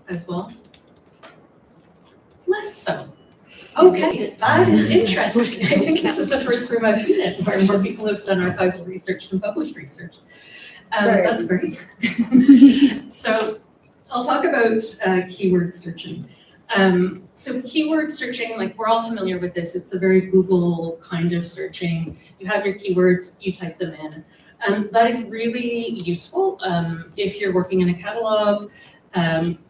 as well? Less so. Okay, that is interesting. I think this is the first room I've been in where more people have done archival research than published research. That's great. So I'll talk about keyword searching. So keyword searching, like we're all familiar with this, it's a very Google kind of searching. You have your keywords, you type them in. That is really useful if you're working in a catalog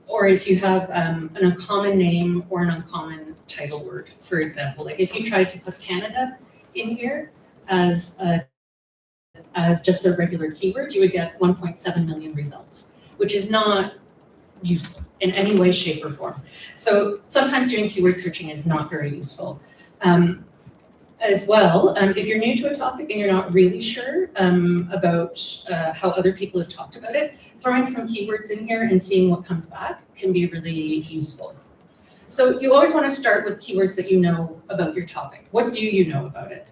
or if you have an uncommon name or an uncommon title word, for example. Like if you tried to put Canada in here as just a regular keyword, you would get 1.7 million results, which is not useful in any way, shape, or form. So sometimes doing keyword searching is not very useful. As well, if you're new to a topic and you're not really sure about how other people have talked about it, throwing some keywords in here and seeing what comes back can be really useful. So you always want to start with keywords that you know about your topic. What do you know about it?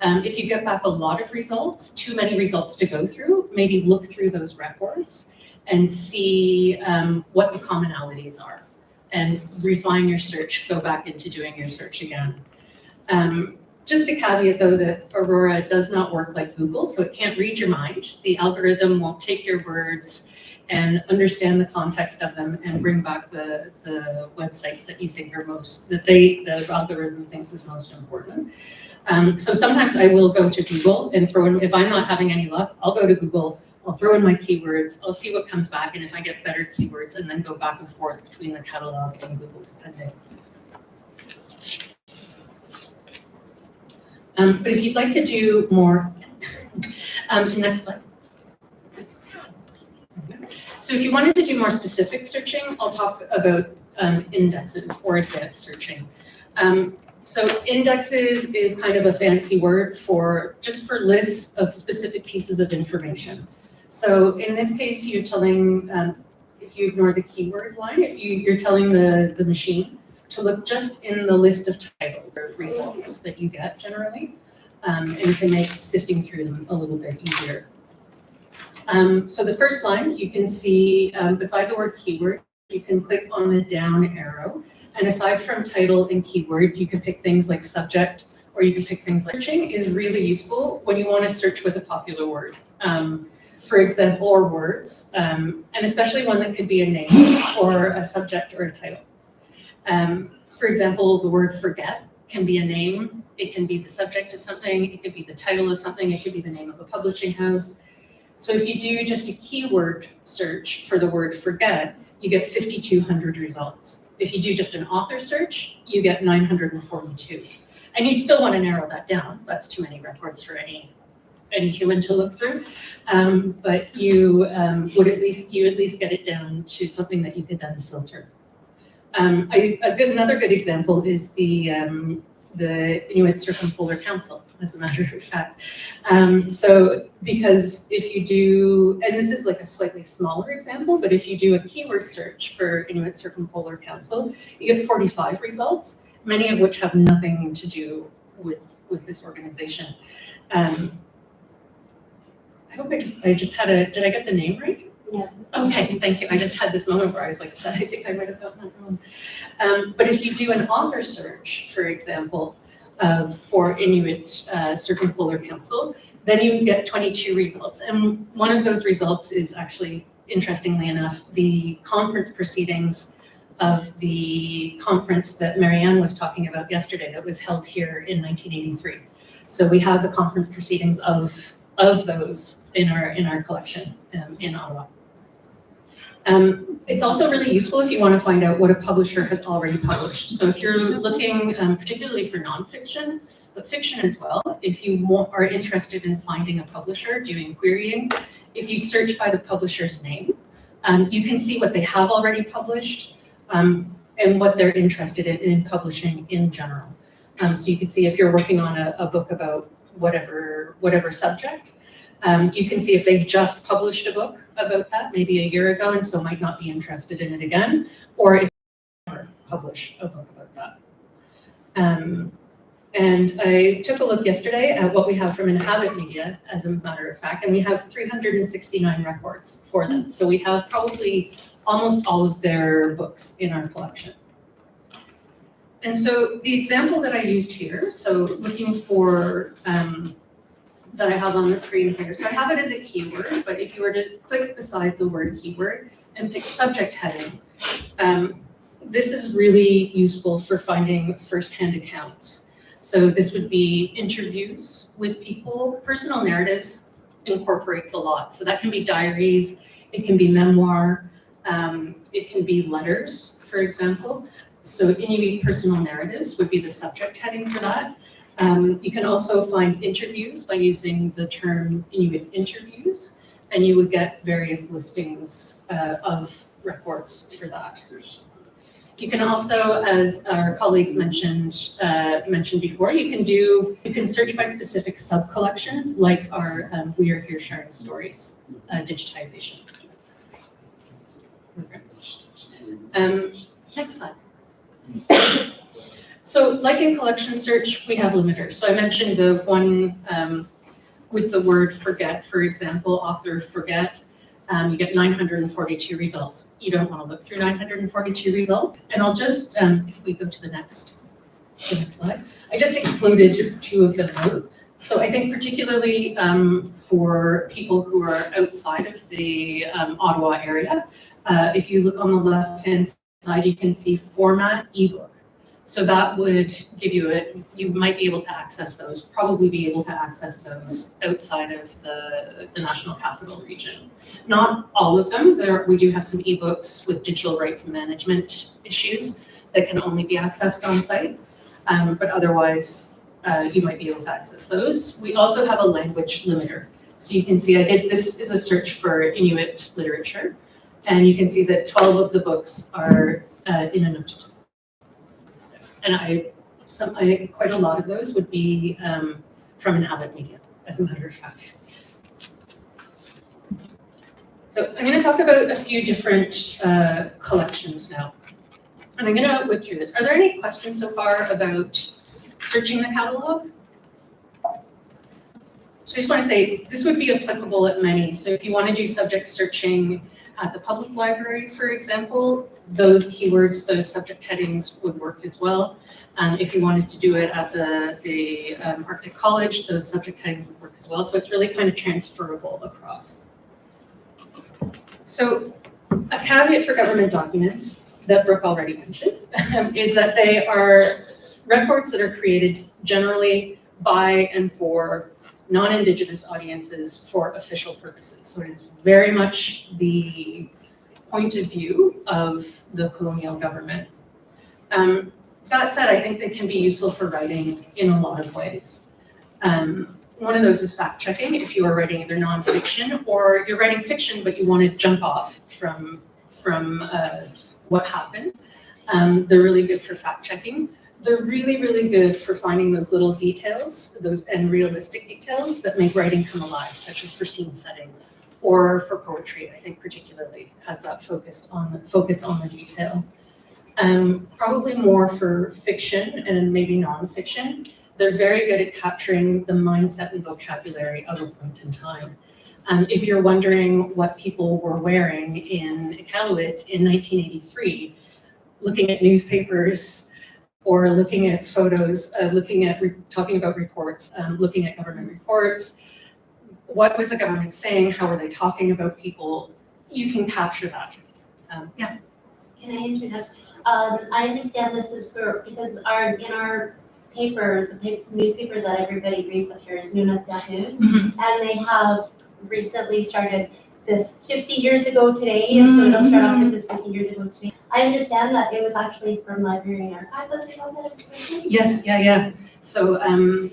If you get back a lot of results, too many results to go through, maybe look through those records and see what the commonalities are and refine your search, go back into doing your search again. Just a caveat though that Aurora does not work like Google, so it can't read your mind. The algorithm won't take your words and understand the context of them and bring back the websites that you think are the algorithm thinks is most important. So sometimes I will go to Google and throw in, if I'm not having any luck, I'll go to Google, I'll throw in my keywords, I'll see what comes back, and if I get better keywords, and then go back and forth between the catalog and Google depending. But if you'd like to do more, next slide. So if you wanted to do more specific searching, I'll talk about indexes or advanced searching. So indexes is kind of a fancy word for lists of specific pieces of information. So in this case, you're telling, if you ignore the keyword line, you're telling the machine to look just in the list of titles or results that you get generally, and it can make sifting through them a little bit easier. So the first line, you can see beside the word keyword, you can click on the down arrow. And aside from title and keyword, you can pick things like subject, or you can pick things like searching is really useful when you want to search with a popular word. For example, or words, and especially one that could be a name or a subject or a title. For example, the word forget can be a name, it can be the subject of something, it could be the title of something, it could be the name of a publishing house. So if you do just a keyword search for the word forget, you get 5,200 results. If you do just an author search, you get 942. And you'd still want to narrow that down. That's too many records for any human to look through. But you would at least get it down to something that you could then filter. Another good example is the Inuit Circumpolar Council, as a matter of fact. So because if you do, and this is like a slightly smaller example, but if you do a keyword search for Inuit Circumpolar Council, you get 45 results, many of which have nothing to do with this organization. I hope I just had a, did I get the name right? Yes. Okay, thank you. I just had this moment where I was like, I think I might have gotten that wrong. But if you do an author search, for example, for Inuit Circumpolar Council, then you get 22 results. And one of those results is actually, interestingly enough, the conference proceedings of the conference that Marianne was talking about yesterday that was held here in 1983. So we have the conference proceedings of those in our collection in Ottawa. It's also really useful if you want to find out what a publisher has already published. So if you're looking particularly for nonfiction, but fiction as well, if you are interested in finding a publisher, doing querying, if you search by the publisher's name, you can see what they have already published and what they're interested in publishing in general. So you can see if you're working on a book about whatever subject, you can see if they just published a book about that maybe a year ago and so might not be interested in it again, or if they never publish a book about that. And I took a look yesterday at what we have from Inhabit Media, as a matter of fact, and we have 369 records for them. So we have probably almost all of their books in our collection. And so the example that I used here, so looking for, that I have on the screen here. So I have it as a keyword, but if you were to click beside the word keyword and pick subject heading, this is really useful for finding firsthand accounts. So this would be interviews with people. Personal narratives incorporates a lot. So that can be diaries, it can be memoir, it can be letters, for example. So Inuit personal narratives would be the subject heading for that. You can also find interviews by using the term Inuit interviews, and you would get various listings of records for that. You can also, as our colleagues mentioned before, you can search by specific sub-collections, like our We Are Here Sharing Stories digitization programs. Next slide. So like in collection search, we have limiters. So I mentioned the one with the word forget, for example, author forget, you get 942 results. You don't want to look through 942 results. And I'll just, if we go to the next slide, I just excluded 2 of them out. So I think particularly for people who are outside of the Ottawa area, if you look on the left-hand side, you can see format ebook. So that would give you you might be able to access those, probably be able to access those outside of the National Capital Region. Not all of them. We do have some ebooks with digital rights management issues that can only be accessed on site. But otherwise, you might be able to access those. We also have a language limiter. So you can see this is a search for Inuit literature, and you can see that 12 of the books are Inuit. And quite a lot of those would be from Inhabit Media, as a matter of fact. So I'm going to talk about a few different collections now. And I'm going to whip through this. Are there any questions so far about searching the catalog? So I just want to say, this would be applicable at many. So if you want to do subject searching at the public library, for example, those keywords, those subject headings would work as well. If you wanted to do it at the Arctic College, those subject headings would work as well. So it's really kind of transferable across. So a caveat for government documents that Brooke already mentioned is that they are records that are created generally by and for non-Indigenous audiences for official purposes. So it is very much the point of view of the colonial government. That said, I think they can be useful for writing in a lot of ways. One of those is fact-checking, if you are writing either nonfiction or you're writing fiction, but you want to jump off from what happens. They're really good for fact-checking. They're really, really good for finding those little details, and realistic details that make writing come alive, such as for scene setting or for poetry, I think particularly has that focus on the detail. Probably more for fiction and maybe nonfiction. They're very good at capturing the mindset and vocabulary of a point in time. If you're wondering what people were wearing in Iqaluit in 1983, looking at newspapers or looking at photos, talking about reports, looking at government reports, what was the government saying, how were they talking about people, you can capture that. Yeah. Can I introduce? I understand this is because in our paper, the newspaper that everybody reads up here is Inuit News, and they have recently started this 50 years ago today, and so it'll start off with this 50 years ago today. I understand that it was actually from Library and Archives that they got that information? Yes, yeah. So and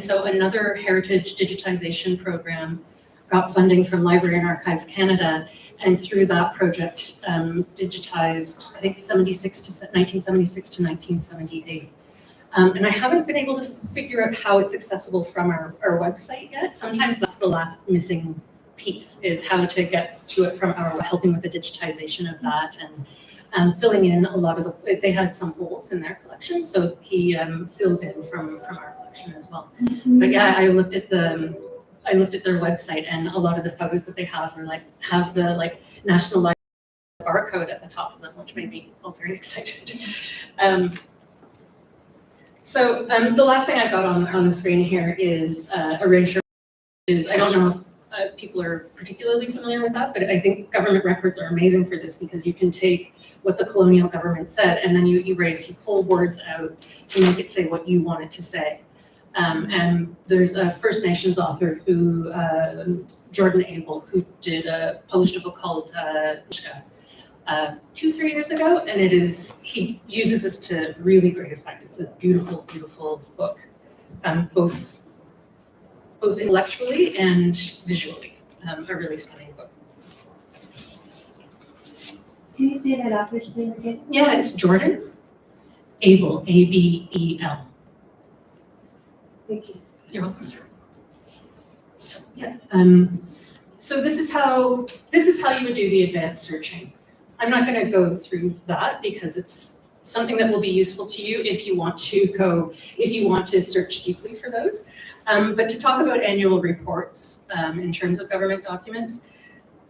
so another heritage digitization program got funding from Library and Archives Canada, and through that project digitized, I think 1976 to 1978. And I haven't been able to figure out how it's accessible from our website yet. Sometimes that's the last missing piece, is how to get to it from helping with the digitization of that and filling in a lot of they had some holes in their collection, so he filled in from our collection as well. But yeah, I looked at their website, and a lot of the photos that they have have the National Library barcode at the top of them, which made me feel very excited. So the last thing I've got on the screen here is erasure. I don't know if people are particularly familiar with that, but I think government records are amazing for this, because you can take what the colonial government said and then you erase, you pull words out to make it say what you want it to say. And there's a First Nations author who, Jordan Abel, who published a book called 2-3 years ago, and he uses this to really great effect. It's a beautiful, beautiful book, both intellectually and visually, a really stunning book. Can you say that author's name again? Yeah, it's Jordan Abel, A-B-E-L. Thank you. You're welcome. So, yeah. So this is how you would do the advanced searching. I'm not going to go through that because it's something that will be useful to you if you want to search deeply for those. But to talk about annual reports in terms of government documents,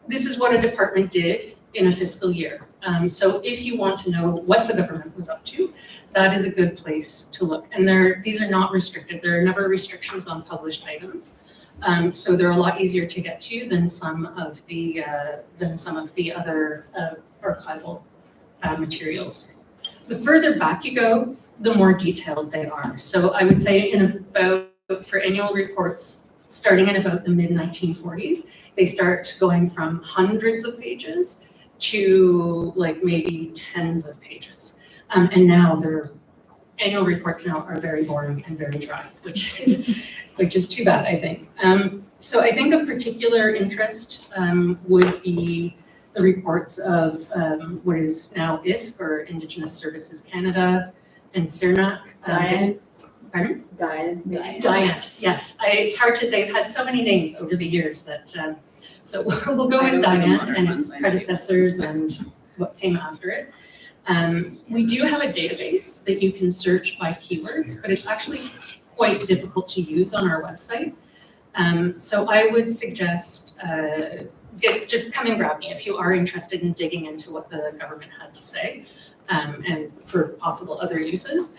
this is what a department did in a fiscal year. So if you want to know what the government was up to, that is a good place to look. And these are not restricted. There are never restrictions on published items. So they're a lot easier to get to than some of the other archival materials. The further back you go, the more detailed they are. So I would say for annual reports, starting in about the mid-1940s, they start going from hundreds of pages to maybe tens of pages. And now they're annual reports now are very boring and very dry, which is too bad, I think. So I think of particular interest would be the reports of what is now ISC, or Indigenous Services Canada, and CIRNAC. Pardon? Diane, yes. It's hard to, they've had so many names over the years that, so we'll go with Diane and its predecessors and what came after it. We do have a database that you can search by keywords, but it's actually quite difficult to use on our website. So I would suggest just come and grab me if you are interested in digging into what the government had to say, and for possible other uses.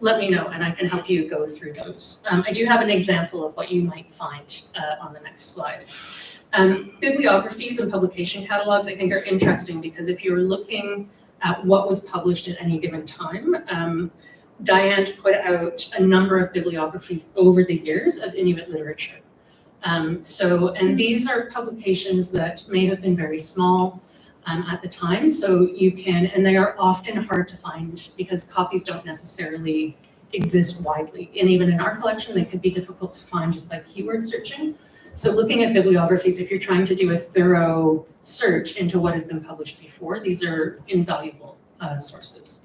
Let me know and I can help you go through those. I do have an example of what you might find on the next slide. Bibliographies and publication catalogs I think are interesting because if you're looking at what was published at any given time, Diane put out a number of bibliographies over the years of Inuit literature. And these are publications that may have been very small at the time, so you can, and they are often hard to find because copies don't necessarily exist widely. And even in our collection, they could be difficult to find just by keyword searching. So looking at bibliographies, if you're trying to do a thorough search into what has been published before, these are invaluable sources.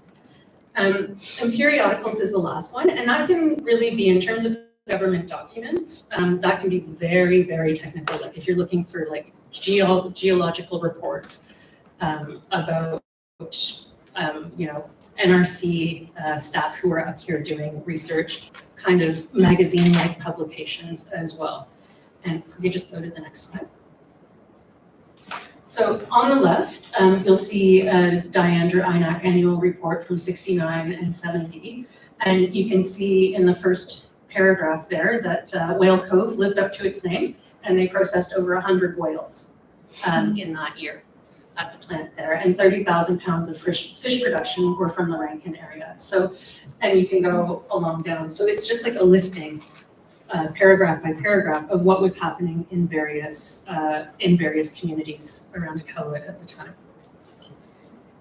And periodicals is the last one, and that can really be in terms of government documents, that can be very, very technical. Like if you're looking for like geological reports about, NRC staff who are up here doing research, kind of magazine-like publications as well. And if we could just go to the next slide. So on the left, you'll see a Diane or INAC annual report from 69 and 70. And you can see in the first paragraph there that Whale Cove lived up to its name, and they processed over 100 whales in that year at the plant there, and 30,000 pounds of fish production were from the Rankin area. So, and you can go along down. So it's just like a listing, paragraph by paragraph, of what was happening in various communities around Iqaluit at the time.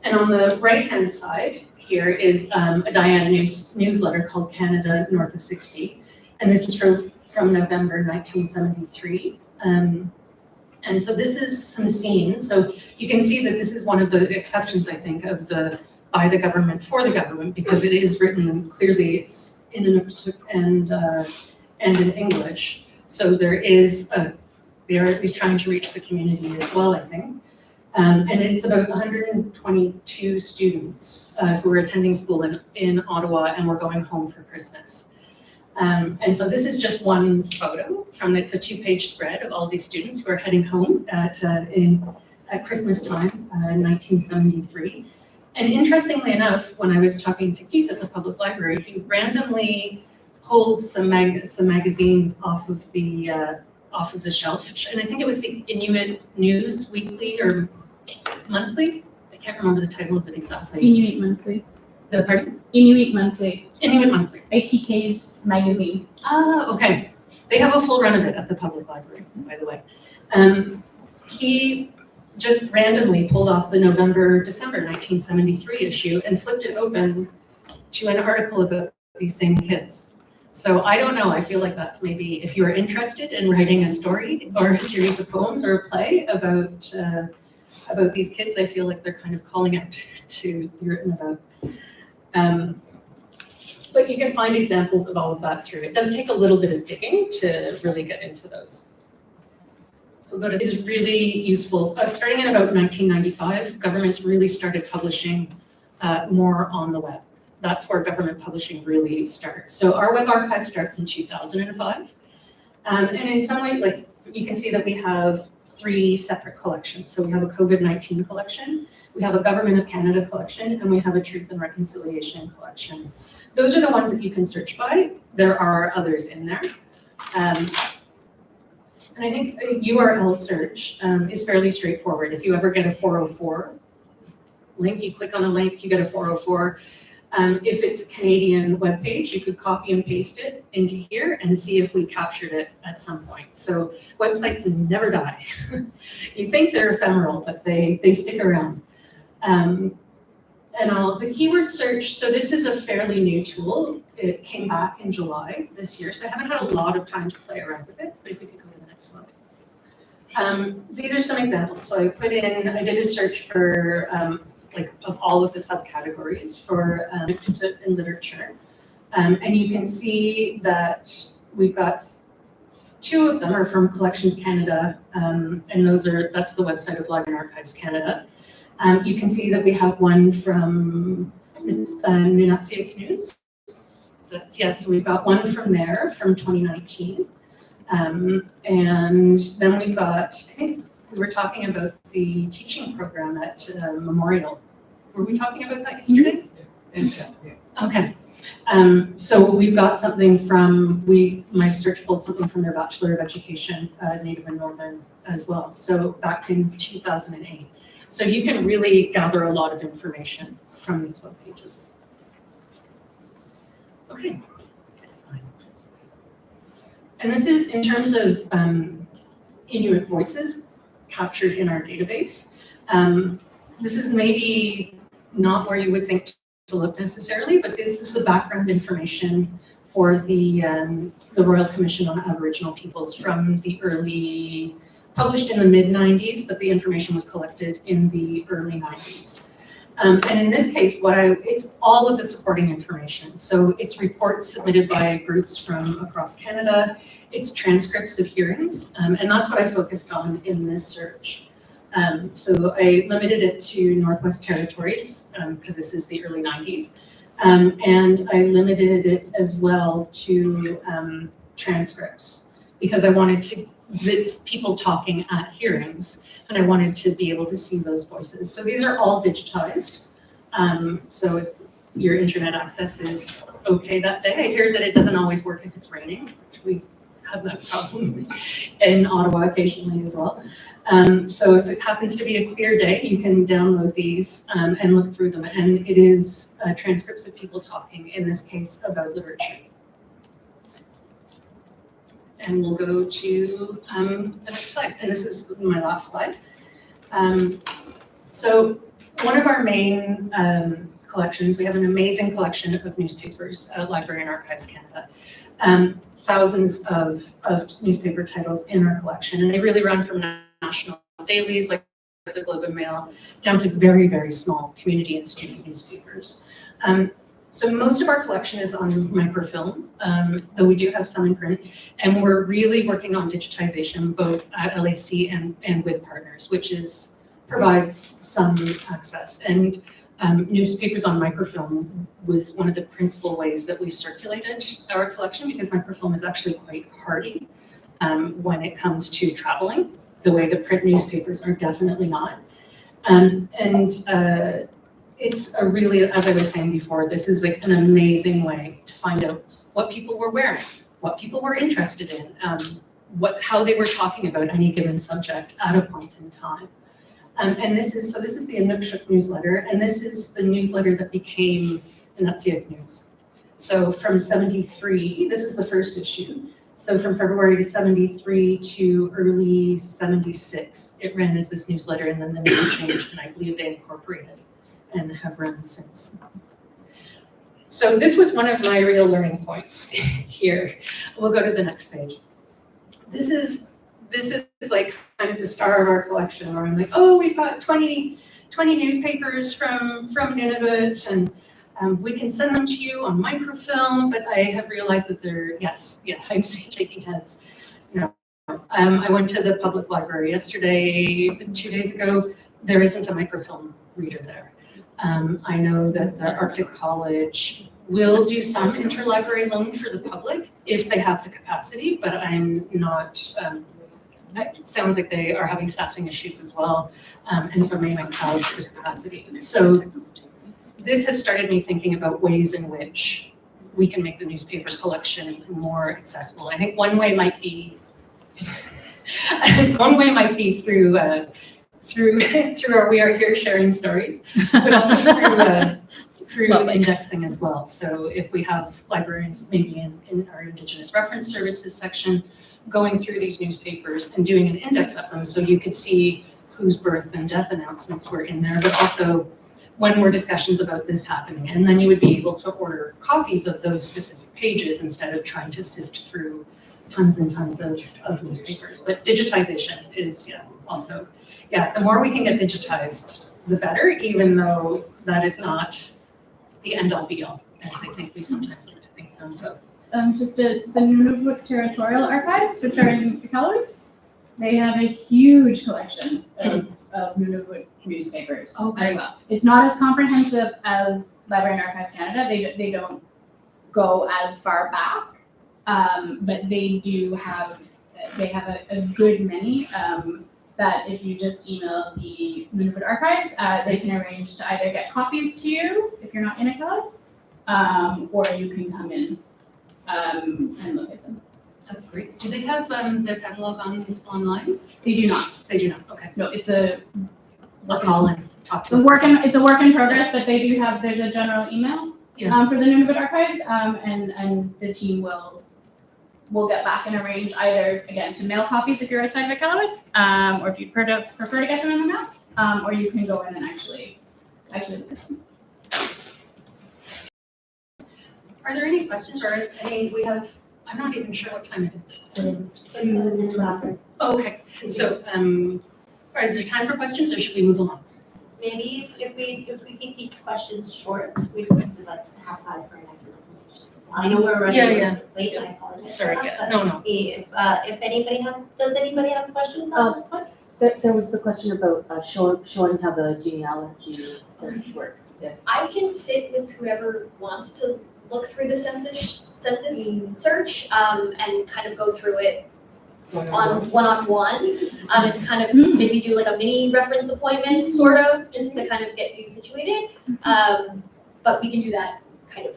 And on the right-hand side here is a Diane newsletter called Canada North of 60. And this is from November 1973. And so this is some scenes. So you can see that this is one of the exceptions, I think, of the by the government for the government, because it is written clearly, it's in Inuktitut and in English. So they are at least trying to reach the community as well, I think. And it's about 122 students who were attending school in Ottawa and were going home for Christmas. And so this is just one photo from, it's a 2-page spread of all these students who are heading home at Christmas time in 1973. And interestingly enough, when I was talking to Keith at the public library, he randomly pulled some magazines off of the shelf, and I think it was the Inuit News Weekly or Monthly. I can't remember the title of it exactly. Inuit Monthly. The pardon? Inuit Monthly. Inuit Monthly. ITK's magazine. Ah, okay. They have a full run of it at the public library, by the way. He just randomly pulled off the November-December 1973 issue and flipped it open to an article about these same kids. So I don't know, I feel like that's maybe, if you are interested in writing a story or a series of poems or a play about these kids, I feel like they're kind of calling out to be written about. But you can find examples of all of that through. It does take a little bit of digging to really get into those. So go to, is really useful. Starting in about 1995, governments really started publishing more on the web. That's where government publishing really starts. So our web archive starts in 2005. And in some way, like you can see that we have 3 separate collections. So we have a COVID-19 collection, we have a Government of Canada collection, and we have a Truth and Reconciliation collection. Those are the ones that you can search by. There are others in there. And I think a URL search is fairly straightforward. If you ever get a 404 link, you click on a link, you get a 404. If it's a Canadian webpage, you could copy and paste it into here and see if we captured it at some point. So websites never die. You think they're ephemeral, but they stick around. the keyword search, so this is a fairly new tool. It came back in July this year, so I haven't had a lot of time to play around with it, but if we could go to the next slide. These are some examples. So I did a search for of all of the subcategories for in literature. And you can see that we've got 2 of them are from Collections Canada, and that's the website of Library and Archives Canada. You can see that we have one from Inuit News. So we've got one from there from 2019. And then we've got, I think we were talking about the teaching program at Memorial. Were we talking about that yesterday? Mm-hmm. Okay. So we've got something from, my search pulled something from their Bachelor of Education, Native and Northern as well. So back in 2008. So you can really gather a lot of information from these web pages. Okay, next slide. And this is in terms of Inuit voices captured in our database. This is maybe not where you would think to look necessarily, but this is the background information for the Royal Commission on Aboriginal Peoples from the published in the mid-90s, but the information was collected in the early 90s. And in this case, it's all of the supporting information. So it's reports submitted by groups from across Canada, it's transcripts of hearings, and that's what I focused on in this search. So I limited it to Northwest Territories, because this is the early 90s. And I limited it as well to transcripts, because I wanted it's people talking at hearings, and I wanted to be able to see those voices. So these are all digitized. So if your internet access is okay that day, I hear that it doesn't always work if it's raining. We have that problem in Ottawa occasionally as well. So if it happens to be a clear day, you can download these and look through them. And it is transcripts of people talking, in this case, about literature. And we'll go to the next slide. And this is my last slide. So one of our main collections, we have an amazing collection of newspapers at Library and Archives Canada. Thousands of newspaper titles in our collection, and they really run from national dailies like the Globe and Mail down to very, very small community and student newspapers. So most of our collection is on microfilm, though we do have some in print, and we're really working on digitization both at LAC and with partners, which provides some access. And newspapers on microfilm was one of the principal ways that we circulated our collection, because microfilm is actually quite hardy when it comes to traveling, the way the print newspapers are definitely not. It's a really, as I was saying before, this is like an amazing way to find out what people were wearing, what people were interested in, how they were talking about any given subject at a point in time. And this is the Inuit newsletter, and this is the newsletter that became Inuit News. So from 73, this is the first issue. So from February to 73 to early 76, it ran as this newsletter, and then the name changed, and I believe they incorporated and have run since. So this was one of my real learning points here. We'll go to the next page. This is like kind of the star of our collection, where I'm like, oh, we've got 20 newspapers from Nunavut, and we can send them to you on microfilm, but I have realized that I'm shaking heads. No. I went to the public library yesterday, 2 days ago. There isn't a microfilm reader there. I know that the Arctic College will do some interlibrary loan for the public if they have the capacity, but I'm not, it sounds like they are having staffing issues as well, and so may not have this capacity. So this has started me thinking about ways in which we can make the newspaper collection more accessible. I think one way might be through our We Are Here sharing stories, but also through indexing as well. So if we have librarians maybe in our Indigenous Reference Services section going through these newspapers and doing an index of them, so you could see whose birth and death announcements were in there, but also when were discussions about this happening? And then you would be able to order copies of those specific pages instead of trying to sift through tons and tons of newspapers. But digitization is, also, the more we can get digitized, the better, even though that is not the end all be all, as I think we sometimes like to think of. So. The Nunavut Territorial Archives, which are in Iqaluit, they have a huge collection of Nunavut newspapers as well. It's not as comprehensive as Library and Archives Canada. They don't go as far back, but they do have a good many that if you just email the Inuit Archives, they can arrange to either get copies to you if you're not in Iqaluit, or you can come in and look at them. That's great. Do they have their catalog online? They do not. They do not. Okay. No, it's I'll call and talk to them. It's a work in progress, but they do have, there's a general email for the Nunavut Archives, and the team will get back and arrange either, again, to mail copies if you're outside of Iqaluit, or if you prefer to get them in the mail, or you can go in and actually look at them. Are there any questions or any, I'm not even sure what time it is. It's 2 minutes after. Oh, okay, so, is there time for questions or should we move along? Maybe if we can keep questions short, we just would like to have time for an actual presentation. I know we're running late, I apologize. Sorry, no. If anybody does anybody have questions on this point? There was the question about showing how the genealogy search works. I can sit with whoever wants to look through the census search and kind of go through it one-on-one, and kind of maybe do like a mini reference appointment, sort of, just to kind of get you situated. But we can do that kind of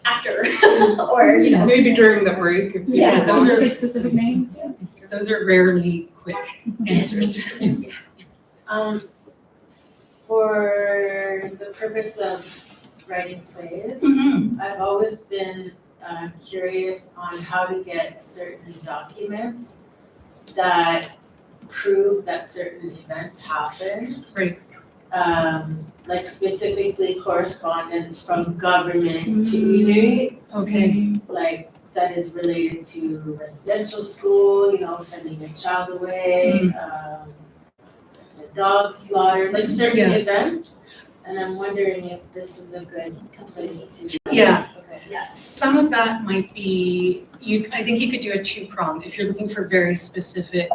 after, or maybe during the break. Those are specific names. Those are rarely quick answers. For the purpose of writing plays, I've always been curious on how to get certain documents that prove that certain events happened. Right. Like specifically correspondence from government to Inuit. Okay. Like that is related to residential school, sending a child away, the dog slaughter, like certain events. And I'm wondering if this is a good place to. Yeah. Some of that might be, I think you could do a two-pronged. If you're looking for very specific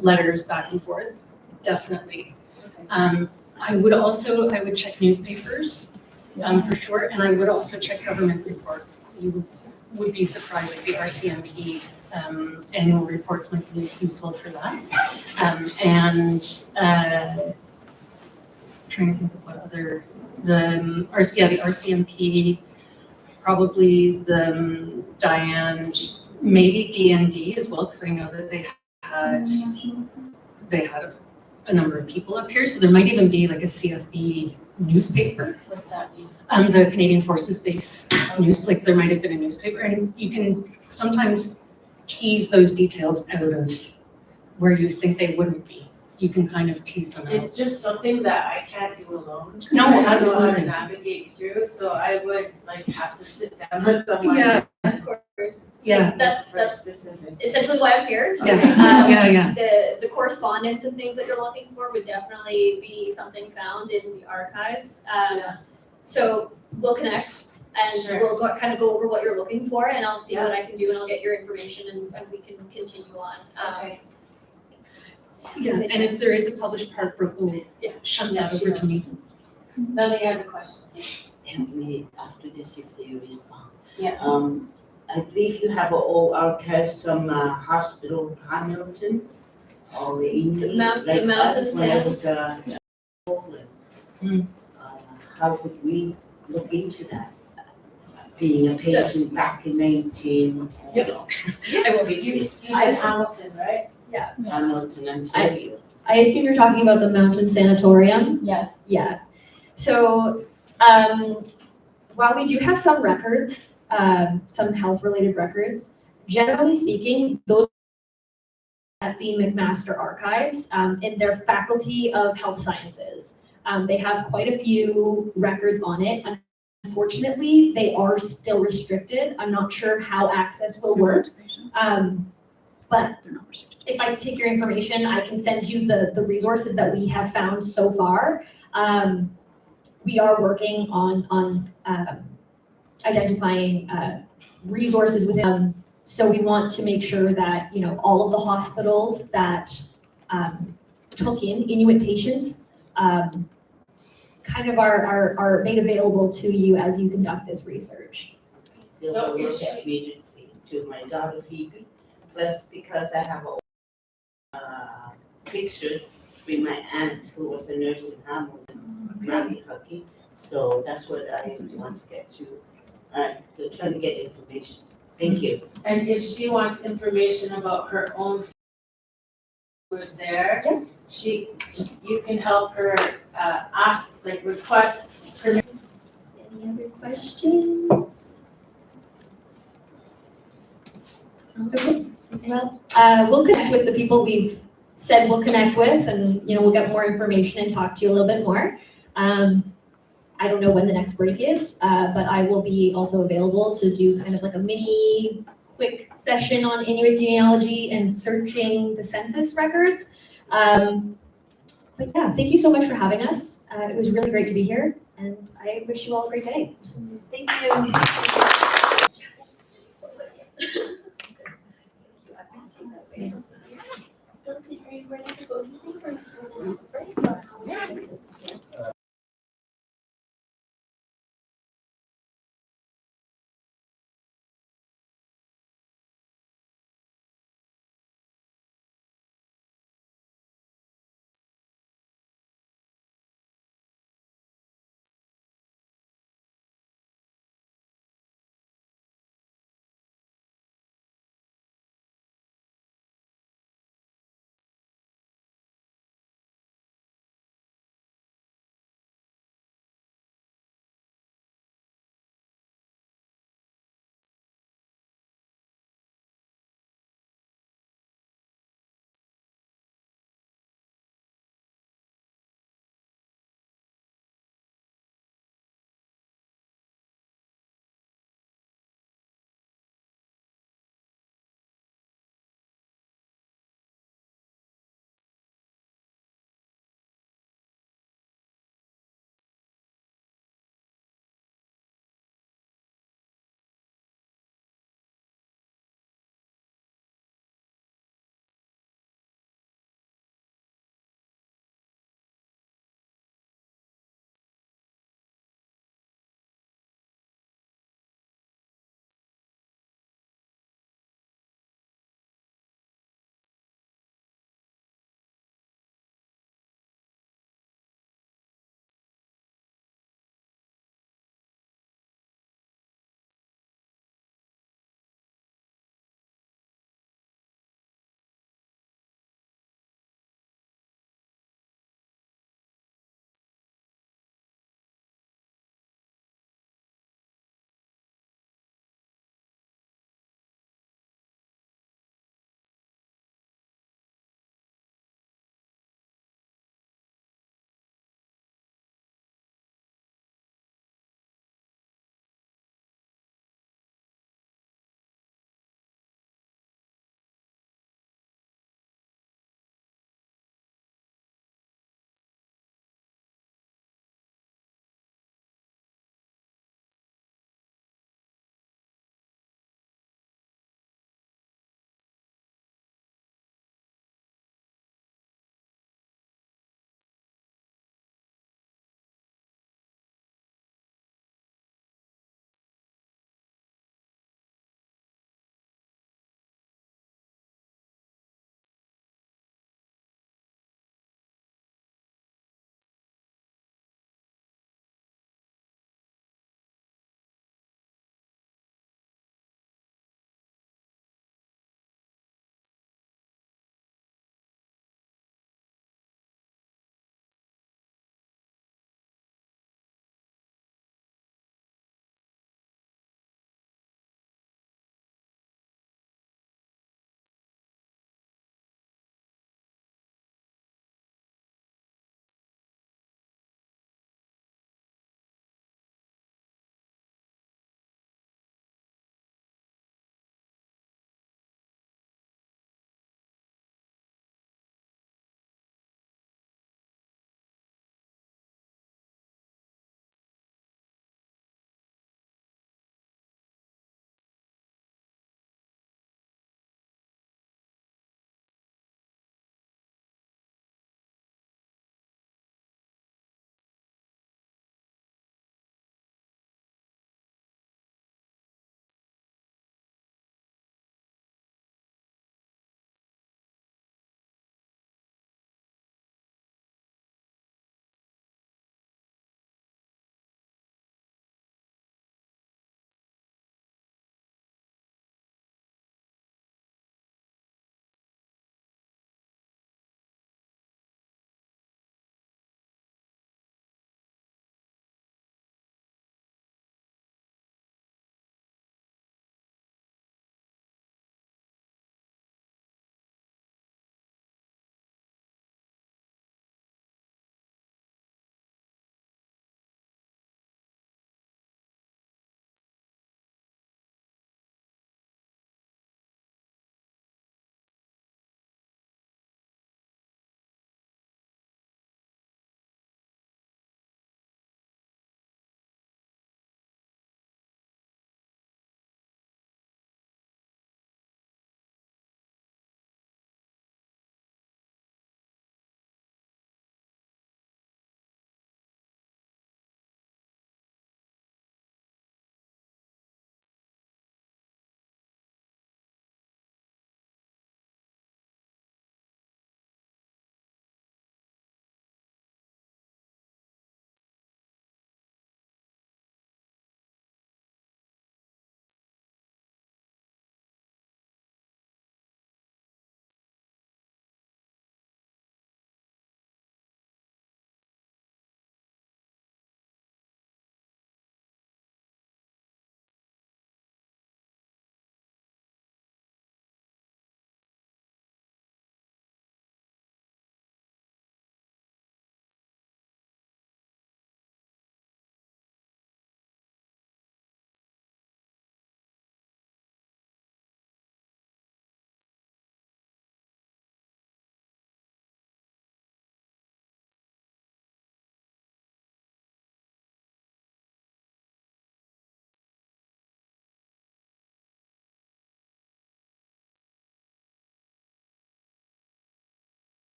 letters back and forth, definitely. I would check newspapers for sure, and I would also check government reports. You would be surprised, like the RCMP annual reports might be useful for that. Trying to think of what other, the RCMP, probably the Diane, maybe DND as well, because I know that they had a number of people up here, so there might even be like a CFB newspaper. What's that mean? The Canadian Forces Base news, like there might have been a newspaper, and you can sometimes tease those details out of where you think they wouldn't be. You can kind of tease them out. It's just something that I can't do alone. No, I don't know absolutely. how to navigate through, so I would have to sit down with someone. Yeah. Of course. Yeah. That's specific. essentially why I'm here. Yeah. The correspondence and things that you're looking for would definitely be something found in the archives. So we'll connect and we'll kind of go over what you're looking for, and I'll see what I can do, and I'll get your information, and we can continue on. And if there is a published part, Brooke will shunt that over to me. Melanie has a question. And we, after this, if they respond. Yeah. I believe you have all archives from Hospital Hamilton or Inuit, like us when I was Poland. How could we look into that? Being a patient back in 19. I will be. You said Hamilton, right? Yeah. Hamilton, Ontario. I assume you're talking about the Mountain Sanatorium? Yes. Yeah. So while we do have some records, some health-related records, generally speaking, those at the McMaster Archives in their Faculty of Health Sciences. They have quite a few records on it. Unfortunately, they are still restricted. I'm not sure how access will work. But if I take your information, I can send you the resources that we have found so far. We are working on identifying resources within them. So we want to make sure that, you know, all of the hospitals that took in Inuit patients kind of are made available to you as you conduct this research. So if agency to my daughter Phoebe, plus because I have pictures with my aunt who was a nurse in Hamilton, Maggie Huckey. So that's what I want to get to, to try to get information. Thank you. And if she wants information about her own who's there, you can help her ask, like request for. Any other questions? Okay, well, we'll connect with the people we've said we'll connect with, and, you know, we'll get more information and talk to you a little bit more. I don't know when the next break is, but I will be also available to do kind of like a mini quick session on Inuit genealogy and searching the census records. But yeah, thank you so much for having us. It was really great to be here, and I wish you all a great day. Thank you. Are you ready to go?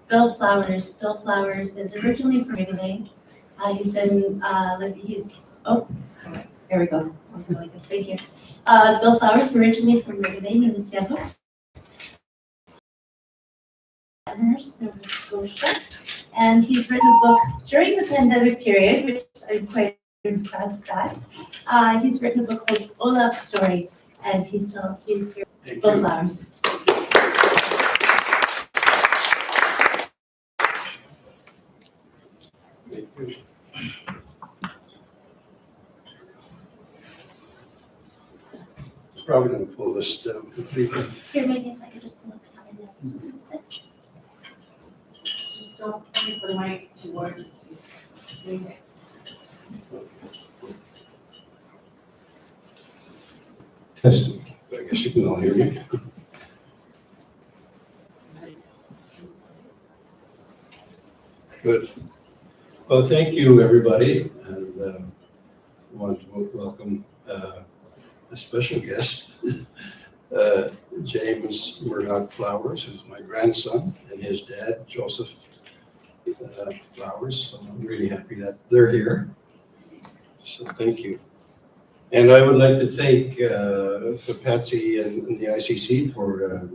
Bill Flowers. Bill Flowers is originally from Wrigley. He's been, there we go. I'll go like this. Thank you. Bill Flowers, originally from Wrigley, Nova Scotia. And he's written a book during the pandemic period, which I'm quite impressed at. He's written a book called Olaf's Story, and he's here. Bill Flowers. Thank you. Probably going to pull this down completely. Here, maybe if I could just pull up the other notes instead. Just don't put the mic towards you. Testing. I guess you can all hear me. Good. Well, thank you, everybody, and I want to welcome a special guest, James Murdoch Flowers, who's my grandson, and his dad, Joseph Flowers. So I'm really happy that they're here. So thank you. And I would like to thank Patsy and the ICC for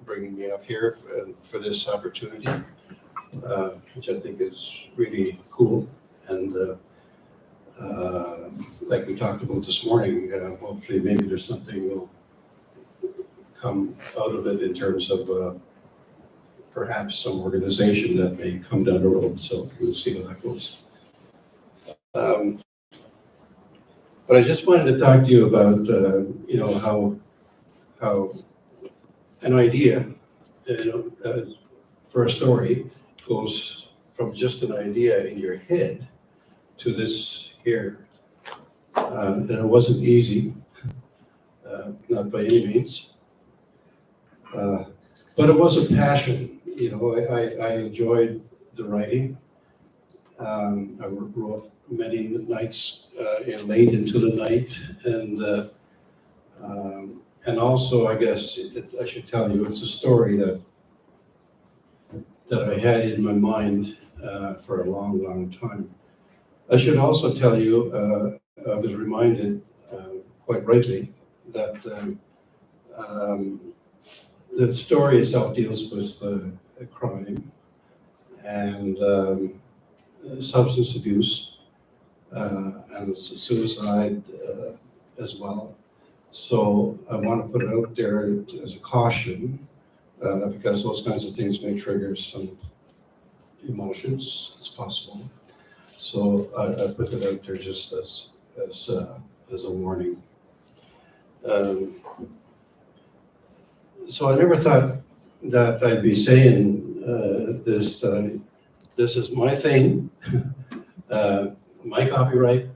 bringing me up here for this opportunity, which I think is really cool. And like we talked about this morning, hopefully maybe there's something will come out of it in terms of perhaps some organization that may come down the road. So we'll see how that goes. But I just wanted to talk to you about, how an idea, for a story goes from just an idea in your head to this here. And it wasn't easy, not by any means. But it was a passion. I enjoyed the writing. I wrote many nights late into the night, and also I guess I should tell you it's a story that I had in my mind for a long, long time. I should also tell you I was reminded quite rightly that the story itself deals with a crime and substance abuse and suicide as well. So I want to put it out there as a caution because those kinds of things may trigger some emotions. It's possible. So I put it out there just as a warning. So I never thought that I'd be saying this. This is my thing, my copyright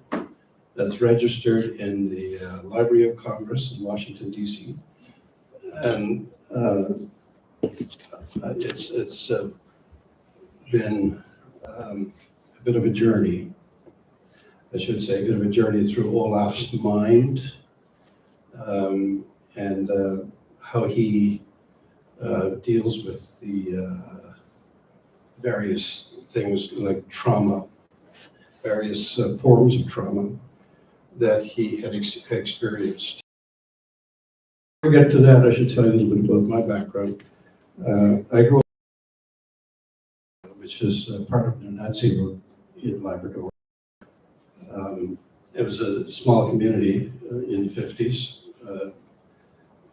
that's registered in the Library of Congress in Washington, D.C. And it's been a bit of a journey, I should say, a bit of a journey through Olaf's mind and how he deals with the various things like trauma, various forms of trauma that he had experienced. Before I get to that, I should tell you a little bit about my background. I grew up, which is part of the Nazi Road in Labrador. It was a small community in the 50s,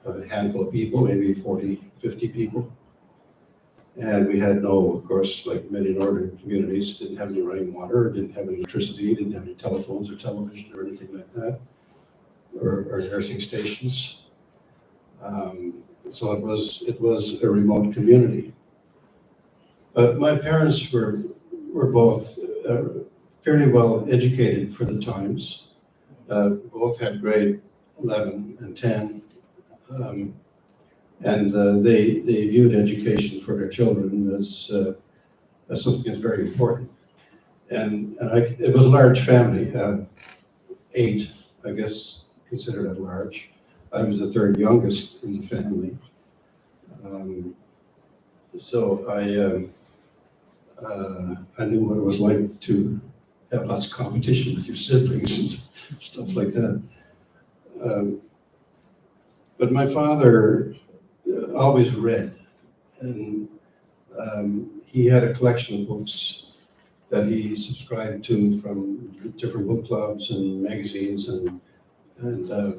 a handful of people, maybe 40, 50 people. And we had of course, like many northern communities, didn't have any running water, didn't have any electricity, didn't have any telephones or television or anything like that, or nursing stations. So it was a remote community. But my parents were both fairly well educated for the times. Both had grade 11 and 10. And they viewed education for their children as something that's very important. And it was a large family, 8, I guess, considered at large. I was the third youngest in the family. So I knew what it was like to have lots of competition with your siblings and stuff like that. But my father always read, and he had a collection of books that he subscribed to from different book clubs and magazines and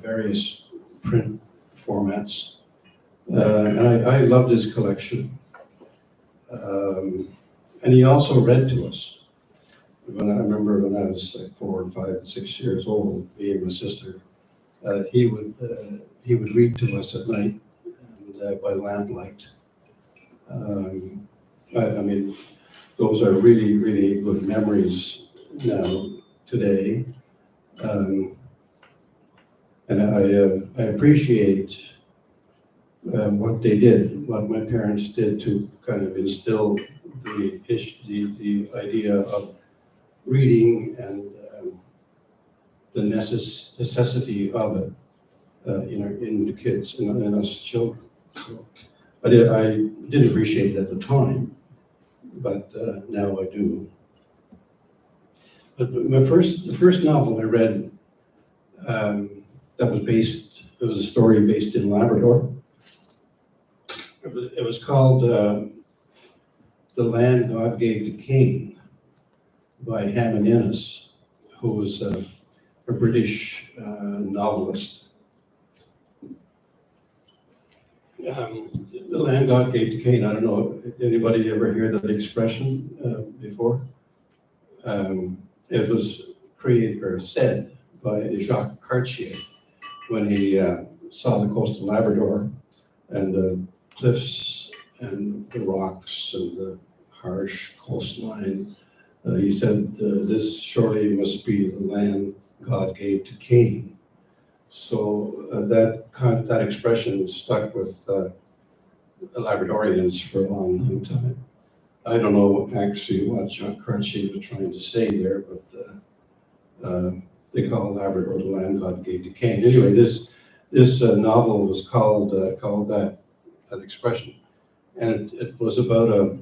various print formats. And I loved his collection. And he also read to us. I remember when I was like 4 and 5 and 6 years old, me and my sister, he would read to us at night and by lamplight. I mean, those are really, really good memories now, today. And I appreciate what they did, what my parents did to kind of instill the idea of reading and the necessity of it in the kids and in us children. So I didn't appreciate it at the time, but now I do. But the first novel I read it was a story based in Labrador. It was called The Land God Gave to Cain by Hammond Innes, who was a British novelist. The land God gave to Cain, I don't know, anybody ever hear that expression before? It was created or said by Jacques Cartier when he saw the coast of Labrador and the cliffs and the rocks and the harsh coastline. He said, this surely must be the land God gave to Cain. So that expression stuck with Labradorians for a long, long time. I don't know actually what Jacques Cartier was trying to say there, but they call Labrador the land God gave to Cain. Anyway, this novel was called that expression, and it was about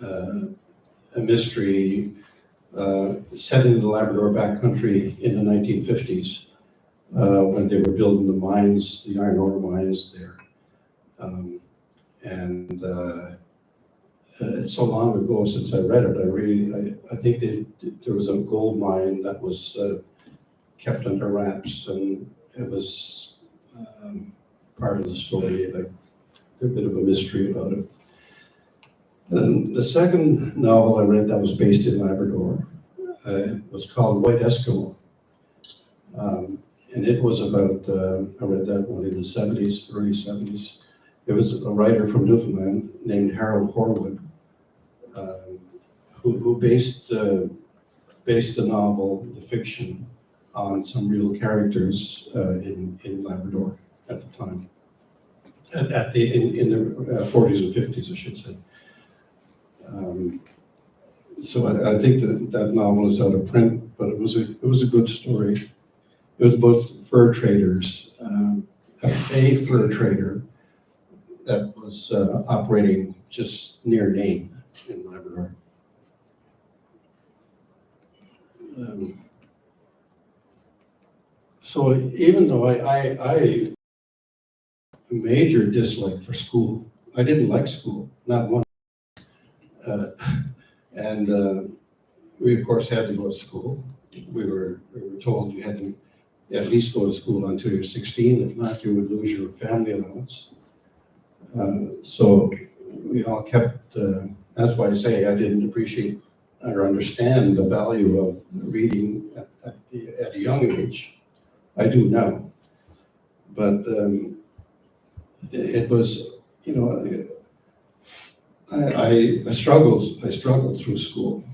a mystery set in the Labrador backcountry in the 1950s when they were building the mines, the iron ore mines there. It's so long ago since I read it. I think there was a gold mine that was kept under wraps, and it was part of the story, like a bit of a mystery about it. And the second novel I read that was based in Labrador was called White Eskimo. And it was about, I read that one in the 70s, early 70s. It was a writer from Newfoundland named Harold Horwood, who based the novel, the fiction, on some real characters in Labrador at the time, in the 40s and 50s, I should say. So I think that novel is out of print, but it was a good story. It was both fur traders, a fur trader that was operating just near Nain in Labrador. So even though I major dislike for school, I didn't like school, not one. And we of course had to go to school. We were told you had to at least go to school until you're 16. If not, you would lose your family allowance. So we all kept, that's why I say I didn't appreciate or understand the value of reading at a young age. I do now. But it was, I struggled through school,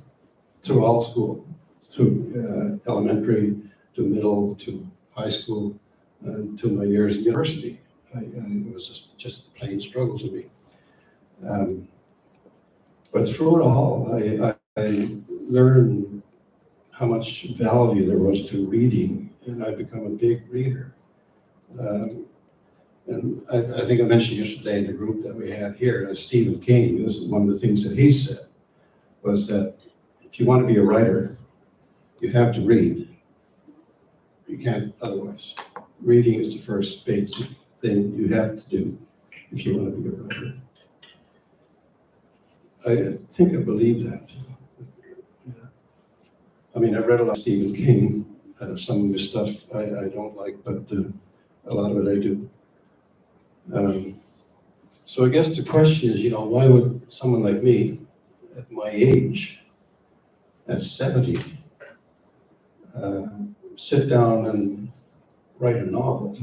through all school, through elementary, to middle, to high school, and to my years in university. It was just a plain struggle to me. But through it all, I learned how much value there was to reading, and I've become a big reader. And I think I mentioned yesterday in the group that we had here, Stephen King, this is one of the things that he said, was that if you want to be a writer, you have to read. You can't otherwise. Reading is the first basic thing you have to do if you want to be a writer. I think I believe that. Yeah. I mean, I've read a lot of Stephen King. Some of his stuff I don't like, but a lot of it I do. So I guess the question is, why would someone like me, at my age, at 70, sit down and write a novel?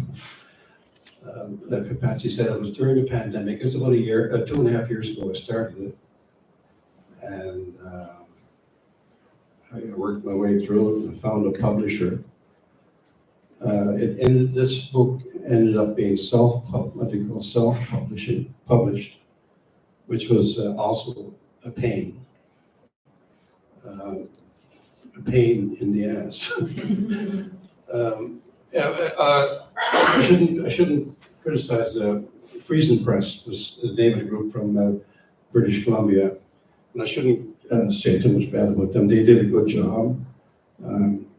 Like Patsy said, it was during the pandemic. It was about 2.5 years ago I started it. And I worked my way through it and found a publisher. This book ended up being self-published, which was also a pain. A pain in the ass. I shouldn't criticize Friesen Press was the name of the group from British Columbia, and I shouldn't say too much bad about them. They did a good job.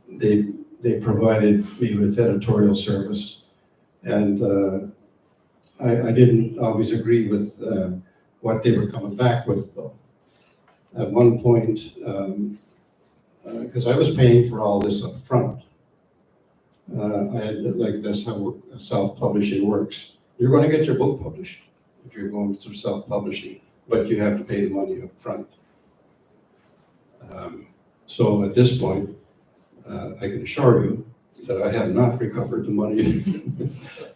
They provided me with editorial service, and I didn't always agree with what they were coming back with, though. At one point, because I was paying for all this up front, that's how self-publishing works. You're going to get your book published if you're going through self-publishing, but you have to pay the money up front. So at this point, I can assure you that I have not recovered the money,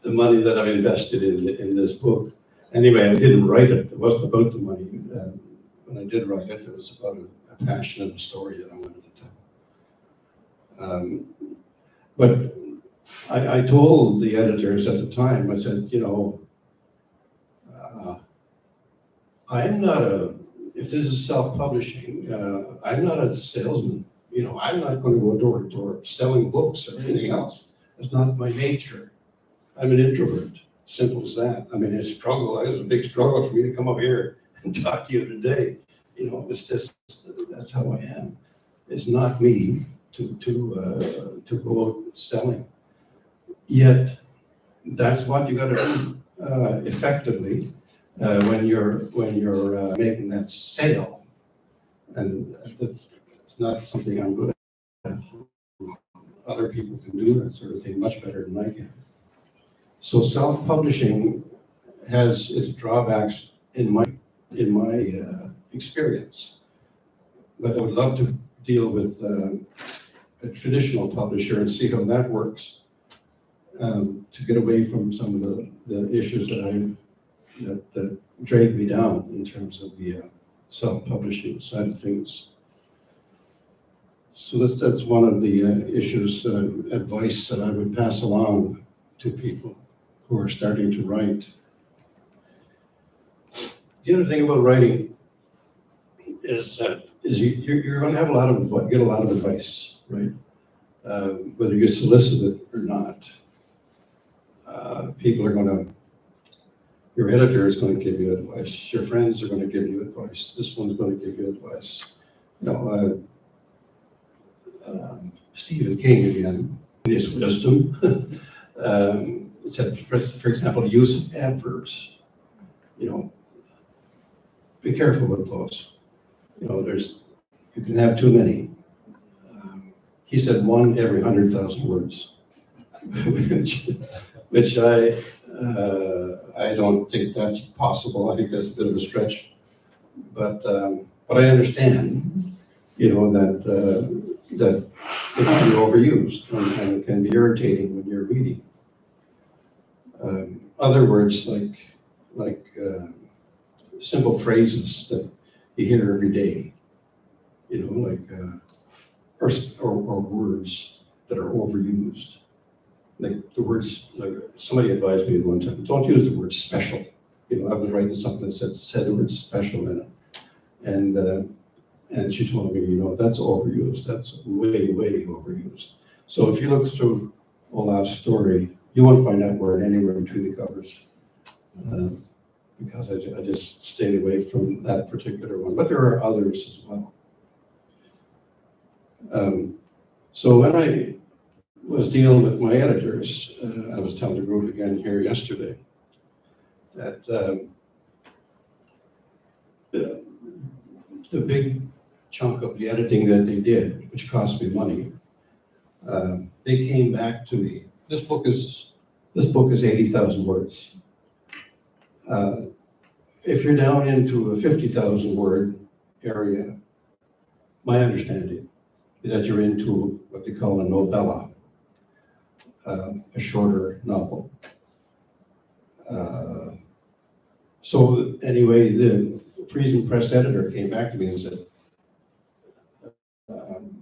the money that I've invested in this book. Anyway, I didn't write it. It wasn't about the money. When I did write it, it was about a passion and a story that I wanted to tell. But I told the editors at the time, I said, I'm not if this is self-publishing, I'm not a salesman. I'm not going to go door to door selling books or anything else. It's not my nature. I'm an introvert, simple as that. I mean, it was a big struggle for me to come up here and talk to you today. It's just, that's how I am. It's not me to go out selling. Yet, that's what you got to do effectively when you're making that sale, and it's not something I'm good at. Other people can do that sort of thing much better than I can. So self-publishing has its drawbacks in my experience, but I would love to deal with a traditional publisher and see how that works, to get away from some of the issues that drag me down in terms of the self-publishing side of things. So that's one of the issues, advice that I would pass along to people who are starting to write. The other thing about writing is you're going to have get a lot of advice, right? Whether you solicit it or not. People are going to, your editor is going to give you advice. Your friends are going to give you advice. This one's going to give you advice. Stephen King, again, in his wisdom, said, for example, the use of adverbs. Be careful with those. You can have too many. He said 1 every 100,000 words, which I don't think that's possible. I think that's a bit of a stretch, but I understand, that it can be overused and it can be irritating when you're reading. Other words like simple phrases that you hear every day, or words that are overused. Like the words, like somebody advised me one time, don't use the word special. I was writing something that said the word special in it. And she told me, that's overused. That's way, way overused. So if you look through Olaf's story, you won't find that word anywhere between the covers. Because I just stayed away from that particular one. But there are others as well. So when I was dealing with my editors, I was telling the group again here yesterday that the big chunk of the editing that they did, which cost me money, they came back to me. This book is 80,000 words. If you're down into a 50,000 word area, my understanding is that you're into what they call a novella, a shorter novel. So anyway, the Friesen Press editor came back to me and said,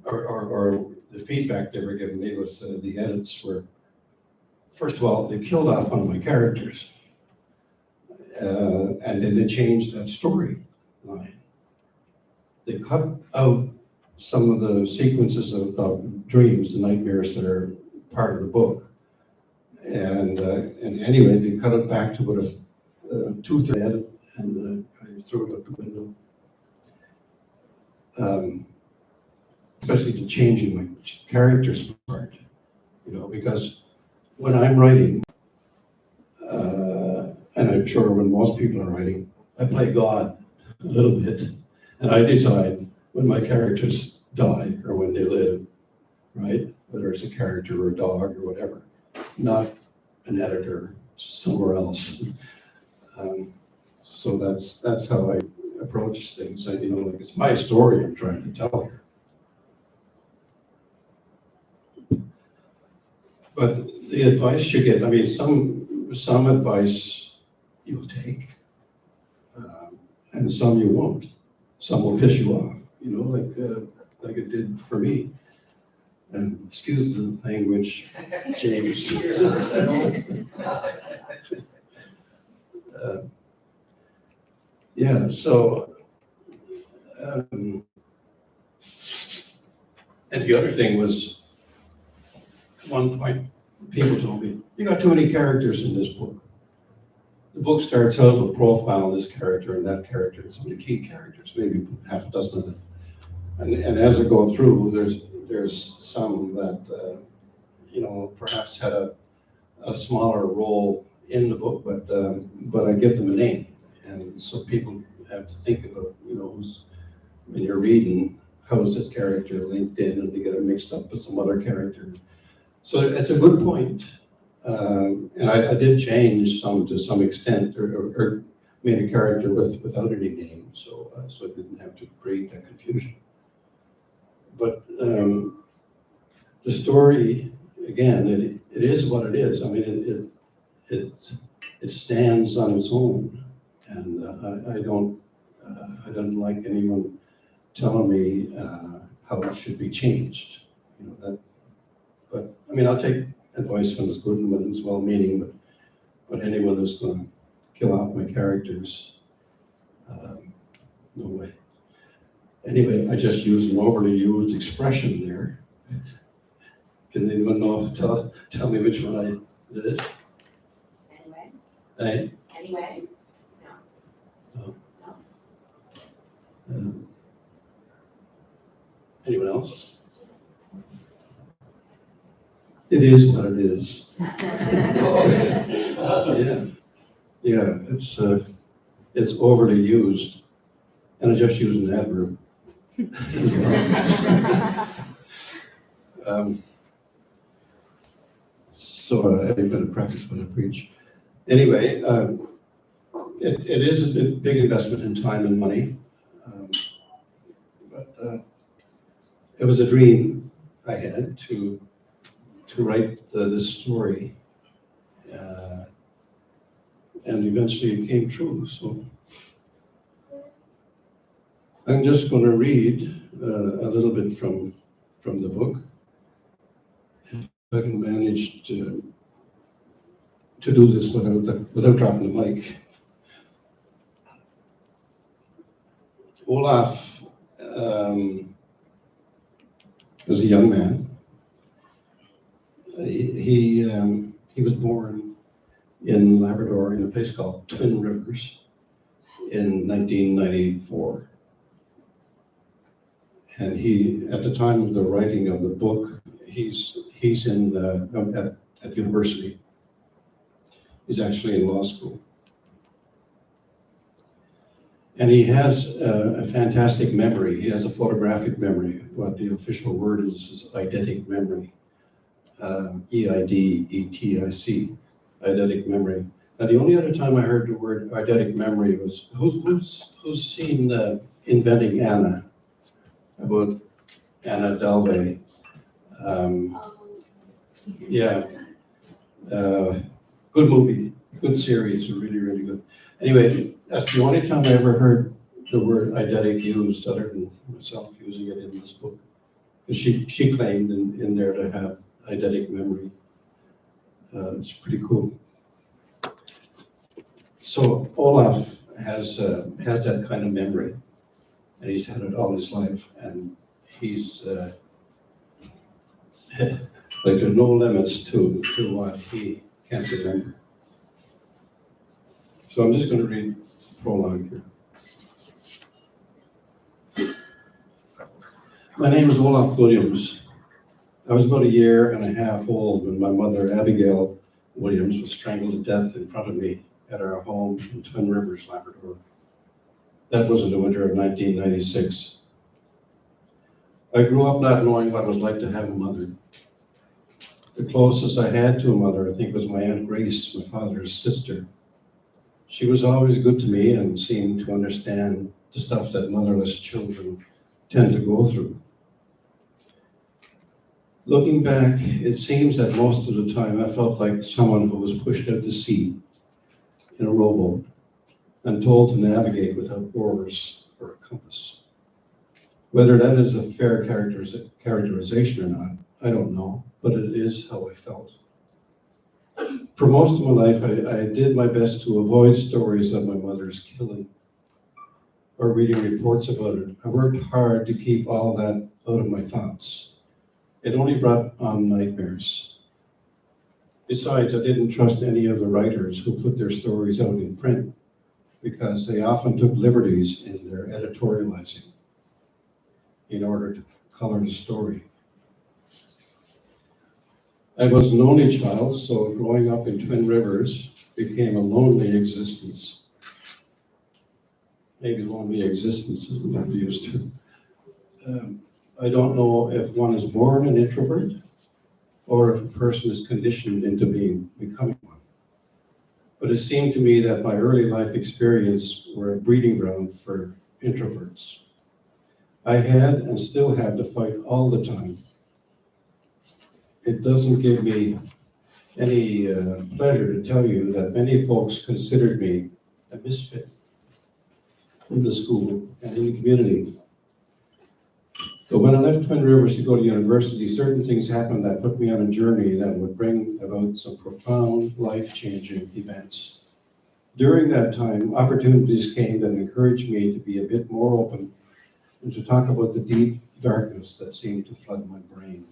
or the feedback they were giving me was the edits were, first of all, they killed off one of my characters. And then they changed that story line. They cut out some of the sequences of dreams, the nightmares that are part of the book. And anyway, they cut it back to what a 2/3 edit, and I threw it out the window. Especially the changing my characters part, because when I'm writing, and I'm sure when most people are writing, I play God a little bit, and I decide when my characters die or when they live, right? Whether it's a character or a dog or whatever, not an editor somewhere else. So that's how I approach things. Like it's my story I'm trying to tell here. But the advice you get, I mean, some advice you'll take, and some you won't. Some will piss you off, like it did for me. And excuse the language, James. Yeah, so, and the other thing was, at one point, people told me, you got too many characters in this book. The book starts out with a profile of this character and that character, some of the key characters, maybe half a dozen of them. And as I go through, there's some that, perhaps had a smaller role in the book, but I give them a name. And so people have to think about, when you're reading, how is this character linked in, and they get it mixed up with some other character. So it's a good point. And I did change some to some extent, or made a character without any name, so I didn't have to create that confusion. But the story, again, it is what it is. I mean, it stands on its own, and I don't like anyone telling me how it should be changed. But I mean, I'll take advice when it's good and when it's well-meaning, but anyone who's going to kill off my characters, no way. Anyway, I just used an overly used expression there. Can anyone know? Tell me which one it is. Anyway? Hey? Anyway? No. Anyone else? It is what it is. Yeah, it's overly used, and I just use an adverb. So I better practice what I preach. Anyway, it is a big investment in time and money, but it was a dream I had to write this story, and eventually it came true. So I'm just going to read a little bit from the book. If I can manage to do this without dropping the mic. Olaf was a young man. He was born in Labrador in a place called Twin Rivers in 1994. And he, at the time of the writing of the book, he's at university. He's actually in law school. And he has a fantastic memory. He has a photographic memory. What the official word is eidetic memory. EIDETIC, eidetic memory. Now, the only other time I heard the word eidetic memory was, who's seen Inventing Anna? About Anna Delvey. Yeah. Good movie, good series, really, really good. Anyway, that's the only time I ever heard the word eidetic used, other than myself using it in this book. Because she claimed in there to have eidetic memory. It's pretty cool. So Olaf has that kind of memory, and he's had it all his life, and he's like there's no limits to what he can't remember. So I'm just going to read prologue here. My name is Olaf Williams. I was about 1.5 years old when my mother, Abigail Williams, was strangled to death in front of me at our home in Twin Rivers, Labrador. That was in the winter of 1996. I grew up not knowing what it was like to have a mother. The closest I had to a mother, I think, was my Aunt Grace, my father's sister. She was always good to me and seemed to understand the stuff that motherless children tend to go through. Looking back, it seems that most of the time I felt like someone who was pushed out to sea in a rowboat and told to navigate without oars or a compass. Whether that is a fair characterization or not, I don't know, but it is how I felt. For most of my life, I did my best to avoid stories of my mother's killing or reading reports about it. I worked hard to keep all that out of my thoughts. It only brought on nightmares. Besides, I didn't trust any of the writers who put their stories out in print because they often took liberties in their editorializing in order to color the story. I was an only child, so growing up in Twin Rivers became a lonely existence. Maybe lonely existence is what I'm used to. I don't know if one is born an introvert or if a person is conditioned into becoming one. But it seemed to me that my early life experience were a breeding ground for introverts. I had and still have to fight all the time. It doesn't give me any pleasure to tell you that many folks considered me a misfit in the school and in the community. But when I left Twin Rivers to go to university, certain things happened that put me on a journey that would bring about some profound, life-changing events. During that time, opportunities came that encouraged me to be a bit more open and to talk about the deep darkness that seemed to flood my brain.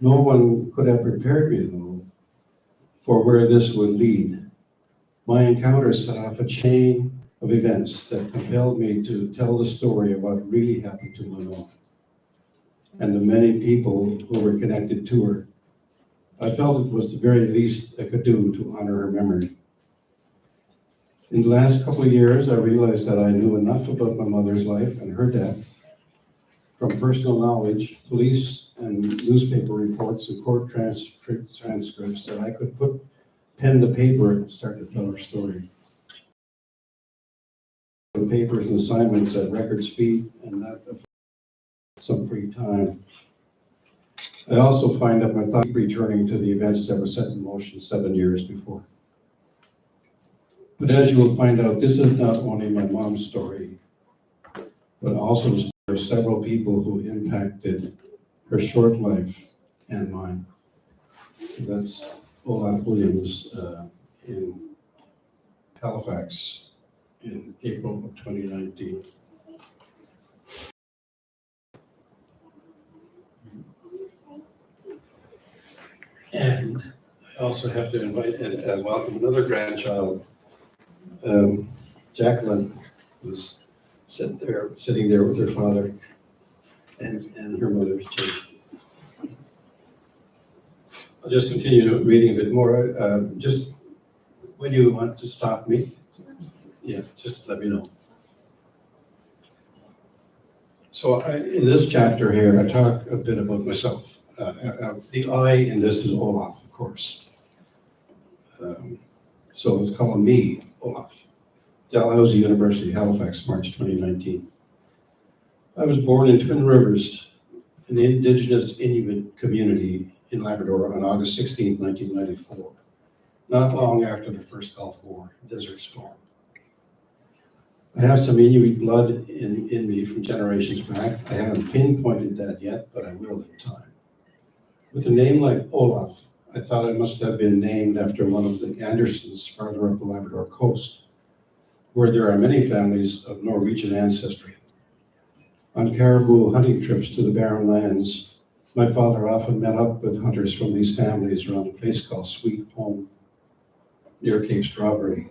No one could have prepared me, though, for where this would lead. My encounter set off a chain of events that compelled me to tell the story of what really happened to Manoa and the many people who were connected to her. I felt it was the very least I could do to honor her memory. In the last couple of years, I realized that I knew enough about my mother's life and her death from personal knowledge, police and newspaper reports and court transcripts that I could put pen to paper and start to tell her story. The papers and assignments at record speed and not some free time. I also find that my thoughts keep returning to the events that were set in motion 7 years before. But as you will find out, this is not only my mom's story, but also the story of several people who impacted her short life and mine. That's Olaf Williams in Halifax in April of 2019. And I also have to invite and welcome another grandchild, Jacqueline, who's sitting there with her father and her mother, Jane. I'll just continue reading a bit more. Just when you want to stop me, yeah, just let me know. So in this chapter here, I talk a bit about myself. The I in this is Olaf, of course. So it's called me, Olaf. Dalhousie University, Halifax, March 2019. I was born in Twin Rivers, in the indigenous Inuit community in Labrador on August 16, 1994, not long after the first Gulf War Desert Storm. I have some Inuit blood in me from generations back. I haven't pinpointed that yet, but I will in time. With a name like Olaf, I thought I must have been named after one of the Andersons farther up the Labrador coast, where there are many families of Norwegian ancestry. On caribou hunting trips to the Barren Lands, my father often met up with hunters from these families around a place called Sweet Home, near Cape Strawberry,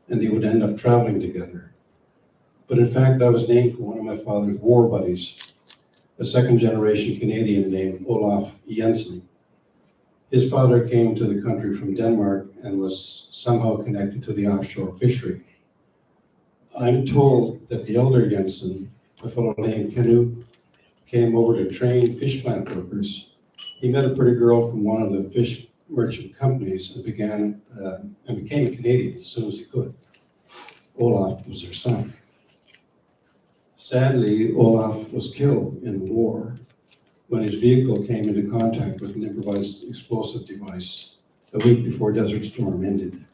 and they would end up traveling together. But in fact, I was named for one of my father's war buddies, a second-generation Canadian named Olaf Jensen. His father came to the country from Denmark and was somehow connected to the offshore fishery. I'm told that the elder Jensen, a fellow named Canute, came over to train fish plant workers. He met a pretty girl from one of the fish merchant companies and became a Canadian as soon as he could. Olaf was their son. Sadly, Olaf was killed in the war when his vehicle came into contact with an improvised explosive device a week before Desert Storm ended.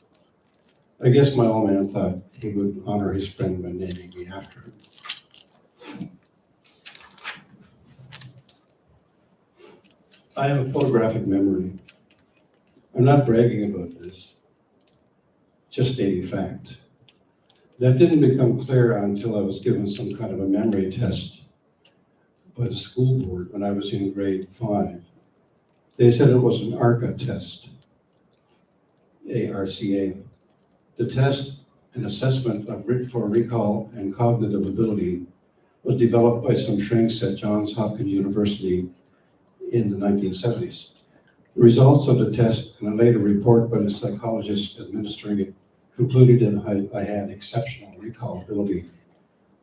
I guess my old man thought he would honor his friend by naming me after him. I have a photographic memory. I'm not bragging about this, just stating fact. That didn't become clear until I was given some kind of a memory test by the school board when I was in grade 5. They said it was an ARCA test, ARCA. The test, an assessment for recall and cognitive ability, was developed by some shrinks at Johns Hopkins University in the 1970s. The results of the test and a later report by the psychologist administering it concluded that I had exceptional recall ability.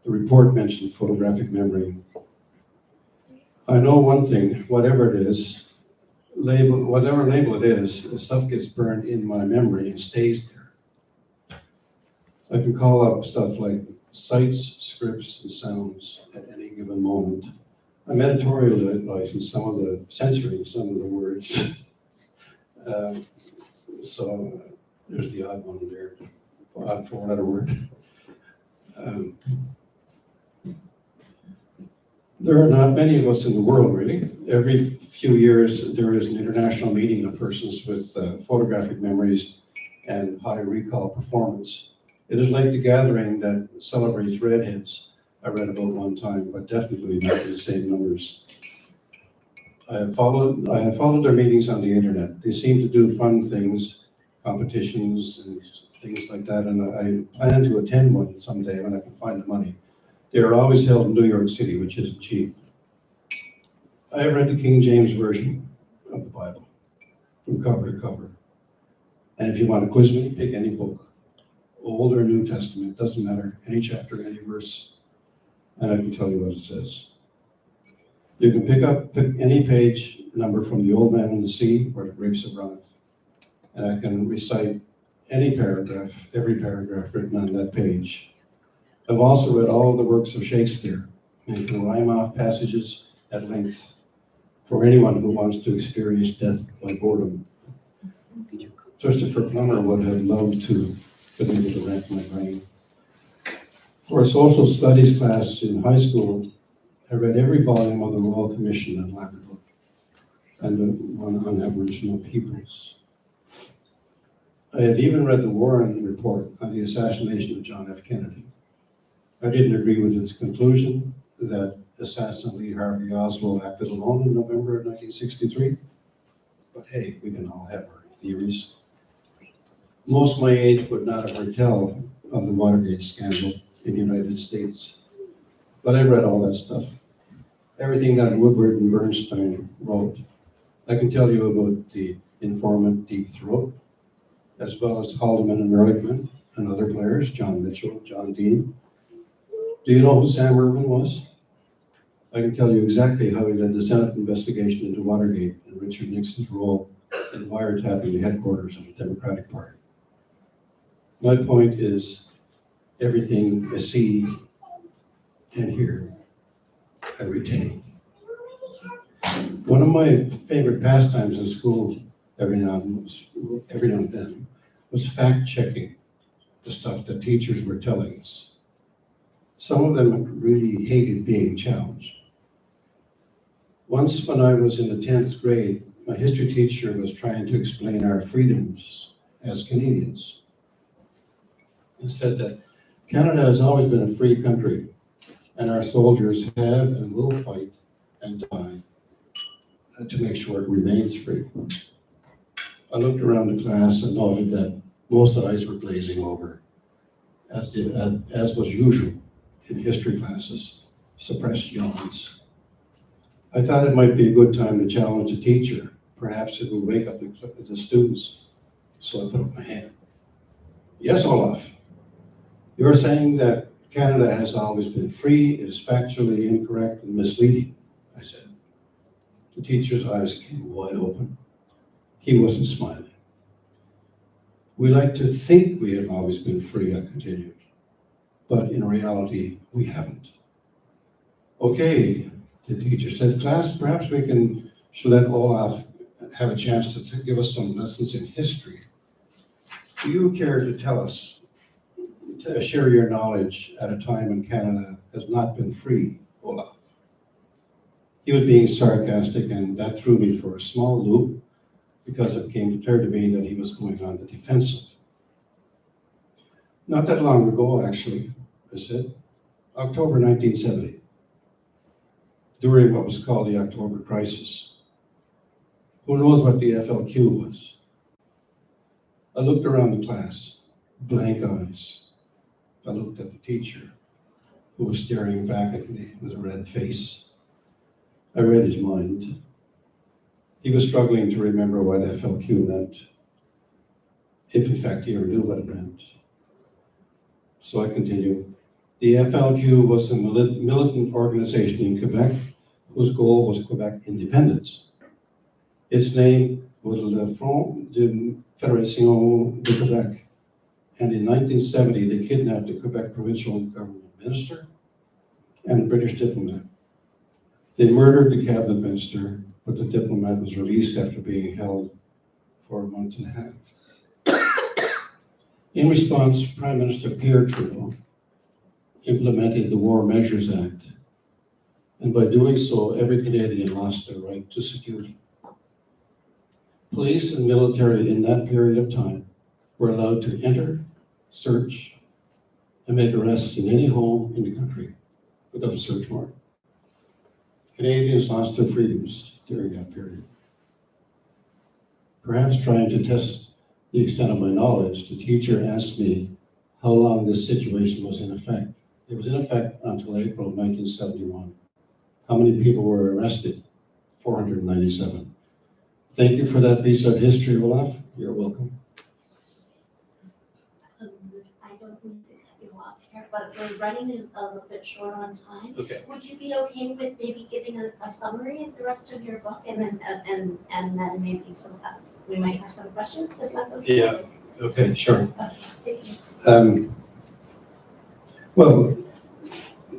The report mentioned photographic memory. I know one thing, whatever it is, whatever label it is, the stuff gets burned in my memory and stays there. I can call up stuff like sights, scripts, and sounds at any given moment. I'm editorial advice in censoring some of the words. So there's the odd one there, odd four-letter word. There are not many of us in the world, really. Every few years, there is an international meeting of persons with photographic memories and high recall performance. It is like the gathering that celebrates redheads, I read about one time, but definitely not in the same numbers. I have followed their meetings on the internet. They seem to do fun things, competitions and things like that, and I plan to attend one someday when I can find the money. They are always held in New York City, which isn't cheap. I have read the King James Version of the Bible, from cover to cover. And if you want to quiz me, pick any book, Old or New Testament, doesn't matter, any chapter, any verse, and I can tell you what it says. You can pick any page number from The Old Man and the Sea or The Grapes of Wrath, and I can recite any paragraph, every paragraph written on that page. I've also read all the works of Shakespeare and can rhyme off passages at length for anyone who wants to experience death by boredom. Christopher Plummer would have loved to have been able to rack my brain. For a social studies class in high school, I read every volume of the Royal Commission on Labrador and the one on Aboriginal peoples. I had even read the Warren Report on the assassination of John F. Kennedy. I didn't agree with its conclusion that assassin Lee Harvey Oswald acted alone in November of 1963, but hey, we can all have our theories. Most my age would not have heard tell of the Watergate scandal in the United States. but I read all that stuff. Everything that Woodward and Bernstein wrote. I can tell you about the informant Deep Throat, as well as Haldeman and Ehrlichman and other players, John Mitchell, John Dean. Do you know who Sam Ervin was? I can tell you exactly how he led the Senate investigation into Watergate and Richard Nixon's role in wiretapping the headquarters of the Democratic Party. My point is, everything I see and hear, I retain. One of my favorite pastimes in school every now and then was fact-checking the stuff that teachers were telling us. Some of them really hated being challenged. Once when I was in the 10th grade, my history teacher was trying to explain our freedoms as Canadians and said that Canada has always been a free country and our soldiers have and will fight and die to make sure it remains free. I looked around the class and noted that most eyes were glazing over, as was usual in history classes, suppressed yawns. I thought it might be a good time to challenge a teacher. Perhaps it would wake up the students. So I put up my hand. Yes, Olaf, you're saying that Canada has always been free is factually incorrect and misleading, I said. The teacher's eyes came wide open. He wasn't smiling. We like to think we have always been free, I continued, but in reality, we haven't. Okay, the teacher said, class, perhaps should let Olaf have a chance to give us some lessons in history. Do you care to tell us, to share your knowledge at a time when Canada has not been free, Olaf? He was being sarcastic, and that threw me for a small loop because it became clear to me that he was going on the defensive. Not that long ago, actually, I said, October 1970, during what was called the October Crisis. Who knows what the FLQ was? I looked around the class, blank eyes. I looked at the teacher, who was staring back at me with a red face. I read his mind. He was struggling to remember what FLQ meant, if in fact he ever knew what it meant. So I continue. The FLQ was a militant organization in Quebec whose goal was Quebec independence. Its name was Le Front de Fédération de Québec. And in 1970, they kidnapped the Quebec provincial government minister and a British diplomat. They murdered the cabinet minister, but the diplomat was released after being held for a month and a half. In response, Prime Minister Pierre Trudeau implemented the War Measures Act, and by doing so, every Canadian lost their right to security. Police and military in that period of time were allowed to enter, search, and make arrests in any home in the country without a search warrant. Canadians lost their freedoms during that period. Perhaps trying to test the extent of my knowledge, the teacher asked me how long this situation was in effect. It was in effect until April 1971. How many people were arrested? 497. Thank you for that piece of history, Olaf. You're welcome. I don't mean to cut you off here, but we're running a little bit short on time. Okay. Would you be okay with maybe giving a summary of the rest of your book and then maybe we might have some questions, if that's okay? Yeah, okay, sure. Okay, thank you. Well,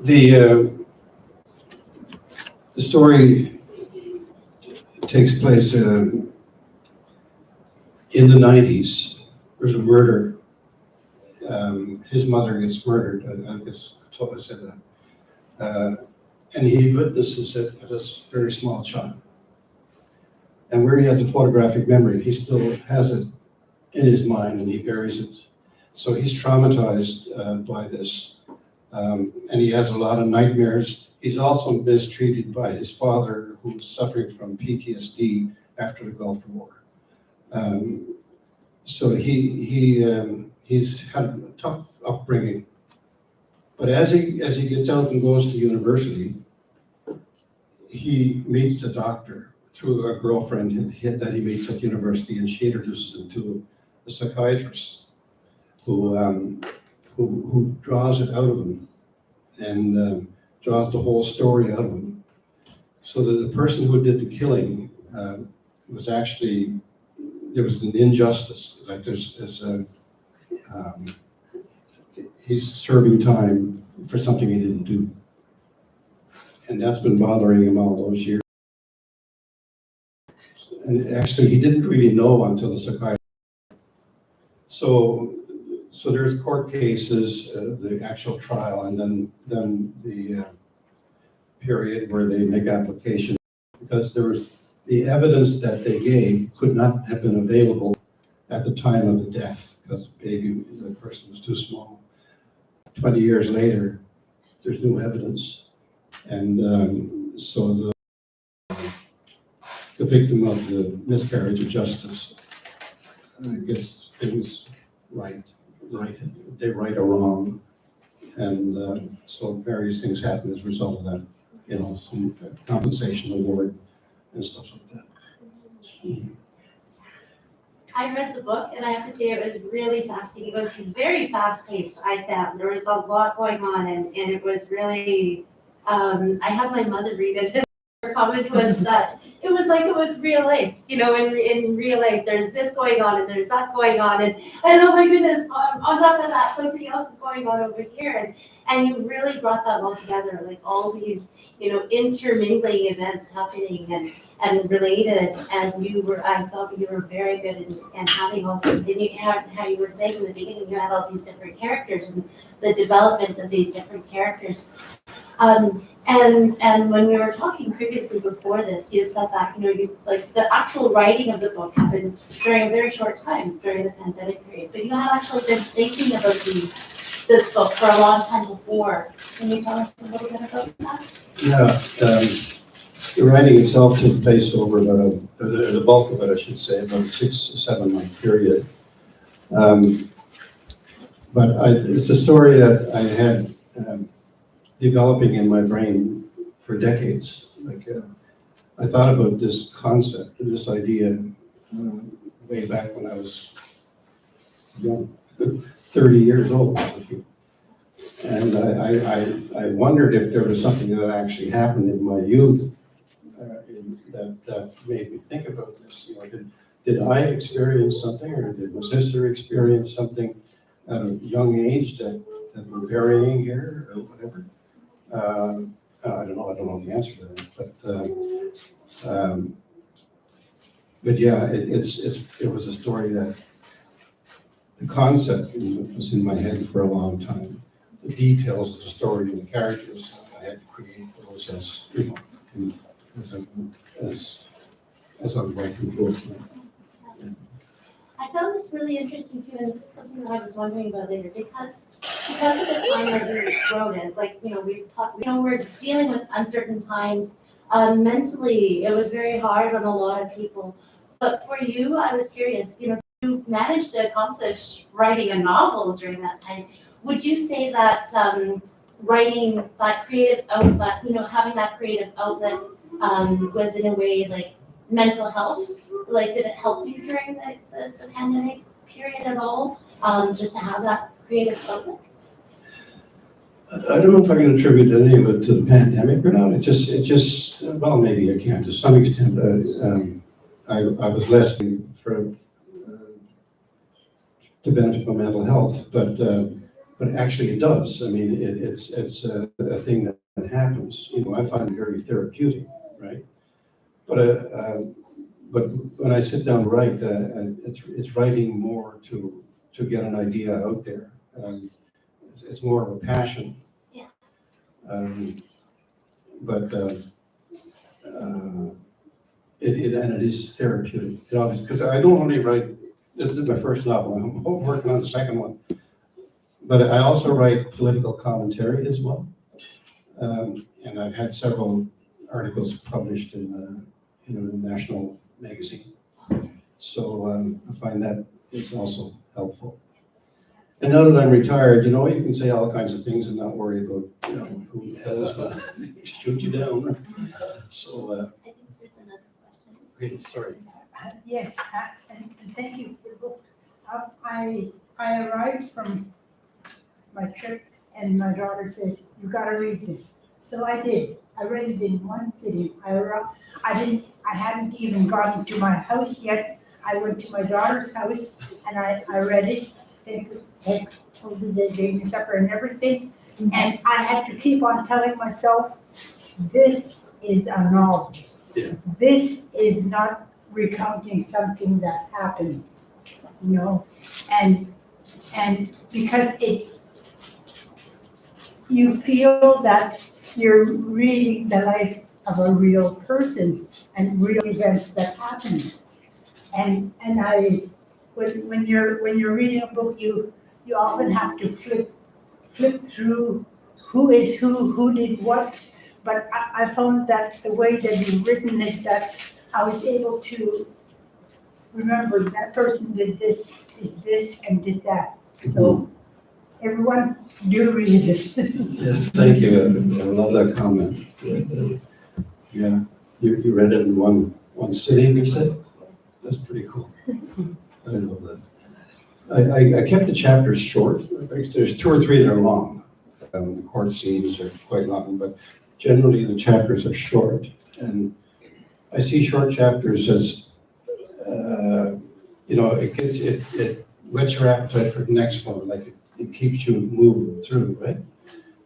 the story takes place in the 90s. There's a murder. His mother gets murdered. I guess I said that. And he witnesses it at a very small child. And where he has a photographic memory, he still has it in his mind and he buries it. So he's traumatized by this. And he has a lot of nightmares. He's also mistreated by his father, who's suffering from PTSD after the Gulf War. So he's had a tough upbringing. But as he gets out and goes to university, he meets a doctor through a girlfriend that he meets at university, and she introduces him to a psychiatrist who draws it out of him and draws the whole story out of him. So that the person who did the killing was actually, there was an injustice. Like he's serving time for something he didn't do. And that's been bothering him all those years. And actually, he didn't really know until the psychiatrist. So there's court cases, the actual trial, and then the period where they make application, because there was the evidence that they gave could not have been available at the time of the death because the person was too small. 20 years later, there's new evidence, and so the victim of the miscarriage of justice gets things right. They right or wrong, and so various things happen as a result of that. Some compensation award and stuff like that. I read the book, and I have to say it was really fascinating. It was very fast-paced, I found. There was a lot going on, and it was really, I had my mother read it. Her comment was that it was like it was real life. In real life, there's this going on, and there's that going on, and oh my goodness, on top of that, something else is going on over here. And you really brought that all together, like all these, intermingling events happening and related, and I thought you were very good in having all these, and you had, how you were saying in the beginning, you had all these different characters and the development of these different characters. And when we were talking previously before this, you said that, like the actual writing of the book happened during a very short time, during the pandemic period, but you had actually been thinking about this book for a long time before. Can you tell us a little bit about that? Yeah. The writing itself took place over the bulk of it, I should say, about a 6 or 7 month period. But it's a story that I had developing in my brain for decades. Like I thought about this concept, this idea, way back when I was young, 30 years old. And I wondered if there was something that actually happened in my youth that made me think about this. Did I experience something, or did my sister experience something at a young age that we're burying here, or whatever? I don't know the answer to that, but yeah, it was a story that the concept was in my head for a long time. The details of the story and the characters, I had to create those as I was writing the book. I found this really interesting too, and this is something that I was wondering about later, because of the time that you wrote it, like, we've talked, we're dealing with uncertain times. Mentally, it was very hard on a lot of people. But for you, I was curious, you managed to accomplish writing a novel during that time. Would you say that writing that creative outlet, having that creative outlet was in a way like mental health? Like, did it help you during the pandemic period at all, just to have that creative outlet? I don't know if I can attribute any of it to the pandemic or not. It just well, maybe I can to some extent. I was less to benefit my mental health, but actually it does. I mean, it's a thing that happens. I find it very therapeutic, right? But when I sit down to write, it's writing more to get an idea out there. It's more of a passion. Yeah. But it is therapeutic. It obviously, because I don't only write. This is my first novel. I'm working on the second one. But I also write political commentary as well, and I've had several articles published in a national magazine. So I find that is also helpful. And now that I'm retired, you know, you can say all kinds of things and not worry about, you know, who the hell is gonna shoot you down. So, I think there's another question. okay, sorry. Yes, and thank you for the book. I arrived from my trip and my daughter says, you gotta read this. So I did. I read it in one sitting. I hadn't even gotten to my house yet. I went to my daughter's house and I read it. They gave me supper and everything. And I had to keep on telling myself, this is a novel. Yeah. This is not recounting something that happened, you know? And because you feel that you're reading the life of a real person and real events that happened. And when you're reading a book, you often have to flip through who is who did what. But I found that the way that you've written it, that I was able to remember that person did this, and did that. So everyone do read it. Yes, thank you. I love that comment. Yeah, you read it in one sitting, you said? That's pretty cool. I love that. I kept the chapters short. There's 2 or 3 that are long. The court scenes are quite long, but generally the chapters are short. And I see short chapters as, you know, it whets your appetite for the next one. Like it keeps you moving through, right?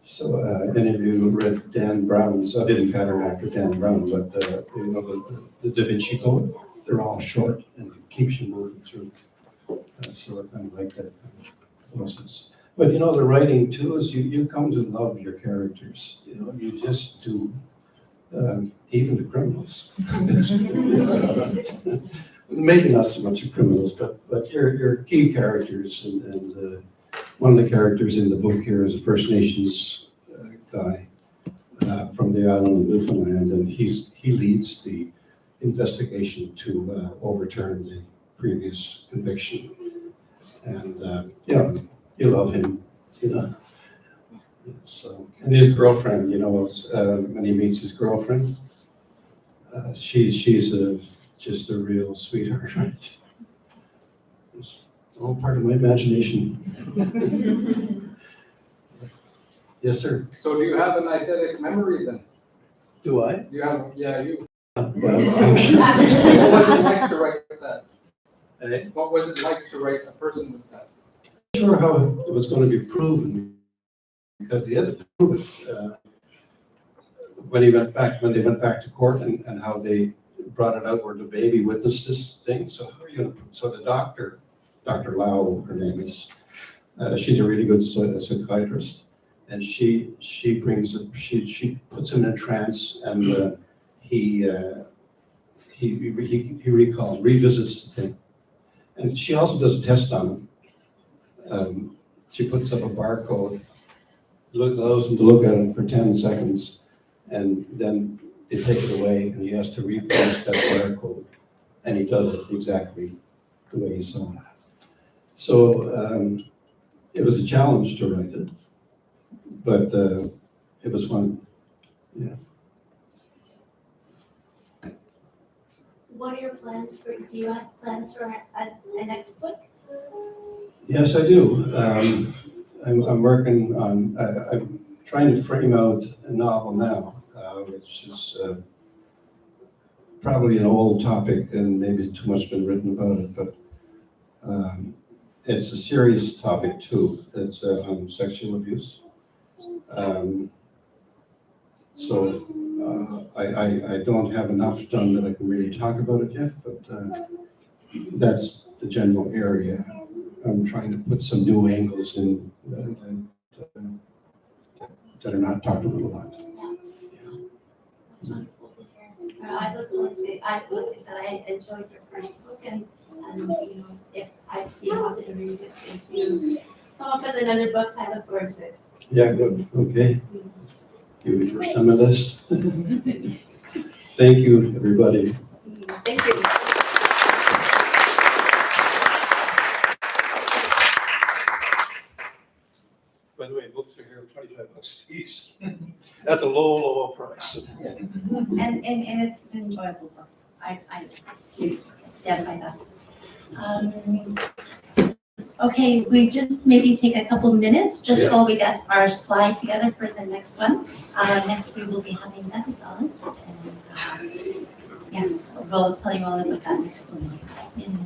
So any of you read Dan Brown's, I didn't pattern after Dan Brown, but you know, the Da Vinci Code, they're all short and it keeps you moving through. So I kind of like that process. But you know, the writing too is you come to love your characters. You know, you just do, even the criminals. Maybe not so much the criminals, but your key characters. And one of the characters in the book here is a First Nations guy from the island of Newfoundland, and he leads the investigation to overturn the previous conviction. And you know, you love him, you know. So, and his girlfriend, you know, when he meets his girlfriend, she's just a real sweetheart, right? It's all part of my imagination. Yes, sir. So do you have an eidetic memory then? Do I? You have, yeah, you. Well, What was it like to write that? Hey? What was it like to write a person with that? I'm not sure how it was going to be proven, because they had to prove it when they went back to court, and how they brought it out where the baby witnessed this thing. So how are you going to? So the doctor, Dr. Lau, her name is, she's a really good psychiatrist, and she puts him in a trance, and he revisits the thing, and she also does a test on him. She puts up a barcode, allows him to look at it for 10 seconds, and then they take it away, and he has to replace that barcode, and he does it exactly the way he saw it. So it was a challenge to write it, but it was fun. Yeah. What are your plans do you have plans for a next book? Yes, I do. I'm working on, I'm trying to frame out a novel now, which is probably an old topic and maybe too much been written about it, but it's a serious topic too. It's on sexual abuse. So I don't have enough done that I can really talk about it yet, but that's the general area. I'm trying to put some new angles in that are not talked about a lot. That's wonderful to hear. I look forward to, like I said, I enjoyed your first book, and you know, if I see the opportunity to come up with another book, I look forward to it. Yeah, good. Okay. You'll be first on my list. Thank you, everybody. Thank you. Jeez. At the low price. And it's an enjoyable book. I do stand by that. Okay, we just maybe take a couple minutes just while we get our slide together for the next one. Next we will be having Dennis on. And, yes, we'll tell you all about that next one. Yeah.